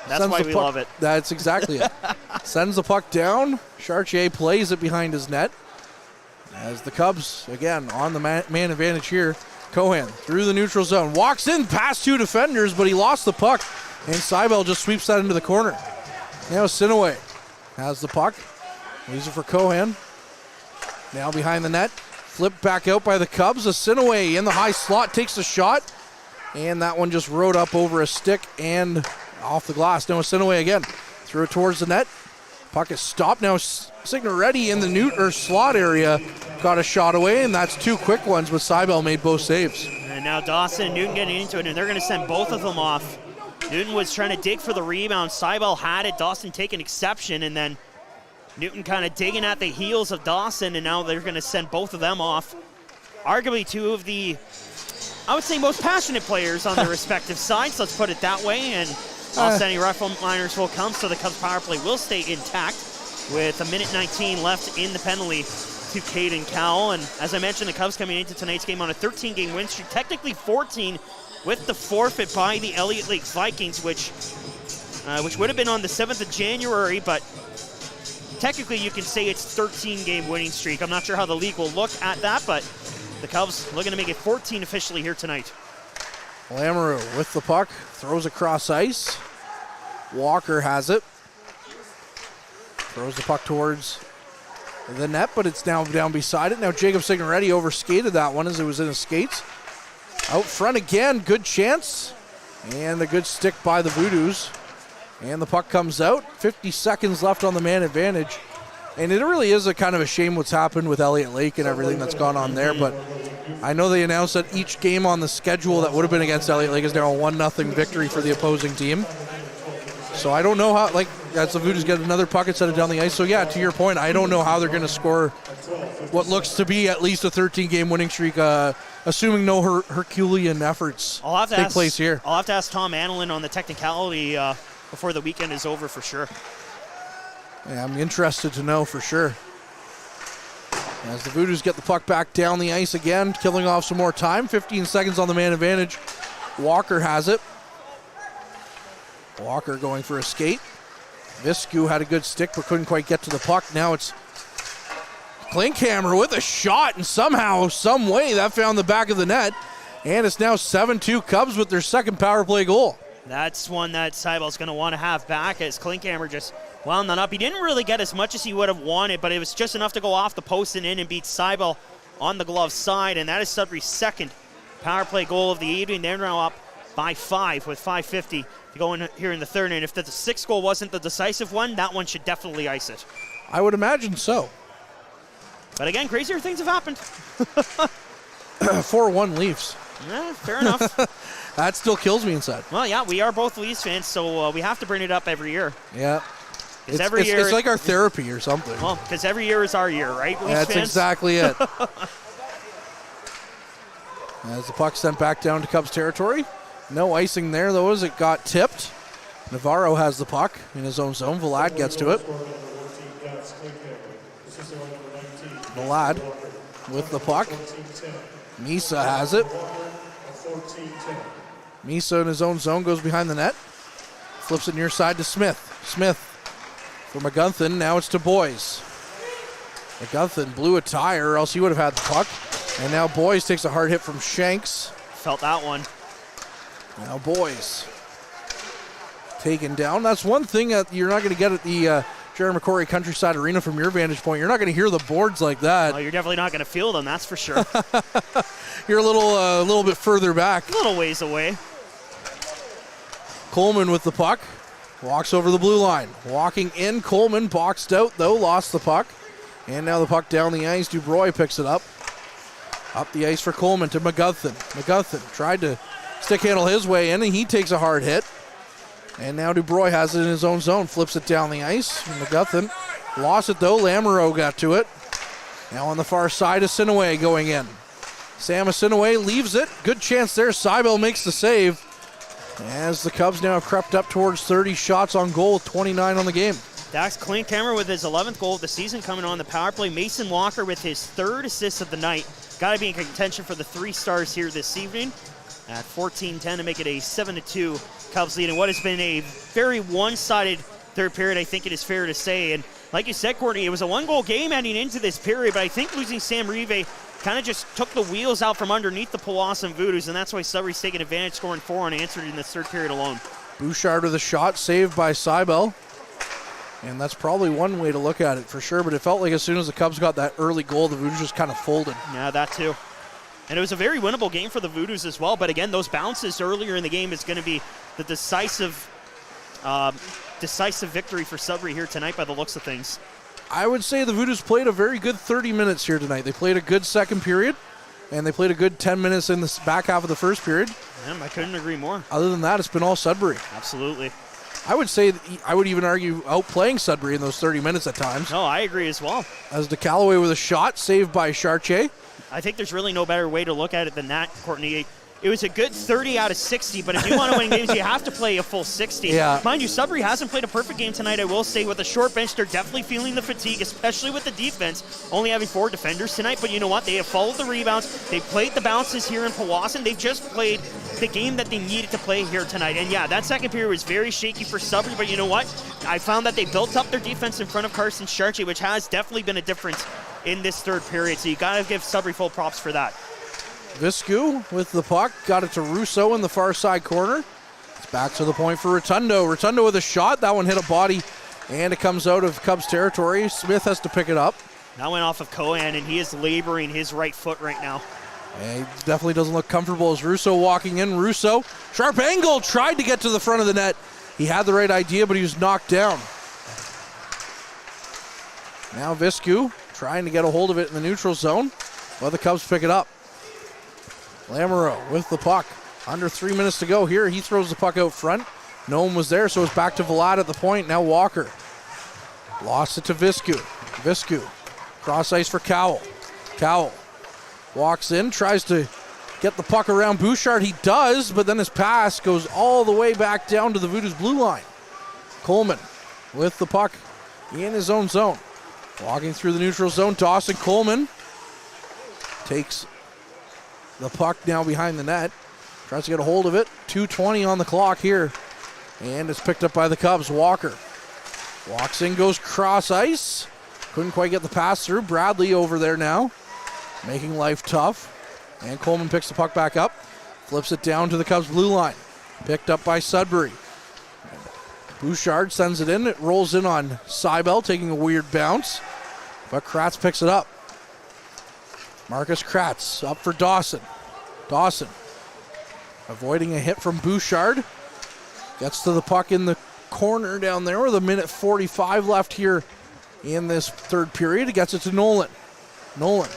That's why we love it. That's exactly it. Sends the puck down. Chartier plays it behind his net. As the Cubs, again, on the man advantage here. Cohen through the neutral zone. Walks in past 2 defenders, but he lost the puck. And Seibel just sweeps that into the corner. Now Sinaway has the puck. Leaves it for Cohen. Now behind the net. Flipped back out by the Cubs. Sinaway in the high slot takes a shot. And that one just rode up over a stick and off the glass. Now Sinaway again. Threw it towards the net. Puck is stopped. Now Signoretti in the slot area got a shot away, and that's 2 quick ones, but Seibel made both saves. And now Dawson and Newton getting into it, and they're going to send both of them off. Newton was trying to dig for the rebound. Seibel had it. Dawson taking exception, and then Newton kind of digging at the heels of Dawson, and now they're going to send both of them off. Arguably 2 of the, I would say, most passionate players on their respective sides, let's put it that way, and offsetting rifle miners will come, so the Cubs power play will stay intact with 1:19 left in the penalty to Caden Cowell. And as I mentioned, the Cubs coming into tonight's game on a 13-game win streak, technically 14 with the forfeit by the Elliott Lake Vikings, which would have been on the 7th of January, but technically you can say it's 13-game winning streak. I'm not sure how the league will look at that, but the Cubs looking to make it 14 officially here tonight. Lamoureux with the puck, throws across ice. Walker has it. Throws the puck towards the net, but it's down beside it. Now Jacob Signoretti overskated that one as it was in his skates. Out front again, good chance. And a good stick by the Voodoos. And the puck comes out. 50 seconds left on the man advantage. And it really is a kind of a shame what's happened with Elliott Lake and everything that's gone on there, but I know they announced that each game on the schedule that would have been against Elliott Lake is now a 1-0 victory for the opposing team. So I don't know how, as the Voodoos get another puck and set it down the ice. So yeah, to your point, I don't know how they're going to score what looks to be at least a 13-game winning streak, assuming no Herculean efforts take place here. I'll have to ask Tom Annalyn on the technicality before the weekend is over for sure. Yeah, I'm interested to know for sure. As the Voodoos get the puck back down the ice again, killing off some more time. 15 seconds on the man advantage. Walker has it. Walker going for a skate. Viscu had a good stick but couldn't quite get to the puck. Now it's Klinkhammer with a shot, and somehow, some way, that found the back of the net. And it's now 7-2 Cubs with their second power play goal. That's one that Seibel's going to want to have back as Klinkhammer just wound that up. He didn't really get as much as he would have wanted, but it was just enough to go off the post and in and beat Seibel on the glove side, and that is Sudbury's second power play goal of the evening. They're now up by 5 with 5:50 to go in here in the third, and if the 6th goal wasn't the decisive one, that one should definitely ice it. I would imagine so. But again, crazier things have happened. 4-1 Leafs. Yeah, fair enough. That still kills me inside. Well, yeah, we are both Leafs fans, so we have to bring it up every year. Yeah. Year, it's like our therapy or something. Well, because every year is our year, right, Leafs That's fans? exactly it. As the puck sent back down to Cubs territory. No icing there, though, as it got tipped. Navarro has the puck in his own zone. Vlad gets to it. Vlad with the puck. Misa has it. Misa in his own zone goes behind the net. Flips it near side to Smith. Smith for McGunthin. Now it's to Boys. McGunthin blew a tire or else he would have had the puck. And now Boys takes a hard hit from Shanks. Felt that one. Now Boys taken down. That's one thing that you're not going to get at the Jerry McCorry Countryside Arena from your vantage point. You're not going to hear the boards like that. Well, you're definitely not going to feel them, that's for sure. You're a little bit further back. A little ways away. Coleman with the puck. Walks over the blue line. Walking in, Coleman boxed out though, lost the puck. And now the puck down the ice. Dubroy picks it up. Up the ice for Coleman to McGuffin. McGuffin tried to stick handle his way in, and he takes a hard hit. And now Dubroy has it in his own zone, flips it down the ice. McGuffin lost it though. Lamoureux got to it. Now on the far side is Sinaway going in. Sam Sinaway leaves it. Good chance there. Seibel makes the save. As the Cubs now have crept up towards 30 shots on goal with 29 on the game. Dax Klinkhammer with his 11th goal of the season coming on the power play. Mason Walker with his 3rd assist of the night. Got to be in contention for the 3 stars here this evening at 14-10 to make it a 7-2 Cubs lead in what has been a very one-sided third period, I think it is fair to say. And like you said, Courtney, it was a 1-goal game heading into this period, but I think losing Sam Rive kind of just took the wheels out from underneath the Powassan Voodoos, and that's why Sudbury's taking advantage, scoring 4 unanswered in this third period alone. Bouchard with a shot, saved by Seibel. And that's probably one way to look at it for sure, but it felt like as soon as the Cubs got that early goal, the Voodoos just kind of folded. Yeah, that too. And it was a very winnable game for the Voodoos as well, but again, those bounces earlier in the game is going to be the decisive victory for Sudbury here tonight by the looks of things. I would say the Voodoos played a very good 30 minutes here tonight. They played a good second period, and they played a good 10 minutes in the back half of the first period. Yeah, I couldn't agree more. Other than that, it's been all Sudbury. Absolutely. I would say, I would even argue outplaying Sudbury in those 30 minutes at times. No, I agree as well. As DeCalloway with a shot, saved by Chartier. I think there's really no better way to look at it than that, Courtney. It was a good 30 out of 60, but if you want to win games, you have to play a full 60. Yeah. Mind you, Sudbury hasn't played a perfect game tonight, I will say. With a short bench, they're definitely feeling the fatigue, especially with the defense, only having 4 defenders tonight. But you know what? They have followed the rebounds. They played the bounces here in Powassan. They've just played the game that they needed to play here tonight. And yeah, that second period was very shaky for Sudbury, but you know what? I found that they built up their defense in front of Carson Chartier, which has definitely been a difference in this third period. So you got to give Sudbury full props for that. Viscu with the puck, got it to Russo in the far side corner. It's back to the point for Rotundo. Rotundo with a shot. That one hit a body, and it comes out of Cubs territory. Smith has to pick it up. That went off of Cohen, and he is laboring his right foot right now. And he definitely doesn't look comfortable as Russo walking in. Russo, sharp angle, tried to get to the front of the net. He had the right idea, but he was knocked down. Now Viscu trying to get a hold of it in the neutral zone, but the Cubs pick it up. Lamoureux with the puck. Under 3 minutes to go here. He throws the puck out front. No one was there, so it's back to Vlad at the point. Now Walker. Lost it to Viscu. Viscu. Cross ice for Cowell. Cowell walks in, tries to get the puck around Bouchard. He does, but then his pass goes all the way back down to the Voodoos blue line. Coleman with the puck in his own zone. Walking through the neutral zone. Dawson Coleman takes the puck now behind the net. Tries to get a hold of it. 2:20 on the clock here. And it's picked up by the Cubs. Walker walks in, goes cross ice. Couldn't quite get the pass through. Bradley over there now, making life tough. And Coleman picks the puck back up. Flips it down to the Cubs blue line. Picked up by Sudbury. Bouchard sends it in. It rolls in on Seibel, taking a weird bounce. But Kratz picks it up. Marcus Kratz up for Dawson. Dawson avoiding a hit from Bouchard. Gets to the puck in the corner down there with a minute 45 left here in this third period. He gets it to Nolan. Nolan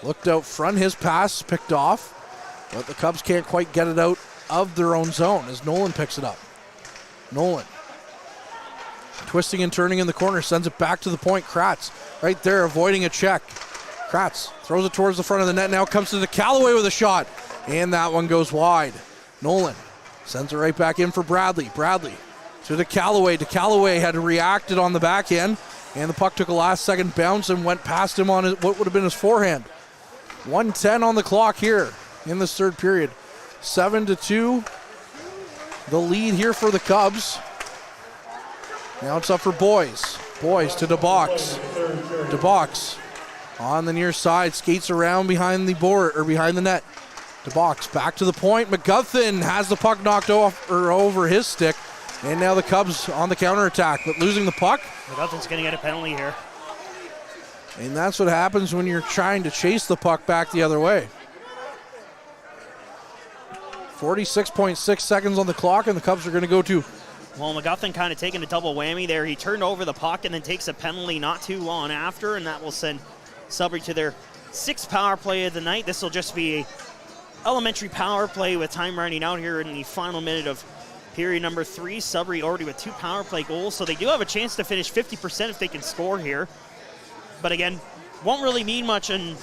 looked out front. His pass picked off, but the Cubs can't quite get it out of their own zone as Nolan picks it up. Nolan twisting and turning in the corner, sends it back to the point. Kratz right there avoiding a check. Kratz throws it towards the front of the net. Now comes to DeCalloway with a shot, and that one goes wide. Nolan sends it right back in for Bradley. Bradley to DeCalloway. DeCalloway had reacted on the back end, and the puck took a last-second bounce and went past him on what would have been his forehand. 1:10 on the clock here in this third period. 7-2, the lead here for the Cubs. Now it's up for Boys. Boys to DeBox. DeBox on the near side, skates around behind the board or behind the net. To box, back to the point. McGuffin has the puck knocked off or over his stick, and now the Cubs on the counterattack, but losing the puck. McGuffin's going to get a penalty here. And that's what happens when you're trying to chase the puck back the other way. 46.6 seconds on the clock, and the Cubs are going to go to. Well, McGuffin kind of taking a double whammy there. He turned over the puck and then takes a penalty not too long after, and that will send Sudbury to their 6th power play of the night. This will just be a elementary power play with time running out here in the final minute of period number 3. Sudbury already with 2 power play goals, so they do have a chance to finish 50% if they can score here. But again, won't really mean much in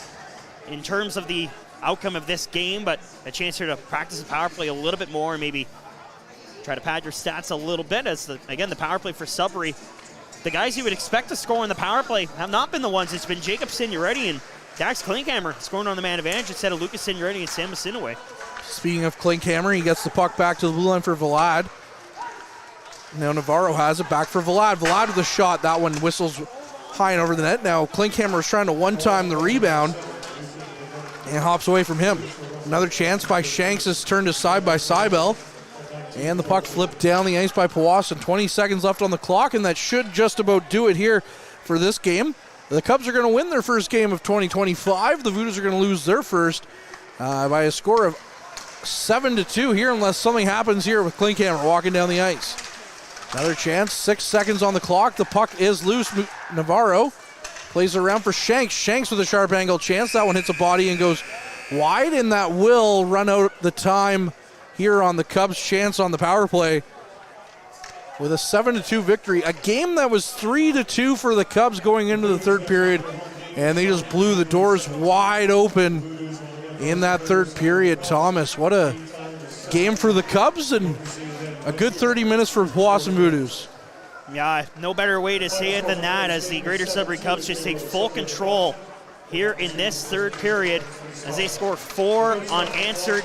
terms of the outcome of this game, but a chance here to practice the power play a little bit more and maybe try to pad your stats a little bit as, the power play for Sudbury. The guys you would expect to score in the power play have not been the ones. It's been Jacob Signoretti and Dax Klinkhammer scoring on the man advantage instead of Lucas Signoretti and Sam Masinaway. Speaking of Klinkhammer, he gets the puck back to the blue line for Vlad. Now Navarro has it back for Vlad. Vlad with a shot. That one whistles high and over the net. Now Klinkhammer is trying to one-time the rebound and hops away from him. Another chance by Shanks is turned aside by Seibel. And the puck flipped down the ice by Powassan. 20 seconds left on the clock, and that should just about do it here for this game. The Cubs are going to win their first game of 2025. The Voodoos are going to lose their first by a score of 7-2 here, unless something happens here with Klinkhammer walking down the ice. Another chance, 6 seconds on the clock. The puck is loose. Navarro plays around for Shanks. Shanks with a sharp angle chance. That one hits a body and goes wide, and that will run out the time here on the Cubs' chance on the power play with a 7-2 victory. A game that was 3-2 for the Cubs going into the third period, and they just blew the doors wide open in that third period. Thomas, what a game for the Cubs and a good 30 minutes for Powassan Voodoos. Yeah, no better way to say it than that, as the Greater Sudbury Cubs just take full control here in this third period as they score 4 unanswered.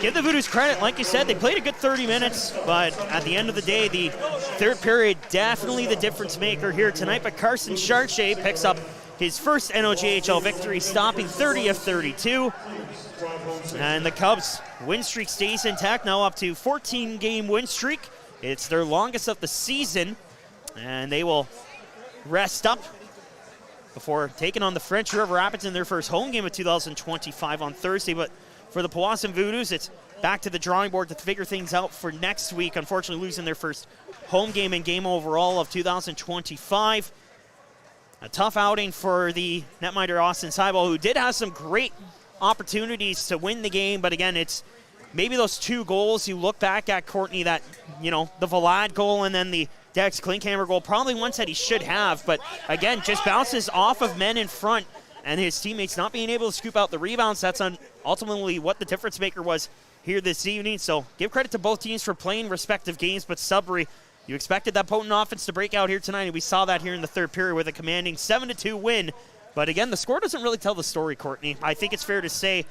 Give the Voodoos credit. Like you said, they played a good 30 minutes, but at the end of the day, the third period definitely the difference maker here tonight. But Carson Charche picks up his first NOJHL victory, stopping 30 of 32. And the Cubs win streak stays intact, now up to 14-game win streak. It's their longest of the season, and they will rest up before taking on the French River Rapids in their first home game of 2025 on Thursday. But for the Powassan Voodoos, it's back to the drawing board to figure things out for next week. Unfortunately, losing their first home game and game overall of 2025. A tough outing for the netminder Austin Seibel, who did have some great opportunities to win the game. But again, it's maybe those 2 goals you look back at, Courtney, that, the Vlad goal and then the Dax Klinkhammer goal, probably ones that he should have. But again, just bounces off of men in front and his teammates not being able to scoop out the rebounds. That's ultimately what the difference maker was here this evening. So give credit to both teams for playing respective games. But Sudbury, you expected that potent offense to break out here tonight, and we saw that here in the third period with a commanding 7-2 win. But again, the score doesn't really tell the story, Courtney. I think it's fair to say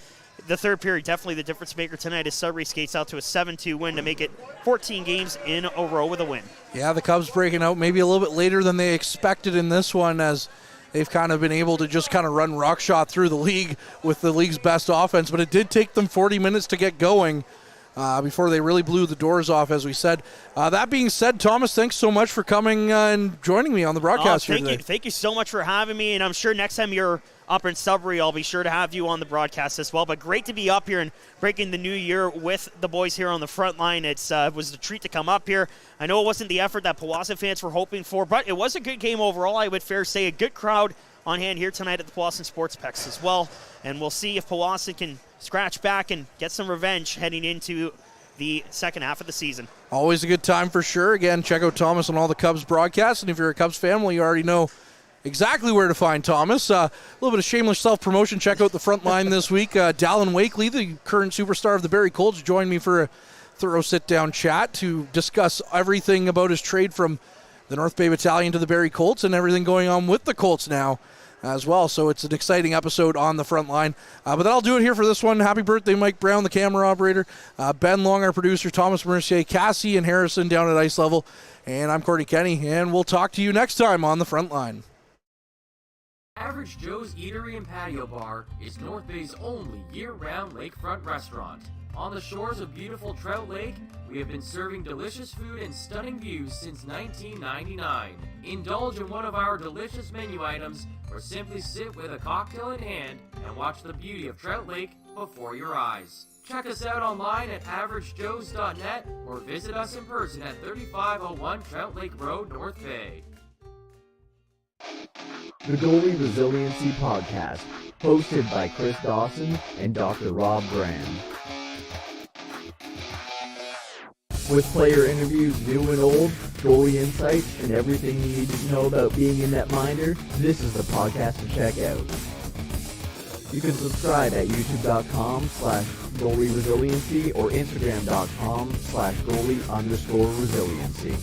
the third period definitely the difference maker tonight as Sudbury skates out to a 7-2 win to make it 14 games in a row with a win. Yeah, the Cubs breaking out maybe a little bit later than they expected in this one, as they've kind of been able to just kind of run rockshot through the league with the league's best offense. But it did take them 40 minutes to get going before they really blew the doors off, as we said. That being said, Thomas, thanks so much for coming and joining me on the broadcast here today. Thank you so much for having me, and I'm sure next time you're up in Sudbury, I'll be sure to have you on the broadcast as well. But great to be up here and breaking the new year with the boys here on the front line. It was a treat to come up here. I know it wasn't the effort that Powassan fans were hoping for, but it was a good game overall. I would fair say a good crowd on hand here tonight at the Powassan Sportsplex as well. And we'll see if Powassan can scratch back and get some revenge heading into the second half of the season. Always a good time for sure. Again, check out Thomas on all the Cubs broadcasts. And if you're a Cubs fan, well, you already know exactly where to find Thomas. A little bit of shameless self-promotion. Check out the Frontline this week. Dallin Wakely, the current superstar of the Barrie Colts, joined me for a thorough sit-down chat to discuss everything about his trade from the North Bay Battalion to the Barrie Colts and everything going on with the Colts now as well. So it's an exciting episode on the Frontline. But that'll do it here for this one. Happy birthday, Mike Brown, the camera operator, Ben Long, our producer, Thomas Mercier, Cassie and Harrison down at ice level, and I'm Courtney Kenny, and we'll talk to you next time on the Frontline. Average Joe's Eatery and Patio Bar is North Bay's only year-round lakefront restaurant. On the shores of beautiful Trout Lake, we have been serving delicious food and stunning views since 1999. Indulge in one of our delicious menu items, or simply sit with a cocktail in hand and watch the beauty of Trout Lake before your eyes. Check us out online at averagejoes.net or visit us in person at 3501 Trout Lake Road, North Bay. The Goalie Resiliency Podcast, hosted by Chris Dawson and Dr. Rob Graham. With player interviews new and old, goalie insights, and everything you need to know about being a netminder, this is the podcast to check out. You can subscribe at youtube.com/goalie resiliency or instagram.com/goalie_resiliency.